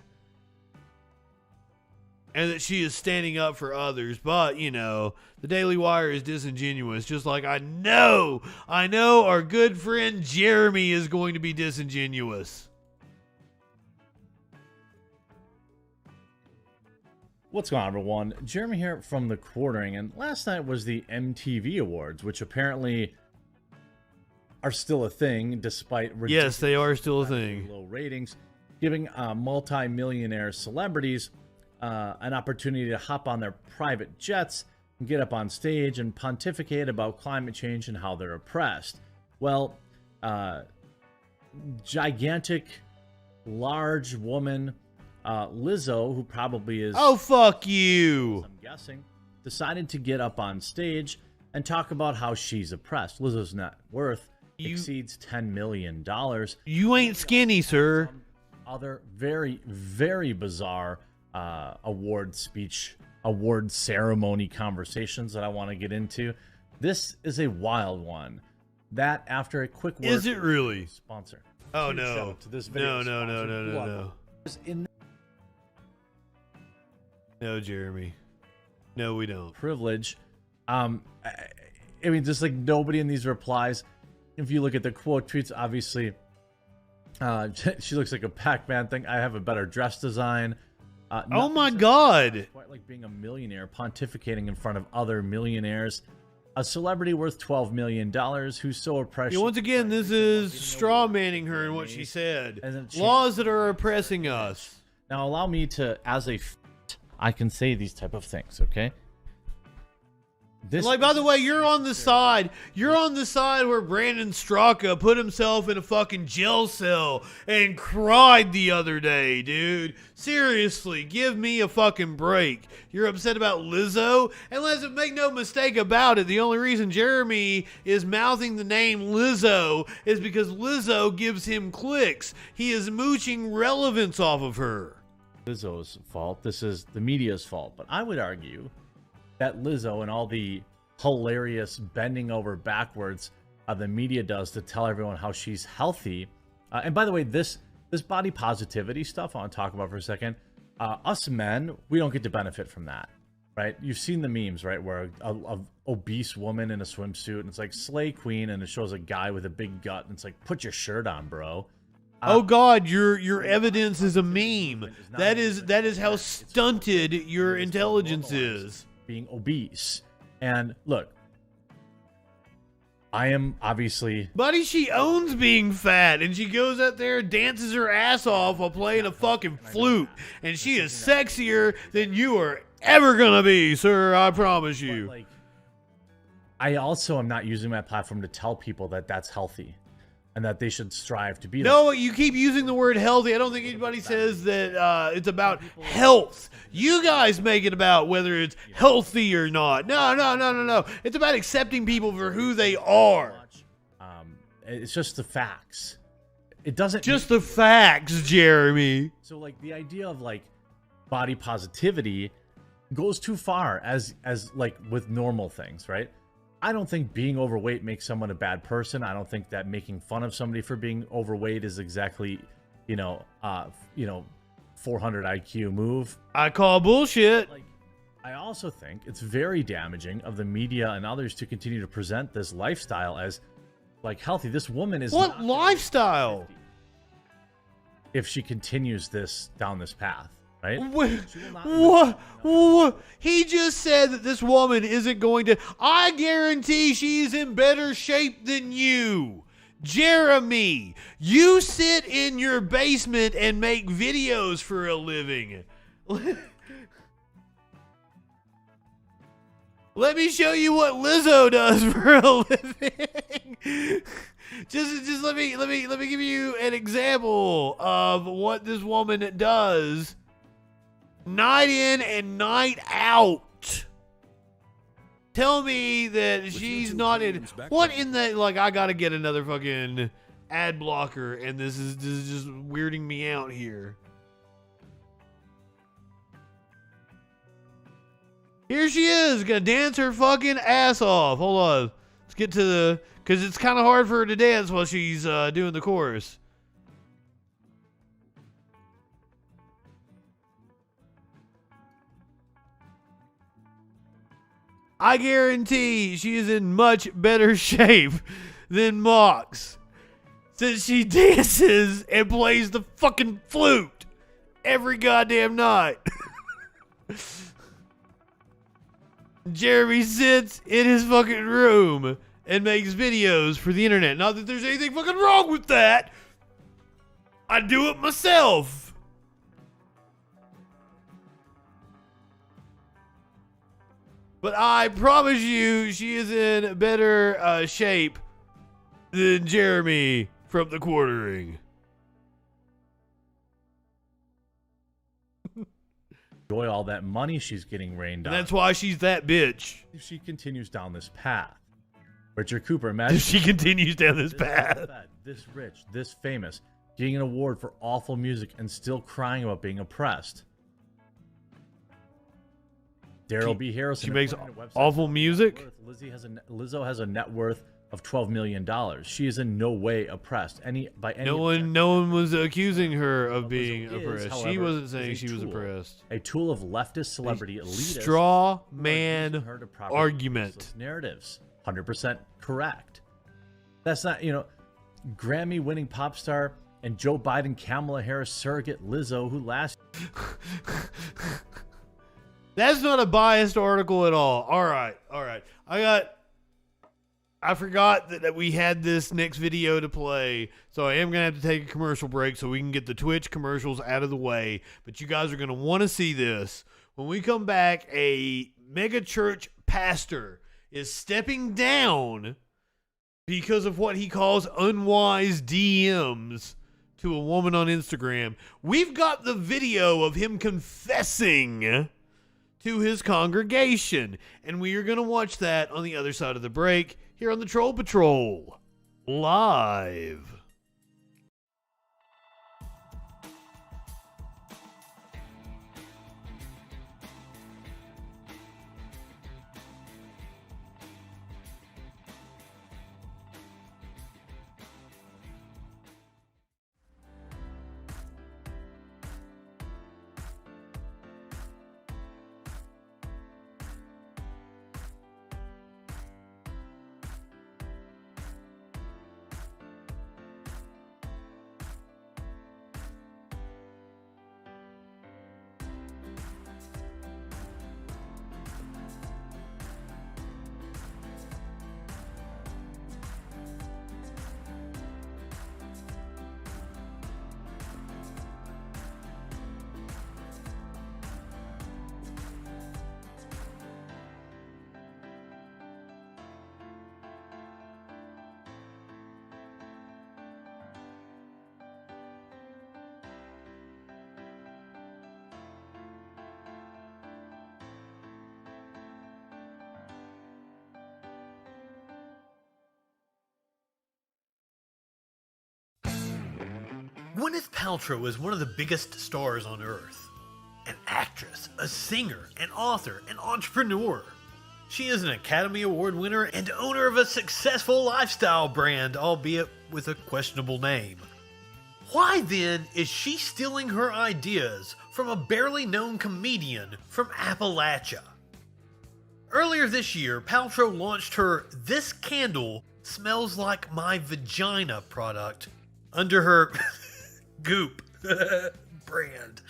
and that she is standing up for others. But, the Daily Wire is disingenuous, just like I know our good friend Jeremy is going to be disingenuous. What's going on, everyone? Jeremy here from The Quartering, and last night was the MTV Awards, which apparently are still a thing, despite yes, they are still a thing. Low ratings, giving multi-millionaire celebrities an opportunity to hop on their private jets and get up on stage and pontificate about climate change and how they're oppressed. Well, gigantic, large woman, Lizzo, who probably is... Oh, fuck you! I'm guessing, decided to get up on stage and talk about how she's oppressed. Lizzo's net worth exceeds $10 million. You ain't skinny, sir. Other very, very bizarre award ceremony conversations that I want to get into. This is a wild one. That after a quick word... Is it really? Sponsor. Oh, no. To this video No. No, Jeremy. No, we don't. Privilege. I mean, just like nobody in these replies. If you look at the quote tweets, obviously, she looks like a Pac-Man thing. I have a better dress design. Oh my God! Quite like being a millionaire, pontificating in front of other millionaires. A celebrity worth $12 million who's so oppressed. Yeah, once again, this is straw manning her in what she said. Laws that are oppressing us. Now, allow me to, as a I can say these type of things, okay? By the way, you're on the side. You're on the side where Brandon Straka put himself in a fucking jail cell and cried the other day, dude. Seriously, give me a fucking break. You're upset about Lizzo? And let's make no mistake about it. The only reason Jeremy is mouthing the name Lizzo is because Lizzo gives him clicks. He is mooching relevance off of her. Lizzo's fault. This is the media's fault. But I would argue that Lizzo and all the hilarious bending over backwards the media does to tell everyone how she's healthy. And by the way, this body positivity stuff I want to talk about for a second. Us men, we don't get to benefit from that, right? You've seen the memes, right? Where a obese woman in a swimsuit and it's like slay queen, and it shows a guy with a big gut and it's like, put your shirt on, bro. Oh God, your evidence is a meme. That is how stunted your intelligence is. Being obese. And look, I am obviously... Buddy, she owns being fat, and she goes out there and dances her ass off while playing a fucking flute. And she is sexier than you are ever gonna be, sir, I promise you. I also am not using my platform to tell people that that's healthy and that they should strive to be No, you keep using the word healthy. I don't think anybody says that it's about health. You guys make it about whether it's healthy or not. No. It's about accepting people for who they are. It's just the facts. It doesn't... Just the facts, Jeremy. So, like, the idea of, like, body positivity goes too far as like, with normal things, right? I don't think being overweight makes someone a bad person. I don't think that making fun of somebody for being overweight is exactly, 400 IQ move. I call bullshit. I also think it's very damaging of the media and others to continue to present this lifestyle as like healthy. This woman is what lifestyle? If she continues down this path. Right? What? He just said that this woman isn't going to... I guarantee she's in better shape than you. Jeremy, you sit in your basement and make videos for a living. Let me show you what Lizzo does for a living. Just let me give you an example of what this woman does. Night in and night out. Tell me that she's not in... What in the... Like, I gotta get another fucking ad blocker, and this is just weirding me out here. Here she is, gonna dance her fucking ass off. Hold on. Let's get to the... Because it's kind of hard for her to dance while she's doing the chorus. I guarantee she is in much better shape than Mox, since she dances and plays the fucking flute every goddamn night. Jeremy sits in his fucking room and makes videos for the internet. Not that there's anything fucking wrong with that. I do it myself. But I promise you, she is in better shape than Jeremy from the quartering. Enjoy all that money she's getting rained on. That's why she's that bitch. If she continues down this path. Richard Cooper, imagine if she continues down this path. This rich, this famous, getting an award for awful music and still crying about being oppressed. Daryl B. Harrison. She makes awful music? Lizzo has a net worth of $12 million. She is in no way oppressed. No one was accusing her of being oppressed. However, she wasn't saying she was oppressed. A tool of leftist celebrity elitists. Straw man argument. Narratives. 100% correct. That's not, Grammy winning pop star and Joe Biden, Kamala Harris surrogate Lizzo, who last. That's not a biased article at all. All right. I forgot that we had this next video to play, so I am going to have to take a commercial break so we can get the Twitch commercials out of the way. But you guys are going to want to see this. When we come back, a mega church pastor is stepping down because of what he calls unwise DMs to a woman on Instagram. We've got the video of him confessing to his congregation, and we are going to watch that on the other side of the break here on the Troll Patrol live. Gwyneth Paltrow is one of the biggest stars on earth. An actress, a singer, an author, an entrepreneur. She is an Academy Award winner and owner of a successful lifestyle brand, albeit with a questionable name. Why then is she stealing her ideas from a barely known comedian from Appalachia? Earlier this year, Paltrow launched her This Candle Smells Like My Vagina product under her Goop brand.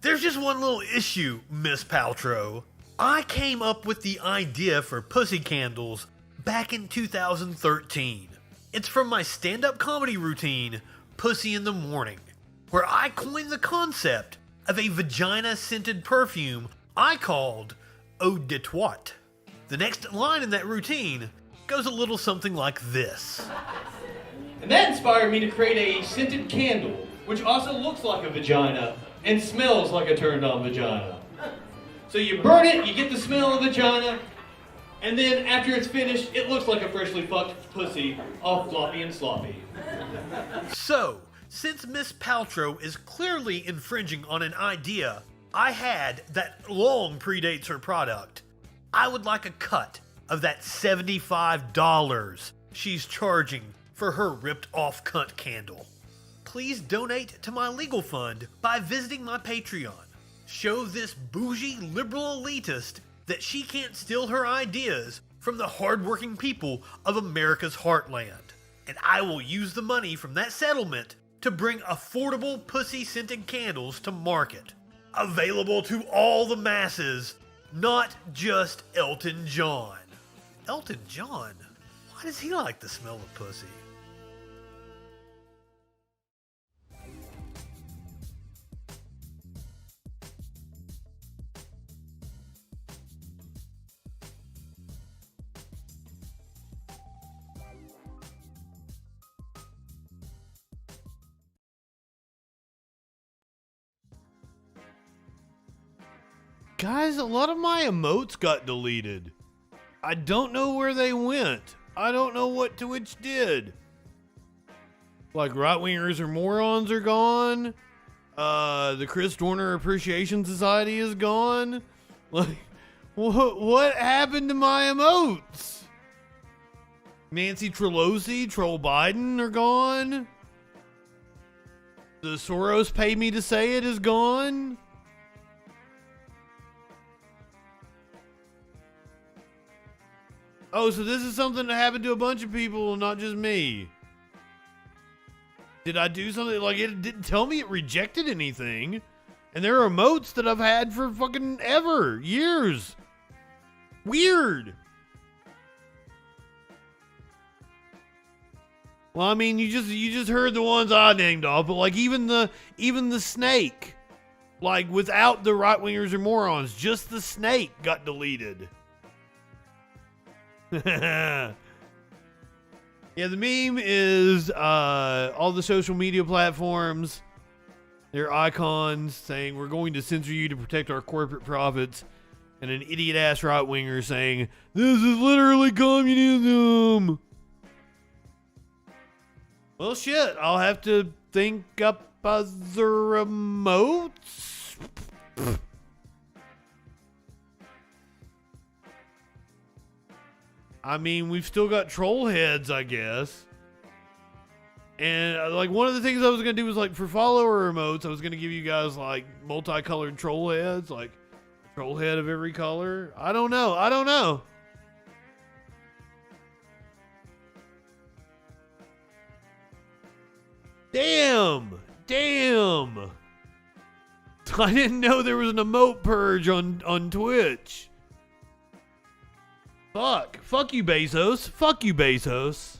There's just one little issue, Miss Paltrow. I came up with the idea for pussy candles back in 2013. It's from my stand-up comedy routine, Pussy in the Morning, where I coined the concept of a vagina-scented perfume I called Eau de Toit. The next line in that routine goes a little something like this. And that inspired me to create a scented candle, which also looks like a vagina and smells like a turned-on vagina. So you burn it, you get the smell of vagina, and then after it's finished, it looks like a freshly fucked pussy, all floppy and sloppy. So, since Miss Paltrow is clearly infringing on an idea I had that long predates her product, I would like a cut of that $75 she's charging for her ripped-off cunt candle. Please donate to my legal fund by visiting my Patreon. Show this bougie liberal elitist that she can't steal her ideas from the hardworking people of America's heartland. And I will use the money from that settlement to bring affordable pussy-scented candles to market. available to all the masses, not just Elton John. Elton John? Why does he like the smell of pussy? Guys, a lot of my emotes got deleted. I don't know where they went. I don't know what Twitch did. Like, right-wingers or morons are gone. The Chris Dorner Appreciation Society is gone. Like, what happened to my emotes? Nancy Pelosi, Troll Biden are gone. The Soros pay me to say it is gone. Oh, so this is something that happened to a bunch of people, not just me. Did I do something? Like, it didn't tell me it rejected anything. And there are emotes that I've had for fucking ever. Years. Weird. Well, I mean, you just heard the ones I named off, but like even the snake. Like, without the right-wingers or morons, just the snake got deleted. Yeah, the meme is all the social media platforms, their icons saying we're going to censor you to protect our corporate profits, and an idiot-ass right-winger saying this is literally communism. Well, shit, I'll have to think up other emotes. I mean, we've still got troll heads, I guess. And like one of the things I was going to do was like for follower emotes, I was going to give you guys like multicolored troll heads, like a troll head of every color. I don't know. Damn. I didn't know there was an emote purge on Twitch. Fuck you, Bezos.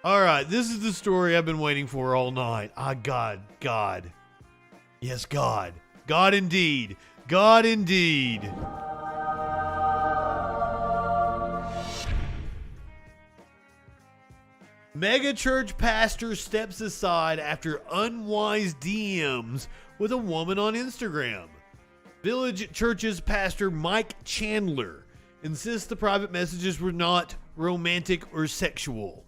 All right, this is the story I've been waiting for all night. God. Yes, God. God indeed. Mega church pastor steps aside after unwise DMs with a woman on Instagram. Village Church's pastor Mike Chandler insists the private messages were not romantic or sexual.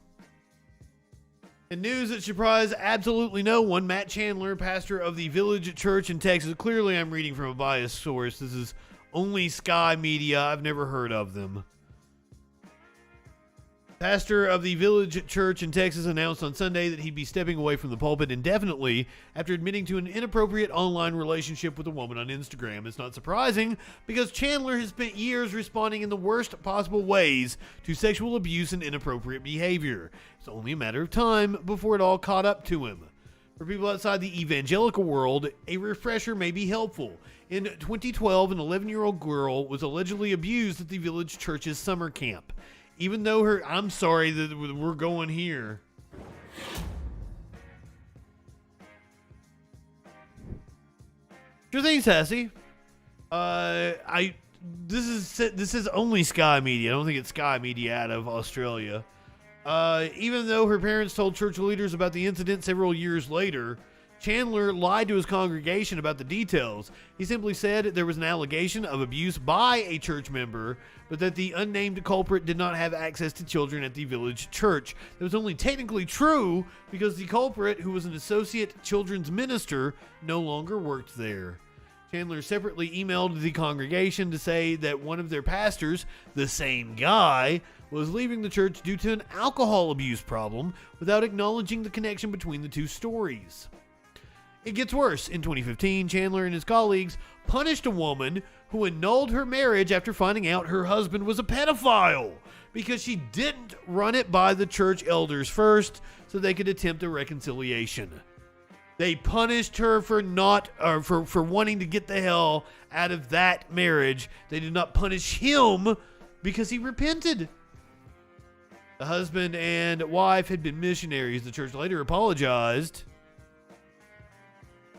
In news that surprised absolutely no one, Matt Chandler, pastor of the Village Church in Texas. Clearly, I'm reading from a biased source. This is only Sky Media. I've never heard of them. Pastor of the Village Church in Texas announced on Sunday that he'd be stepping away from the pulpit indefinitely after admitting to an inappropriate online relationship with a woman on Instagram. It's not surprising because Chandler has spent years responding in the worst possible ways to sexual abuse and inappropriate behavior. It's only a matter of time before it all caught up to him. For people outside the evangelical world, a refresher may be helpful. In 2012, an 11-year-old girl was allegedly abused at the Village Church's summer camp. Even though I'm sorry that we're going here. Sure thing, Sassy. This is only Sky Media. I don't think it's Sky Media out of Australia. Even though her parents told church leaders about the incident several years later, Chandler lied to his congregation about the details. He simply said there was an allegation of abuse by a church member, but that the unnamed culprit did not have access to children at the Village Church. That was only technically true because the culprit, who was an associate children's minister, no longer worked there. Chandler separately emailed the congregation to say that one of their pastors, the same guy, was leaving the church due to an alcohol abuse problem without acknowledging the connection between the two stories. It gets worse. In 2015, Chandler and his colleagues punished a woman who annulled her marriage after finding out her husband was a pedophile because she didn't run it by the church elders first so they could attempt a reconciliation. They punished her for for wanting to get the hell out of that marriage. They did not punish him because he repented. The husband and wife had been missionaries. The church later apologized.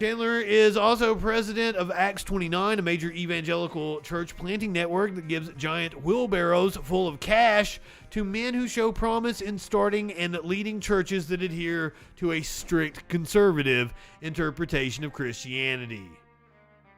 Chandler is also president of Acts 29, a major evangelical church planting network that gives giant wheelbarrows full of cash to men who show promise in starting and leading churches that adhere to a strict conservative interpretation of Christianity.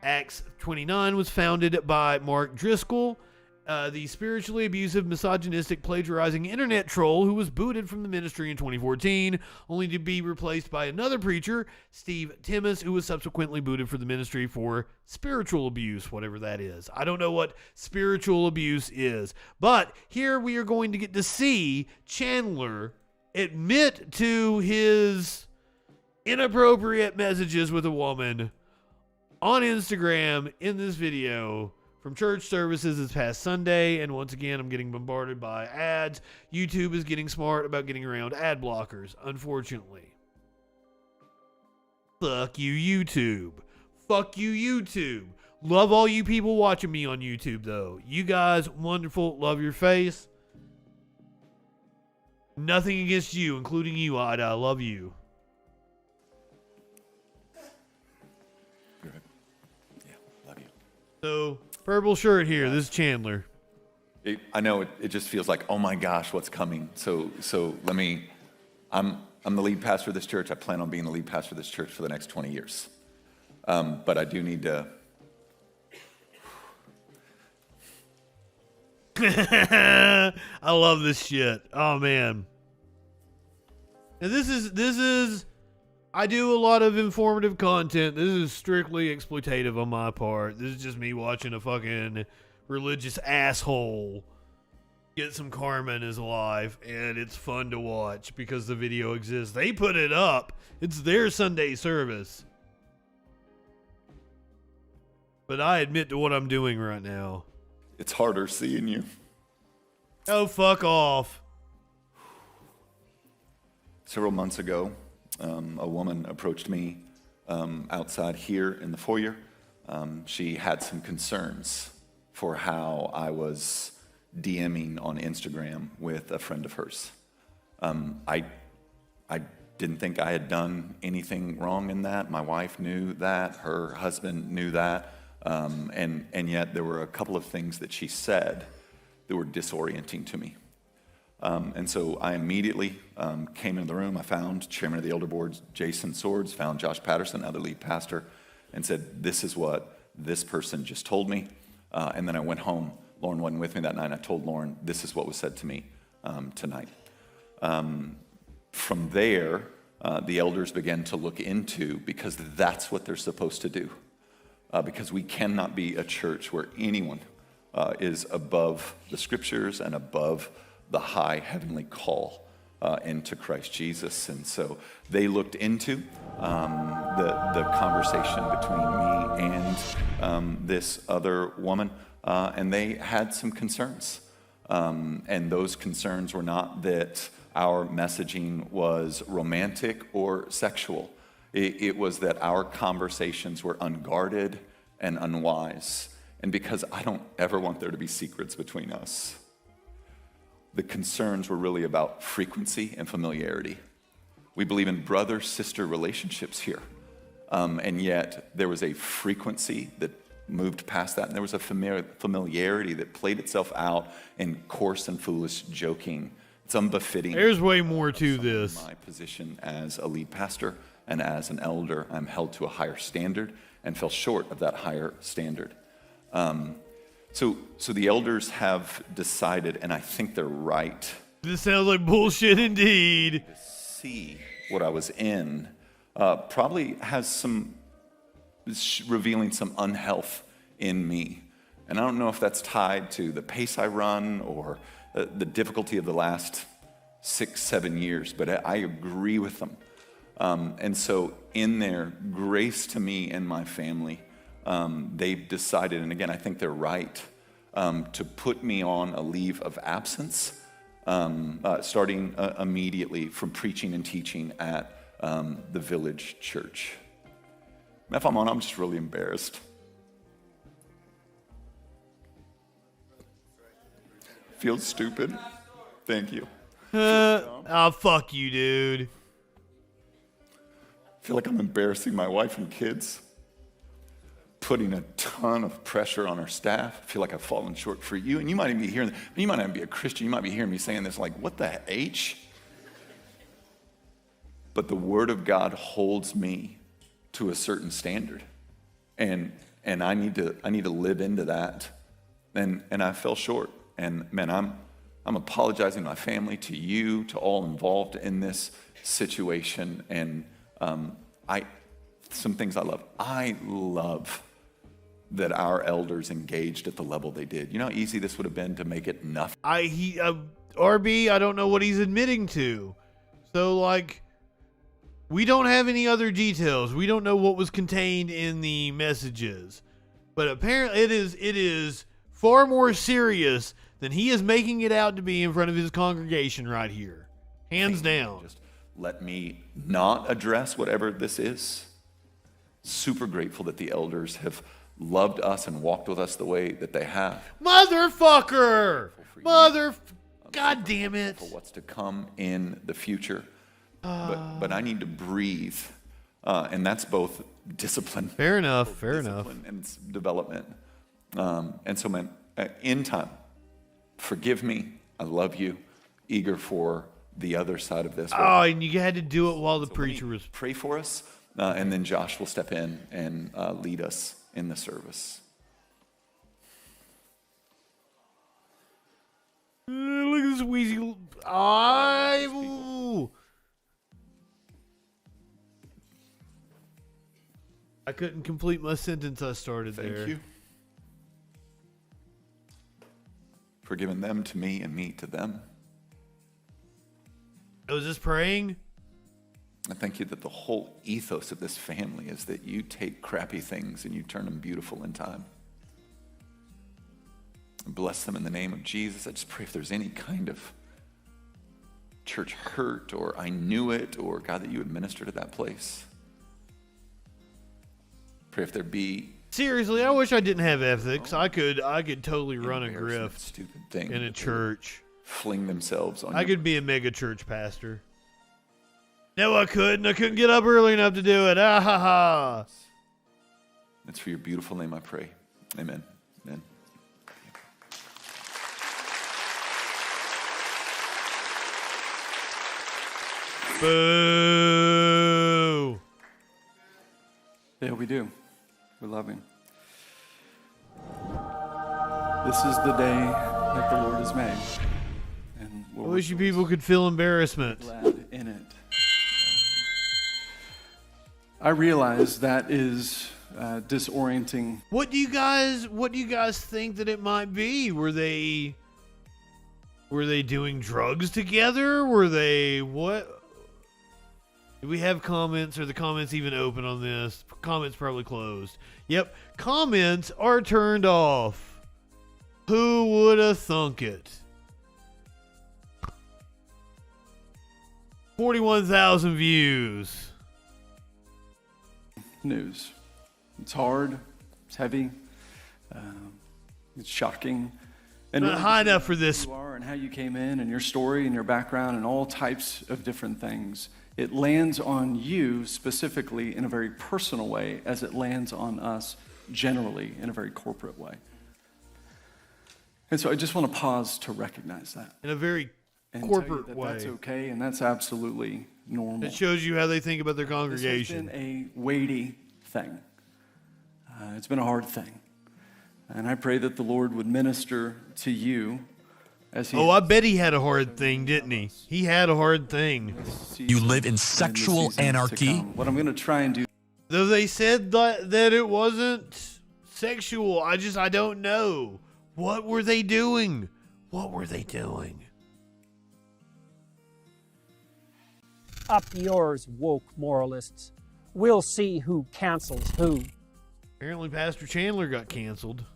Acts 29 was founded by Mark Driscoll, the spiritually abusive, misogynistic, plagiarizing internet troll who was booted from the ministry in 2014, only to be replaced by another preacher, Steve Timmis, who was subsequently booted from the ministry for spiritual abuse, whatever that is. I don't know what spiritual abuse is, but here we are going to get to see Chandler admit to his inappropriate messages with a woman on Instagram in this video from church services this past Sunday, and once again, I'm getting bombarded by ads. YouTube is getting smart about getting around ad blockers, unfortunately. Fuck you, YouTube. Fuck you, YouTube. Love all you people watching me on YouTube, though. You guys, wonderful. Love your face. Nothing against you, including you, Ida. I love you. Good. Yeah, love you. So, purple shirt here. This is Chandler. I know it just feels like, oh my gosh, what's coming? So let me. I'm the lead pastor of this church. I plan on being the lead pastor of this church for the next 20 years. But I do need to. I love this shit. Oh man. And this is. I do a lot of informative content. This is strictly exploitative on my part. This is just me watching a fucking religious asshole get some karma in his life, and it's fun to watch because the video exists. They put it up. It's their Sunday service. But I admit to what I'm doing right now. It's harder seeing you. Oh, fuck off. Several months ago, a woman approached me outside here in the foyer. She had some concerns for how I was DMing on Instagram with a friend of hers. I didn't think I had done anything wrong in that. My wife knew that. Her husband knew that. And yet there were a couple of things that she said that were disorienting to me. And so I immediately came into the room. I found Chairman of the Elder Board, Jason Swords, found Josh Patterson, other lead pastor, and said, this is what this person just told me. And then I went home. Lauren wasn't with me that night. I told Lauren, this is what was said to me tonight. From there, the elders began to look into, because that's what they're supposed to do. Because we cannot be a church where anyone is above the scriptures and above the high heavenly call into Christ Jesus. And so they looked into the conversation between me and this other woman, and they had some concerns. And those concerns were not that our messaging was romantic or sexual. It was that our conversations were unguarded and unwise. And because I don't ever want there to be secrets between us, the concerns were really about frequency and familiarity. We believe in brother-sister relationships here. And yet there was a frequency that moved past that, and there was a familiarity that played itself out in coarse and foolish joking. It's unbefitting. There's way more to this. My position as a lead pastor and as an elder, I'm held to a higher standard and fell short of that higher standard. So the elders have decided, and I think they're right. This sounds like bullshit indeed. See what I was in probably has some, revealing some unhealth in me. And I don't know if that's tied to the pace I run or the difficulty of the last 6-7 years, but I agree with them. And so in their grace to me and my family, they've decided, and again, I think they're right, to put me on a leave of absence, starting immediately from preaching and teaching at the village church. And if I'm on, I'm just really embarrassed. Feels stupid. Thank you. Oh, fuck you, dude. I feel like I'm embarrassing my wife and kids, putting a ton of pressure on our staff. I feel like I've fallen short for you. And you might even be hearing, you might not be a Christian, you might be hearing me saying this like, what the H? But the Word of God holds me to a certain standard. And I need to live into that. And I fell short. And man, I'm apologizing to my family, to you, to all involved in this situation. And some things I love. I love that our elders engaged at the level they did. You know how easy this would have been to make it nothing? RB, I don't know what he's admitting to. So, like, we don't have any other details. We don't know what was contained in the messages. But apparently it is far more serious than he is making it out to be in front of his congregation right here. Hands down. Just let me not address whatever this is. Super grateful that the elders have loved us and walked with us the way that they have. Motherfucker! God damn it. For what's to come in the future. But I need to breathe. And that's both discipline. Fair enough. And development. And so, man, in time, forgive me. I love you. Eager for the other side of this. Oh, and you had to do it while the preacher was... Pray for us, and then Josh will step in and lead us in the service. Look at this wheezy... I couldn't complete my sentence I started there. Thank you. For giving them to me and me to them. Oh, is this praying? I thank you that the whole ethos of this family is that you take crappy things and you turn them beautiful in time. Bless them in the name of Jesus. I just pray if there's any kind of church hurt or I knew it or God that you would minister to that place. Pray if there be... Seriously, I wish I didn't have ethics. I could totally run a grift stupid thing in a church. Fling themselves on I could be a mega church pastor. No, I couldn't. I couldn't get up early enough to do it. Ah ha ha. It's for your beautiful name I pray. Amen. Amen. Boo. Yeah, we do. We love him. This is the day that the Lord has made. And I wish you people could feel embarrassment. Glad in it. I realize that is disorienting. What do you guys think that it might be? Were they doing drugs together? Were they what? Do we have comments? Are the comments even open on this? Comments probably closed. Yep. Comments are turned off. Who would have thunk it? 41,000 views. News. It's hard. It's heavy. It's shocking. And not high enough for this. Who you are and how you came in and your story and your background and all types of different things. It lands on you specifically in a very personal way as it lands on us generally in a very corporate way. And so I just want to pause to recognize that. In a very and corporate tell you that way. That's okay and that's absolutely normal. It shows you how they think about their congregation. This has been a weighty thing. It's been a hard thing. And I pray that the Lord would minister to you as he... Oh, I bet he had a hard thing, didn't he? He had a hard thing. You live in sexual anarchy? What I'm going to try and do... Though they said that it wasn't sexual, I don't know. What were they doing? What were they doing? Up yours, woke moralists. We'll see who cancels who. Apparently Pastor Chandler got canceled.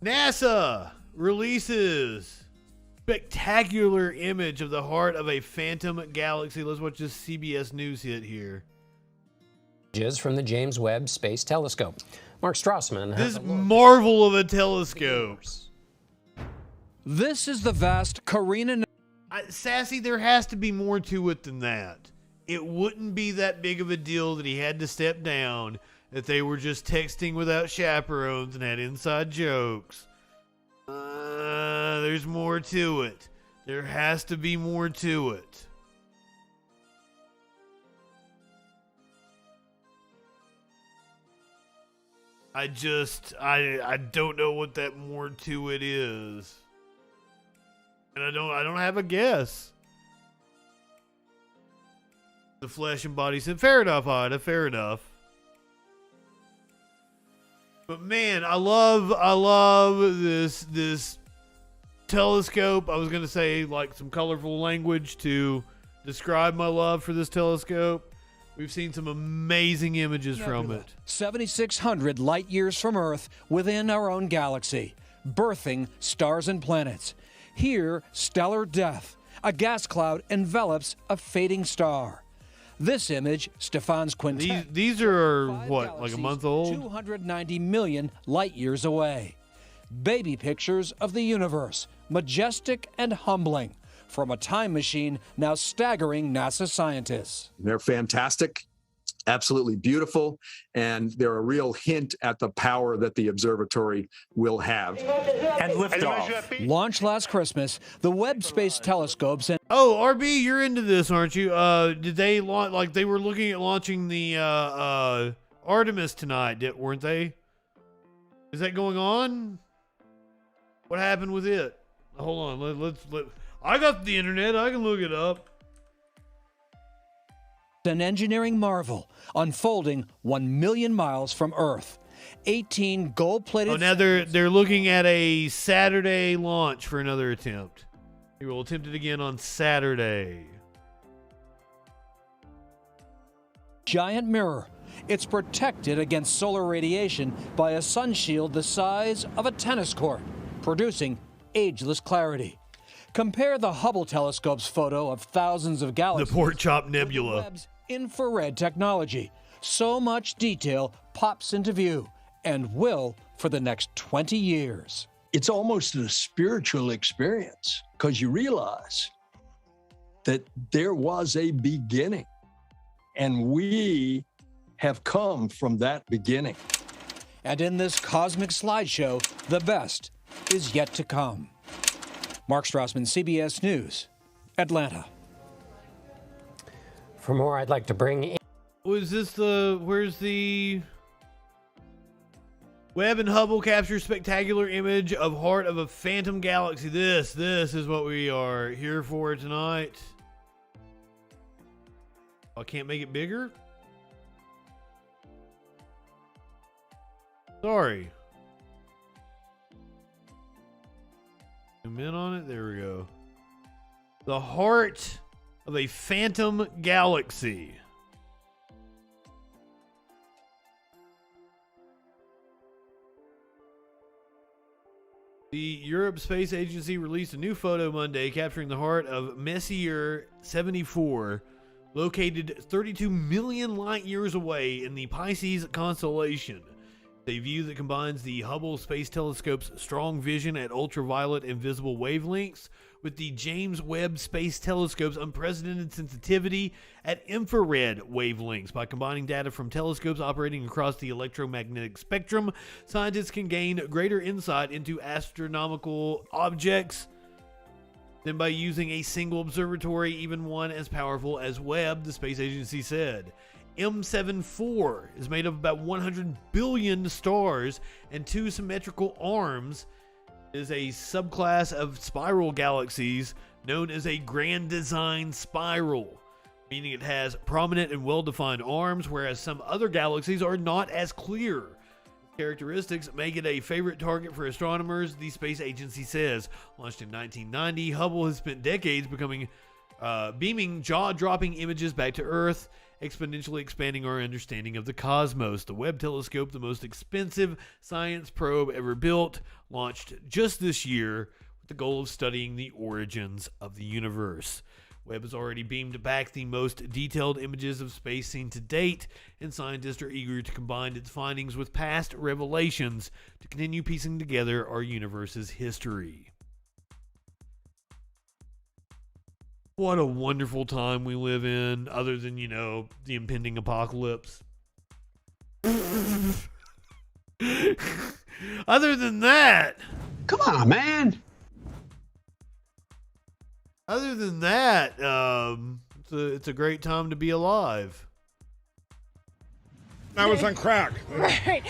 NASA releases spectacular image of the heart of a phantom galaxy. Let's watch this CBS News hit here. From the James Webb Space Telescope. Mark Strassman. This marvel of a telescope. This is the vast Carina. Sassy, there has to be more to it than that. It wouldn't be that big of a deal that he had to step down, that they were just texting without chaperones and had inside jokes. There's more to it. There has to be more to it. I don't know what that more to it is. And I don't have a guess. The flesh and body said, fair enough, Ida, fair enough. But man, I love this telescope. I was gonna say like some colorful language to describe my love for this telescope. We've seen some amazing images from it. 7,600 light years from Earth within our own galaxy, birthing stars and planets. Here, stellar death. A gas cloud envelops a fading star. This image, Stefan's quintet. These are what, like a month old? 290 million light years away. Baby pictures of the universe, majestic and humbling. From a time machine now staggering NASA scientists. They're fantastic, absolutely beautiful, and they're a real hint at the power that the observatory will have. And liftoff. Launched last Christmas, the Webb Space Telescopes and... Oh, RB, you're into this, aren't you? Did they launch, like they were looking at launching the Artemis tonight, weren't they? Is that going on? What happened with it? Hold on, let's I got the internet. I can look it up. An engineering marvel unfolding 1 million miles from Earth. 18 gold-plated... Oh, now they're looking at a Saturday launch for another attempt. They will attempt it again on Saturday. Giant mirror. It's protected against solar radiation by a sun shield the size of a tennis court, producing ageless clarity. Compare the Hubble telescope's photo of thousands of galaxies. The Pork Chop Nebula. With Webb's infrared technology. So much detail pops into view and will for the next 20 years. It's almost a spiritual experience because you realize that there was a beginning and we have come from that beginning. And in this cosmic slideshow, the best is yet to come. Mark Strassman, CBS News, Atlanta. For more, I'd like to bring in... Was this where's the... Webb and Hubble capture spectacular image of heart of a phantom galaxy. This is what we are here for tonight. I can't make it bigger? Sorry. Zoom in on it. There we go. The heart of a phantom galaxy. The Europe Space Agency released a new photo Monday capturing the heart of Messier 74, located 32 million light years away in the Pisces constellation. A view that combines the Hubble Space Telescope's strong vision at ultraviolet and visible wavelengths with the James Webb Space Telescope's unprecedented sensitivity at infrared wavelengths. By combining data from telescopes operating across the electromagnetic spectrum, scientists can gain greater insight into astronomical objects than by using a single observatory, even one as powerful as Webb, the space agency said. M74 is made of about 100 billion stars and two symmetrical arms. It is a subclass of spiral galaxies known as a grand design spiral, meaning it has prominent and well-defined arms, whereas some other galaxies are not as clear. Characteristics make it a favorite target for astronomers, the space agency says. Launched in 1990, Hubble has spent decades beaming jaw-dropping images back to Earth, exponentially expanding our understanding of the cosmos. The Webb telescope, the most expensive science probe ever built, launched just this year with the goal of studying the origins of the universe. Webb has already beamed back the most detailed images of space seen to date, and scientists are eager to combine its findings with past revelations to continue piecing together our universe's history. What a wonderful time we live in, other than, the impending apocalypse. Other than that... Come on, man! Other than that, it's a great time to be alive. I was on crack. Right.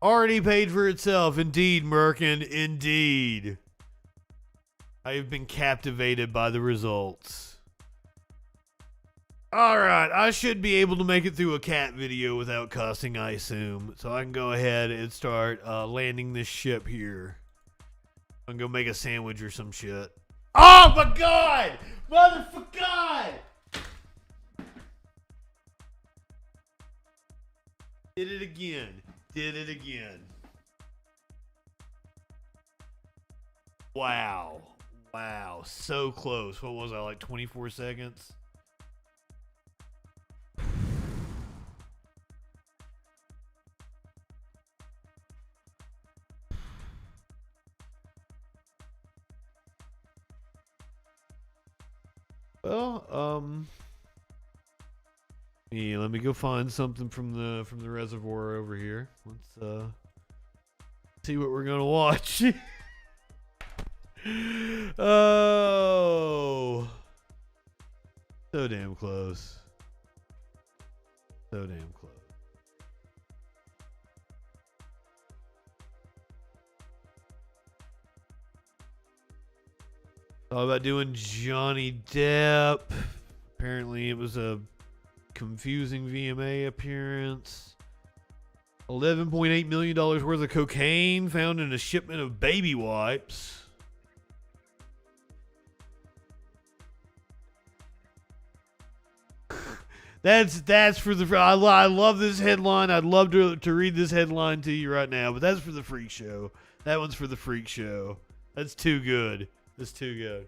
Already paid for itself. Indeed, Merkin. Indeed. I have been captivated by the results. Alright, I should be able to make it through a cat video without cussing, I assume. So I can go ahead and start landing this ship here. I'm gonna go make a sandwich or some shit. Oh my god! Motherfucker! Did it again. Wow. So close. What was I, like 24 seconds? Well, yeah, let me go find something from the reservoir over here. Let's see what we're gonna watch. Oh, so damn close. All about doing Johnny Depp. Apparently it was a confusing VMA appearance. $11.8 million worth of cocaine found in a shipment of baby wipes. That's for the... I love this headline. I'd love to read this headline to you right now, but that's for the freak show. That one's for the freak show. That's too good. That's too good.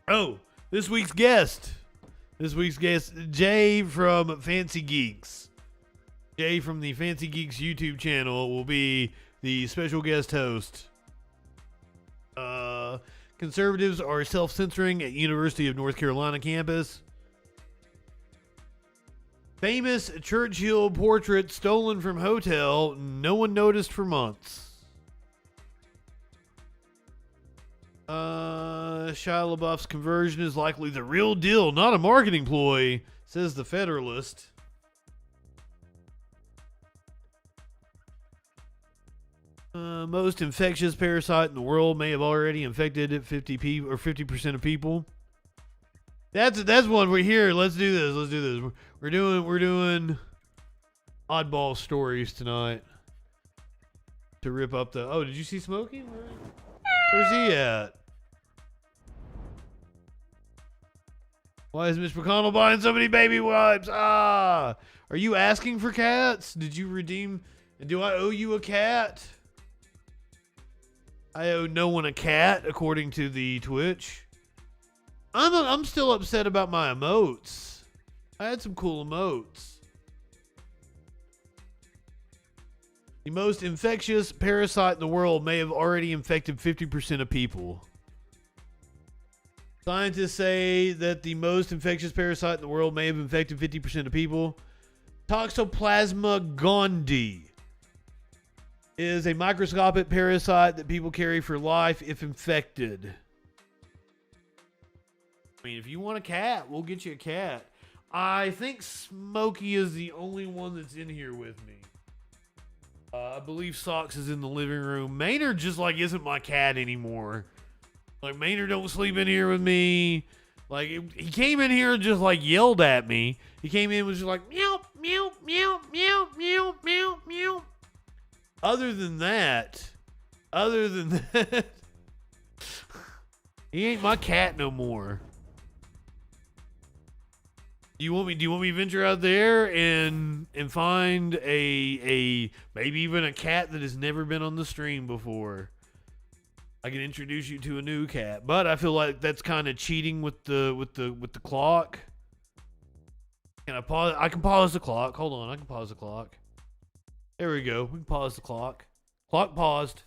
Oh, this week's guest. Jay from Fancy Geeks. Jay from the Fancy Geeks YouTube channel will be the special guest host. Conservatives are self-censoring at University of North Carolina campus. Famous Churchill portrait stolen from hotel. No one noticed for months. Shia LaBeouf's conversion is likely the real deal, not a marketing ploy, says the Federalist. Most infectious parasite in the world may have already infected 50% of people. That's one we're here. Let's do this. We're doing oddball stories tonight to rip up the... Oh, did you see Smokey? Where's he at? Why is Mitch McConnell buying so many baby wipes? Are you asking for cats? Did you redeem... Do I owe you a cat? I owe no one a cat, according to the Twitch. I'm still upset about my emotes. I had some cool emotes. The most infectious parasite in the world may have already infected 50% of people. Scientists say that the most infectious parasite in the world may have infected 50% of people. Toxoplasma gondii is a microscopic parasite that people carry for life if infected. I mean, if you want a cat, we'll get you a cat. I think Smokey is the only one that's in here with me. I believe Socks is in the living room. Maynard just isn't my cat anymore. Maynard don't sleep in here with me. He came in here and just yelled at me. He came in and was just meow, meow, meow, meow, meow, meow, meow. Other than that, he ain't my cat no more. Do you want me to venture out there and find a maybe even a cat that has never been on the stream before? I can introduce you to a new cat, but I feel like that's kind of cheating with the clock. Can I pause? I can pause the clock. Hold on, I can pause the clock. There we go. We can pause the clock. Clock paused.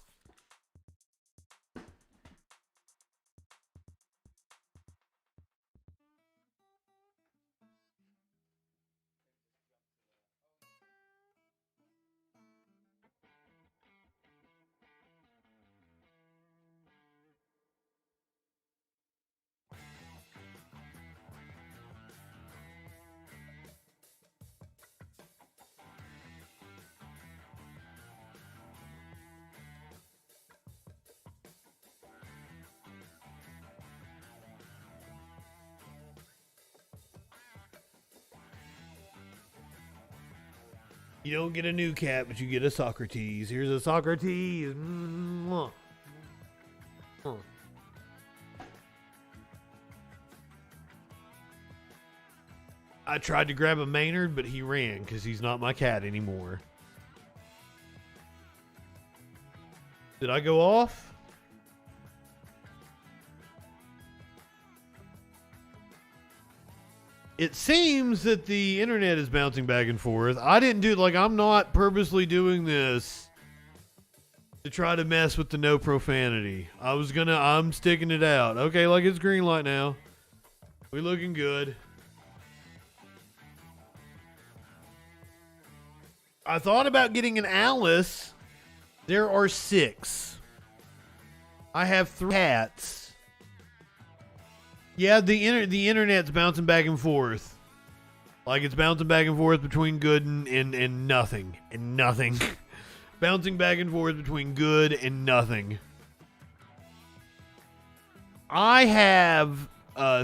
You don't get a new cat, but you get a Socrates. Here's a Socrates. Mwah. Huh. I tried to grab a Maynard, but he ran because he's not my cat anymore. Did I go off? It seems that the internet is bouncing back and forth. I didn't do it. Like, I'm not purposely doing this to try to mess with the no profanity. I'm sticking it out. Okay, like it's green light now. We looking good. I thought about getting an Alice. There are 6. I have 3 cats. Yeah, the internet's bouncing back and forth. Like it's bouncing back and forth between good and nothing. And nothing. Bouncing back and forth between good and nothing. I have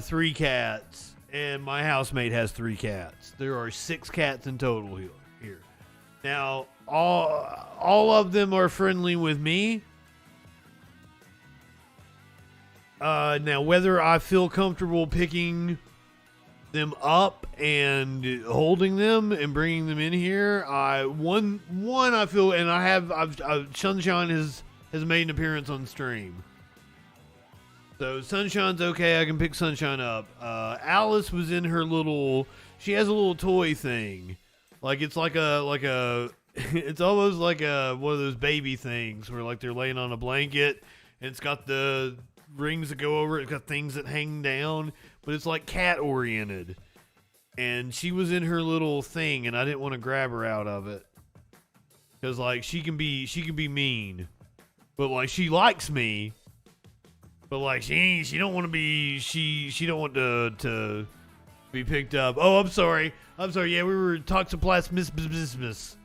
3 cats, and my housemate has 3 cats. There are 6 cats in total here. Now, all of them are friendly with me. Now, whether I feel comfortable picking them up and holding them and bringing them in here, one I feel, and I've Sunshine has made an appearance on stream. So Sunshine's okay. I can pick Sunshine up. Alice was in her she has a little toy thing. Like it's like a it's almost like one of those baby things where like they're laying on a blanket and it's got the rings that go over it. It's got things that hang down, but it's like cat oriented. And she was in her little thing, and I didn't want to grab her out of it because like she can be mean, but like she likes me, but like she don't want to be she don't want to be picked up. Oh, I'm sorry. Yeah, we were toxoplasmosis.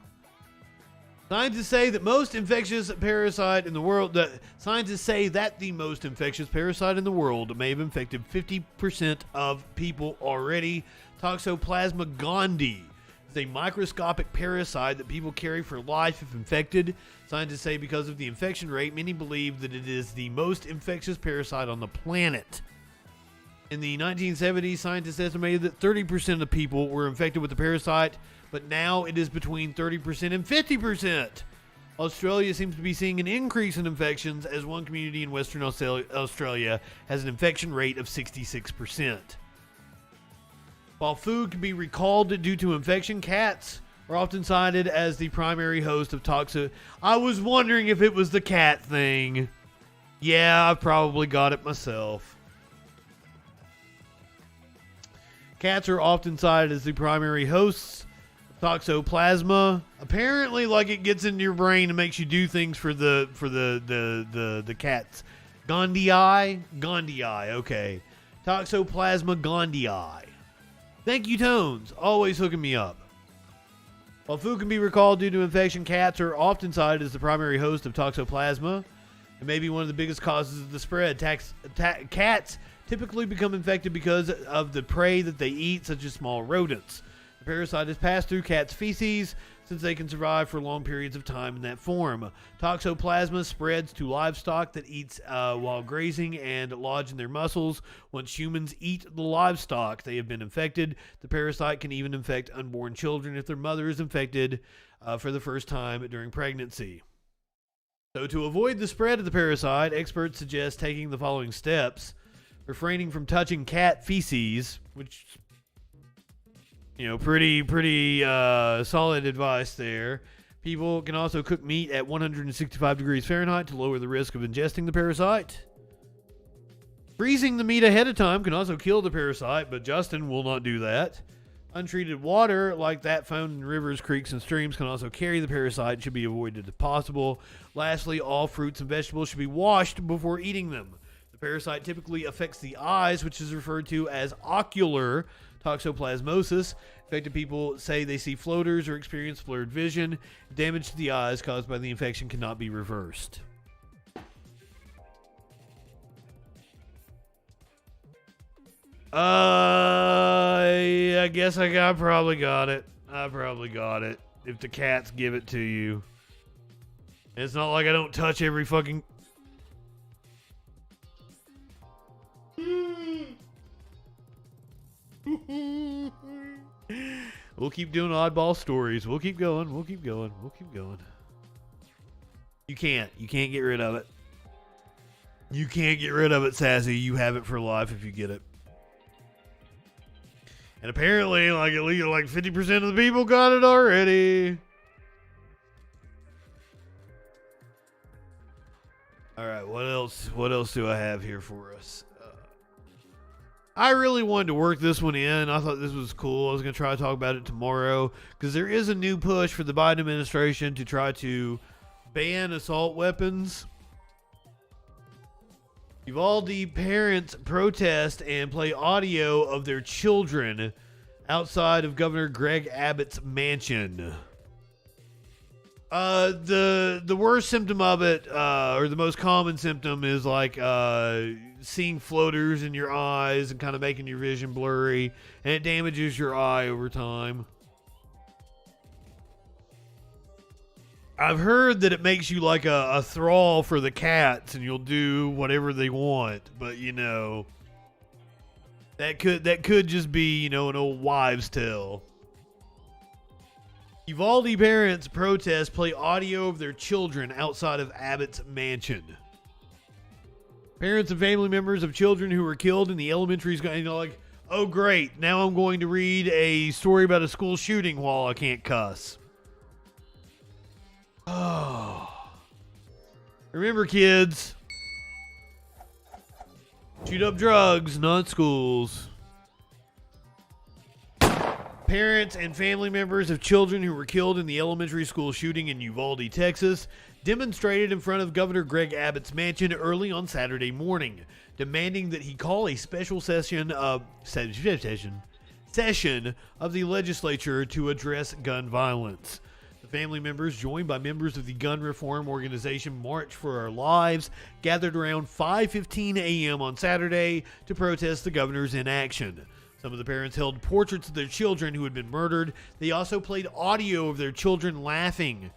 Scientists say that most infectious parasite in the world. Scientists say that the most infectious parasite in the world may have infected 50% of people already. Toxoplasma gondii is a microscopic parasite that people carry for life if infected. Scientists say because of the infection rate, many believe that it is the most infectious parasite on the planet. In the 1970s, scientists estimated that 30% of people were infected with the parasite, but now it is between 30% and 50%. Australia seems to be seeing an increase in infections as one community in Western Australia has an infection rate of 66%. While food can be recalled due to infection, cats are often cited as the primary host of toxic. I was wondering if it was the cat thing. Yeah, I probably got it myself. Cats are often cited as the primary hosts of toxoplasma. Apparently, like it gets into your brain and makes you do things for the cats. Gondii, okay. Toxoplasma gondii. Thank you, Tones. Always hooking me up. While food can be recalled due to infection, cats are often cited as the primary host of toxoplasma and may be one of the biggest causes of the spread. Cats typically become infected because of the prey that they eat, such as small rodents. The parasite is passed through cats' feces since they can survive for long periods of time in that form. Toxoplasma spreads to livestock that eats while grazing and lodge in their muscles. Once humans eat the livestock, they have been infected. The parasite can even infect unborn children if their mother is infected for the first time during pregnancy. So to avoid the spread of the parasite, experts suggest taking the following steps. Refraining from touching cat feces, which, pretty solid advice there. People can also cook meat at 165 degrees Fahrenheit to lower the risk of ingesting the parasite. Freezing the meat ahead of time can also kill the parasite, but Justin will not do that. Untreated water, like that found in rivers, creeks, and streams, can also carry the parasite and should be avoided if possible. Lastly, all fruits and vegetables should be washed before eating them. The parasite typically affects the eyes, which is referred to as ocular toxoplasmosis. Affected people say they see floaters or experience blurred vision. Damage to the eyes caused by the infection cannot be reversed. I guess I probably got it. I probably got it. If the cats give it to you. And it's not like I don't touch every fucking... We'll keep doing oddball stories. We'll keep going. You can't get rid of it. You can't get rid of it, Sassy. You have it for life if you get it. And apparently, at least 50% of the people got it already. All right, what else? What else do I have here for us? I really wanted to work this one in. I thought this was cool. I was going to try to talk about it tomorrow because there is a new push for the Biden administration to try to ban assault weapons. Uvalde parents protest and play audio of their children outside of Governor Greg Abbott's mansion. The worst symptom of it, or the most common symptom, is seeing floaters in your eyes and kind of making your vision blurry, and it damages your eye over time. I've heard that it makes you like a thrall for the cats, and you'll do whatever they want. But that could just be an old wives' tale. Uvalde parents protest play audio of their children outside of Abbott's mansion. Parents and family members of children who were killed in the elementary school, oh great, now I'm going to read a story about a school shooting while I can't cuss. Oh. Remember, kids, shoot up drugs, not schools. Parents and family members of children who were killed in the elementary school shooting in Uvalde, Texas, demonstrated in front of Governor Greg Abbott's mansion early on Saturday morning, demanding that he call a special session of the legislature to address gun violence. The family members, joined by members of the gun reform organization March for Our Lives, gathered around 5:15 a.m. on Saturday to protest the governor's inaction. Some of the parents held portraits of their children who had been murdered. They also played audio of their children laughing,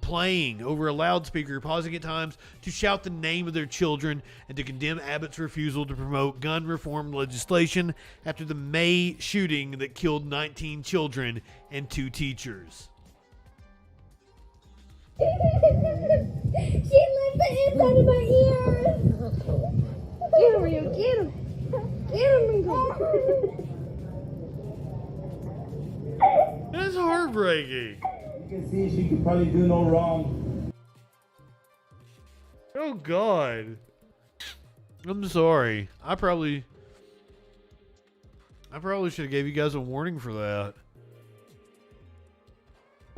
playing over a loudspeaker, pausing at times to shout the name of their children and to condemn Abbott's refusal to promote gun reform legislation after the May shooting that killed 19 children and 2 teachers. She licked the inside of my ears. Get him, Rio. Get him. Get him, Ringo. That's heartbreaking. You can see she could probably do no wrong. Oh, God. I'm sorry. I probably should have gave you guys a warning for that.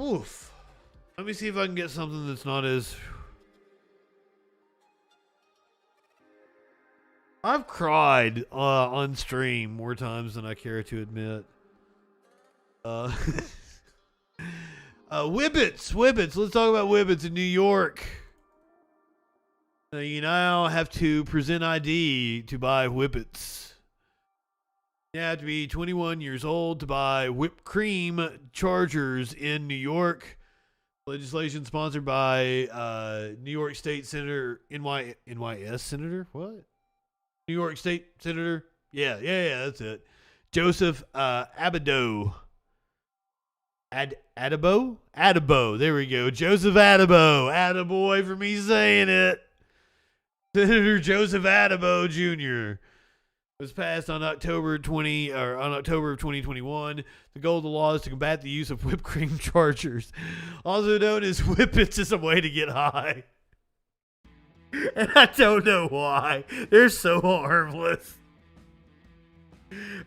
Oof. Let me see if I can get something that's not as... I've cried on stream more times than I care to admit. Whippets. Let's talk about Whippets in New York. You now have to present ID to buy Whippets. You have to be 21 years old to buy whipped cream chargers in New York. Legislation sponsored by New York State Senator, NYS Senator? What? New York State Senator? Yeah, that's it. Joseph Abido. Addabo. There we go. Joseph Addabo. Attaboy for me saying it. Senator Joseph Addabo Jr. was passed on October of 2021. The goal of the law is to combat the use of whipped cream chargers, also known as whippets, as a way to get high. And I don't know why. They're so harmless.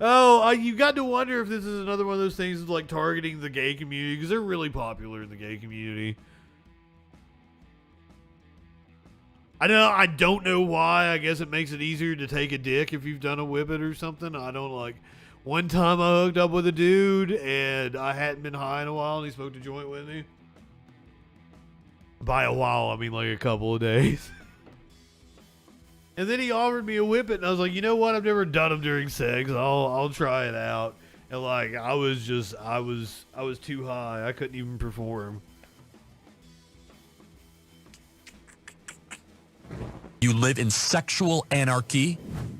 Oh, you got to wonder if this is another one of those things like targeting the gay community, because they're really popular in the gay community. I don't know why. I guess it makes it easier to take a dick if you've done a whippet or something. I don't like. One time I hooked up with a dude and I hadn't been high in a while and he smoked a joint with me. By a while, I mean like a couple of days. And then he offered me a whippet and I was like, you know what? I've never done them during sex. I'll try it out. And like, I was too high. I couldn't even perform. You live in sexual anarchy?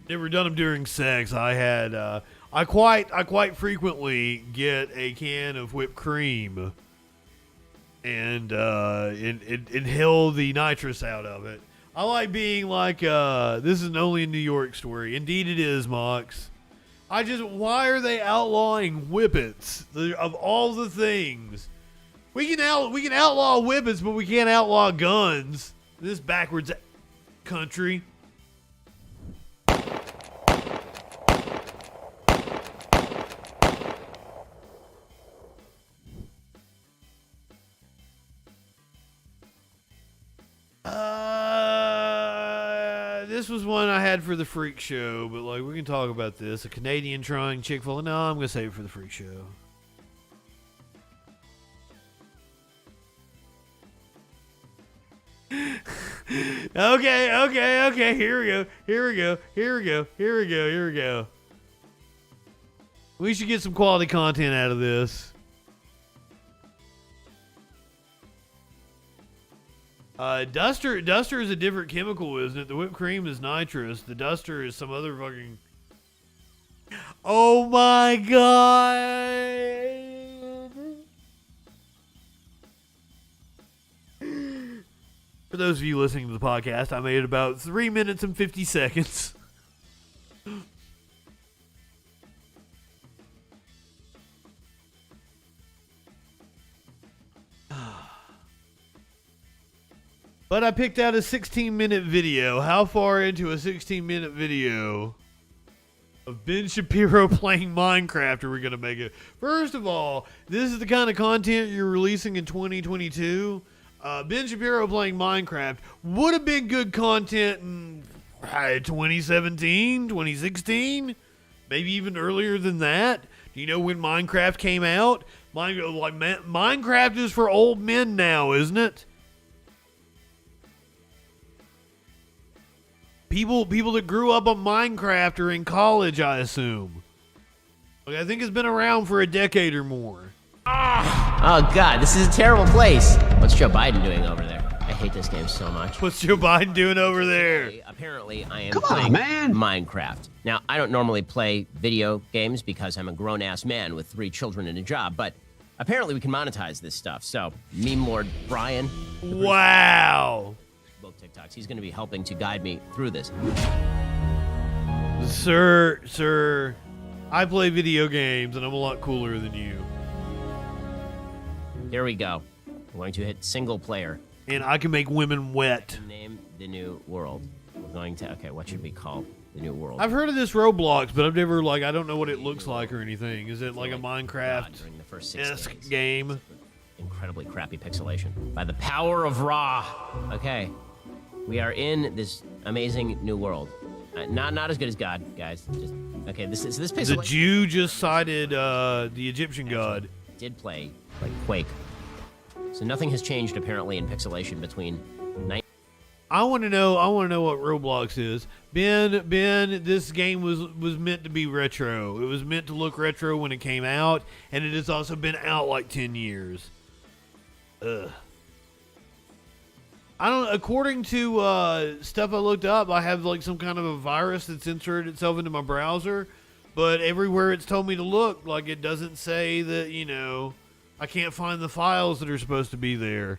Never done them during sex. I had, I quite frequently get a can of whipped cream and inhale the nitrous out of it. I like being like, this is an only in New York story. Indeed it is, Mox. Why are they outlawing whippets? Of all the things. We can outlaw whippets, but we can't outlaw guns. This backwards country. This was one I had for the freak show, but like we can talk about this. A Canadian trying Chick-fil-A. No, I'm gonna save it for the freak show. Okay. Here we go. We should get some quality content out of this. Duster is a different chemical, isn't it? The whipped cream is nitrous. The duster is some other fucking... Oh my god! For those of you listening to the podcast, I made it about 3 minutes and 50 seconds. But I picked out a 16-minute video. How far into a 16-minute video of Ben Shapiro playing Minecraft are we going to make it? First of all, this is the kind of content you're releasing in 2022. Ben Shapiro playing Minecraft would have been good content in 2017, 2016, maybe even earlier than that. Do you know when Minecraft came out? Minecraft is for old men now, isn't it? People that grew up on Minecraft are in college, I assume. Like, I think it's been around for a decade or more. Oh, God, this is a terrible place. What's Joe Biden doing over there? I hate this game so much. What's Joe Biden doing over there? Apparently, I am playing Minecraft. Now, I don't normally play video games because I'm a grown-ass man with 3 children and a job, but apparently we can monetize this stuff. So, Meme Lord Brian. Wow. Both TikToks. He's going to be helping to guide me through this. Sir, I play video games and I'm a lot cooler than you. Here we go. I'm going to hit single player. And I can make women wet. Name the new world. We're going to, okay, what should we call the new world? I've heard of this Roblox, but I've never, I don't know what it looks like or anything. Is it like a Minecraft-esque game? Incredibly crappy pixelation. By the power of Ra. Okay. We are in this amazing new world. Not as good as God, guys. Just okay. This pixelation. The Jew just cited the Egyptian god. Did play like Quake, so nothing has changed apparently in pixelation between. I want to know what Roblox is. Ben, this game was meant to be retro. It was meant to look retro when it came out, and it has also been out like 10 years. Ugh. I don't. According to stuff I looked up, I have like some kind of a virus that's inserted itself into my browser, but everywhere it's told me to look, like it doesn't say that I can't find the files that are supposed to be there.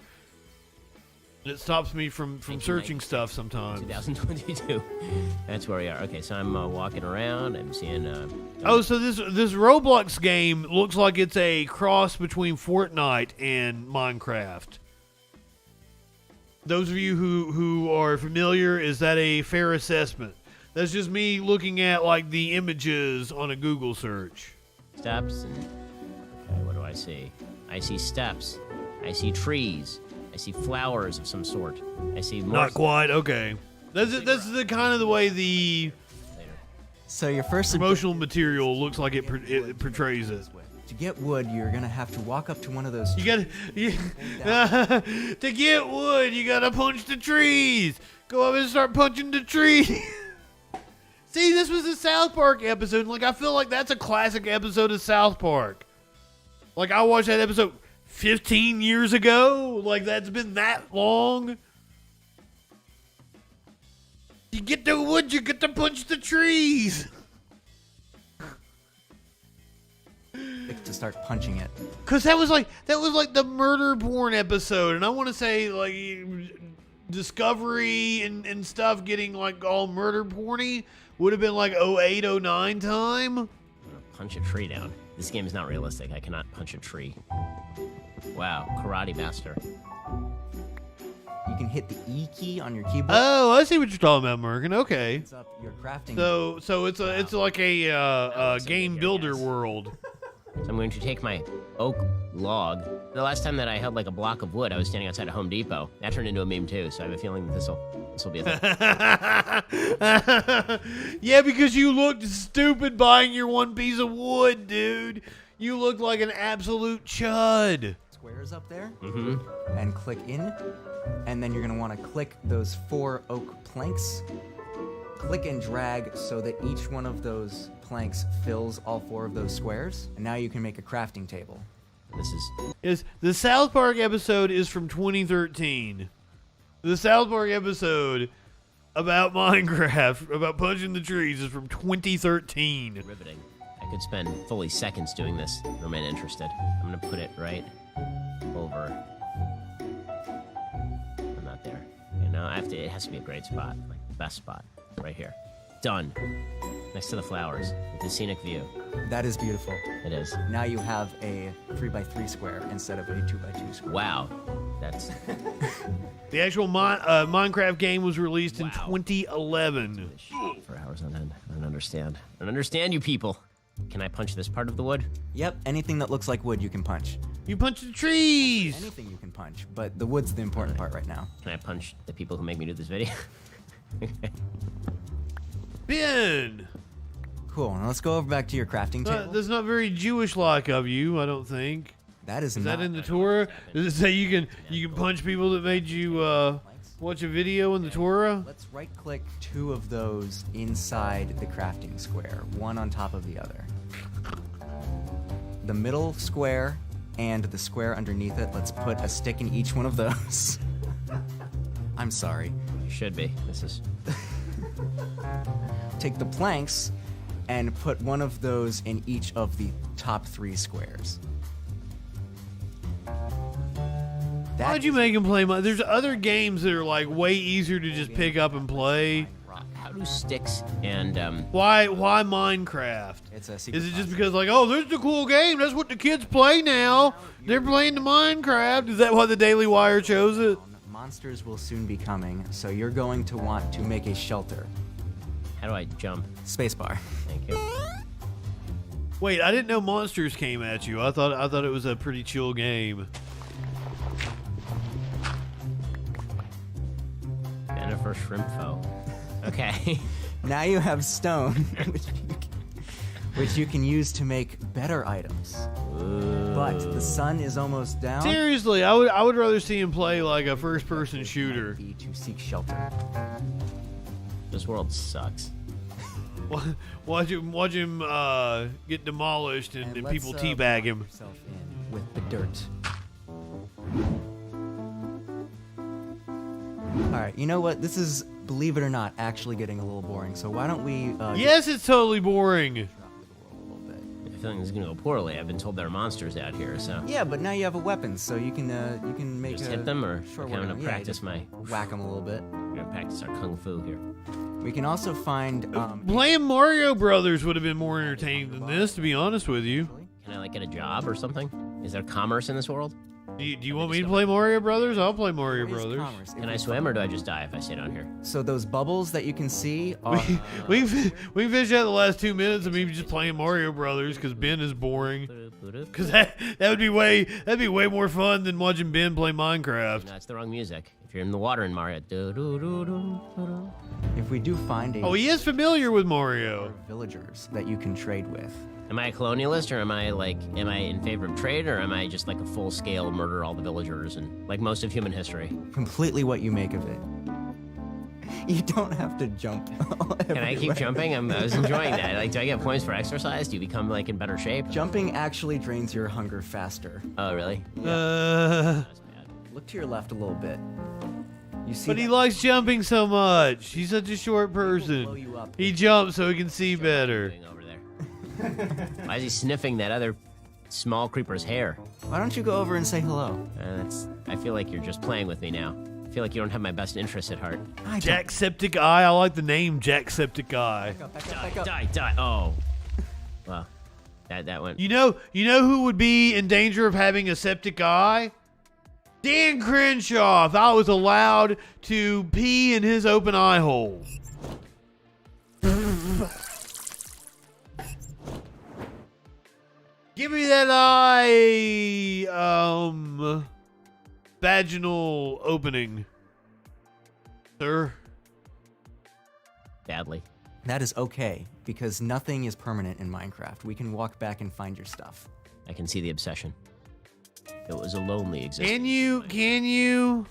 It stops me from searching stuff sometimes. 2022. That's where we are. Okay, so I'm walking around. I'm seeing. So this Roblox game looks like it's a cross between Fortnite and Minecraft. Those of you who are familiar, is that a fair assessment? That's just me looking at like the images on a Google search. Steps. Okay, what do I see? I see steps. I see trees. I see flowers of some sort. I see more. Not quite. Okay. This is the kind of the way the So your first promotional material looks like it portrays it. To get wood, you're gonna have to walk up to one of those. To get wood, you gotta punch the trees. Go up and start punching the trees. See, this was a South Park episode. Like, I feel like that's a classic episode of South Park. Like, I watched that episode 15 years ago. Like, that's been that long. You get the wood, you get to punch the trees. To start punching it. Cause that was like the murder porn episode, and I want to say like Discovery and stuff getting like all murder porny would have been like 08, 09 time. I'm gonna punch a tree down. This game is not realistic. I cannot punch a tree. Wow, Karate Master. You can hit the E key on your keyboard. Oh, I see what you're talking about, Merkin. Okay. It's up your crafting. So it's like a game builder world. So I'm going to take my oak log. The last time that I held like a block of wood, I was standing outside of Home Depot. That turned into a meme too, so I have a feeling that this will be a thing. Yeah, because you looked stupid buying your one piece of wood, dude. You looked like an absolute chud. Squares up there. Mm-hmm. And click in. And then you're going to want to click those 4 oak planks. Click and drag so that each one of those planks fills all 4 of those squares. And now you can make a crafting table. This is the South Park episode is from 2013. The South Park episode about Minecraft, about punching the trees, is from 2013. Riveting. I could spend fully seconds doing this. Remain interested. I'm gonna put it right over. I'm not there. Okay, now I have to. It has to be a great spot, like the best spot, right here. Done. Next to the flowers, with the scenic view. That is beautiful. It is. Now you have a 3x3 square instead of a 2x2 square. Wow. That's... The actual Minecraft game was released in 2011. For hours on end. I don't understand. I don't understand you people. Can I punch this part of the wood? Yep, anything that looks like wood you can punch. You punch the trees! Anything you can punch, but the wood's the important part right now. Can I punch the people who make me do this video? Ben! Cool, now let's go over back to your crafting table. That's not very Jewish-like of you, I don't think. That is that in the Torah? Does it say you can punch people that made you watch a video in the Torah? Let's right-click 2 of those inside the crafting square, one on top of the other. The middle square and the square underneath it, let's put a stick in each one of those. I'm sorry. Should be. This is... Take the planks and put one of those in each of the top 3 squares. Why'd you make him play? There's other games that are like way easier to just pick up and play. How do sticks and Why Minecraft? It's a secret. Is it just because like, oh, there's the cool game? That's what the kids play now. They're playing the Minecraft. Is that why the Daily Wire chose it? Monsters will soon be coming, so you're going to want to make a shelter. How do I jump? Spacebar. Thank you. Wait, I didn't know monsters came at you. I thought it was a pretty chill game. Jennifer Shrimp Foe. Okay. Now you have stone, which you can use to make better items. Ooh. But the sun is almost down. Seriously, I would rather see him play like a first-person shooter. To seek shelter. This world sucks. Watch him get demolished and people teabag him. With the dirt. Alright, you know what? This is, believe it or not, actually getting a little boring. So why don't we... yes, it's totally boring. I feel like this is gonna go poorly. I've been told there are monsters out here, so... Yeah, but now you have a weapon, so you can make just a... hit them, or short I'm gonna work. practice my... Whack them a little bit. We're gonna practice our kung fu here. We can also find... Playing Mario Brothers would have been more entertaining than this, to be honest with you. Can I, like, get a job or something? Is there commerce in this world? Do you want me to play Mario Brothers? I'll play Mario Brothers. Can I swim, or do I just die if I stay down here? So those bubbles that you can see are... we can finish out the last 2 minutes of me just playing Mario Brothers because Ben is boring. Because that'd be way more fun than watching Ben play Minecraft. No, it's the wrong music. If you're in the water in Mario, if we do find a... Oh, he is familiar with Mario. Villagers that you can trade with. Am I a colonialist, or am I in favor of trade, or am I just like a full-scale murder all the villagers and like most of human history? Completely what you make of it. You don't have to jump. Can I keep jumping? I was enjoying that. Like, do I get points for exercise? Do you become like in better shape? Jumping actually drains your hunger faster. Oh, really? Yeah. Look to your left a little bit. You see But he likes jumping so much. He's such a short person. He jumps so he can see better. Why is he sniffing that other small creeper's hair? Why don't you go over and say hello? I feel like you're just playing with me now. I feel like you don't have my best interests at heart. Jacksepticeye. I like the name Jacksepticeye. Die. Oh. Well, that went... You know who would be in danger of having a septic eye? Dan Crenshaw, if I was allowed to pee in his open eye hole. Give me that eye, vaginal opening, sir. Badly. That is okay, because nothing is permanent in Minecraft. We can walk back and find your stuff. I can see the obsession. It was a lonely existence. Can you?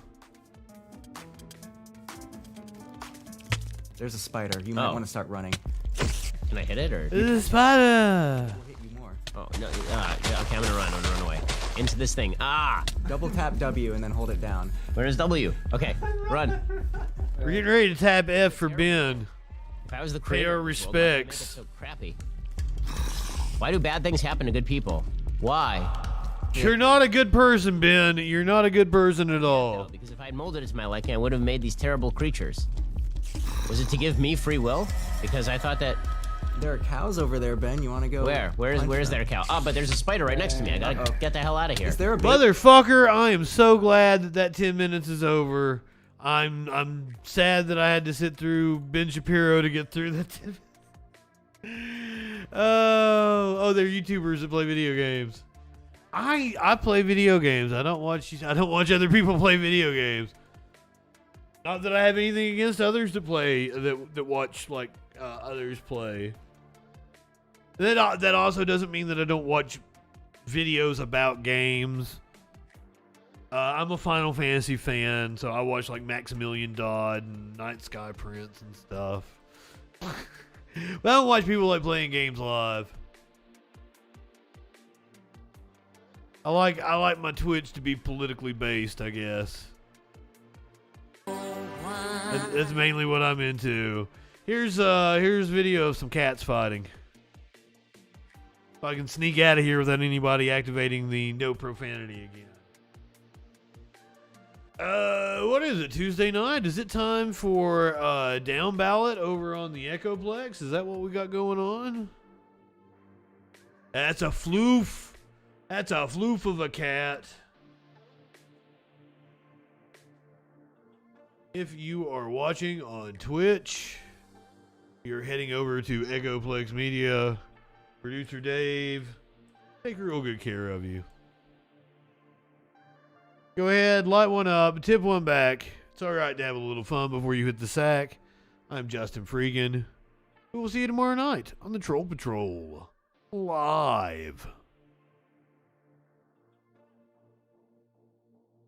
There's a spider. You might want to start running. Can I hit it, or? There's a spider. We'll hit you more. Oh, no. Okay, I'm gonna run away. Into this thing. Ah! Double tap W and then hold it down. Where's W? Okay, run. We're getting ready to tap F for Ben. If I was the Pay creator, our respects. so crappy. Why do bad things happen to good people? Why? You're not a good person, Ben. You're not a good person at all. No, because if I had molded it to my liking, I would have made these terrible creatures. Was it to give me free will? Because I thought that... There are cows over there, Ben. You want to go? Where's their cow? Oh, but there's a spider right next to me. I gotta get the hell out of here. Is there a motherfucker? I am so glad that 10 minutes is over. I'm sad that I had to sit through Ben Shapiro to get through that 10 minutes. Oh, they're YouTubers that play video games. I play video games. I don't watch other people play video games. Not that I have anything against others that play that watch like others play. That also doesn't mean that I don't watch videos about games. I'm a Final Fantasy fan, so I watch like Maximilian Dodd and Night Sky Prince and stuff. But I don't watch people like playing games live. I like my Twitch to be politically based, I guess. That's mainly what I'm into. Here's video of some cats fighting. If I can sneak out of here without anybody activating the no profanity again. What is it? Tuesday night? Is it time for down ballot over on the Echoplex? Is that what we got going on? That's a floof. That's a floof of a cat. If you are watching on Twitch, you're heading over to Echoplex Media. Producer Dave, take real good care of you. Go ahead, light one up, tip one back. It's alright to have a little fun before you hit the sack. I'm Justin FREAKIN. We will see you tomorrow night on the Troll Patrol. Live.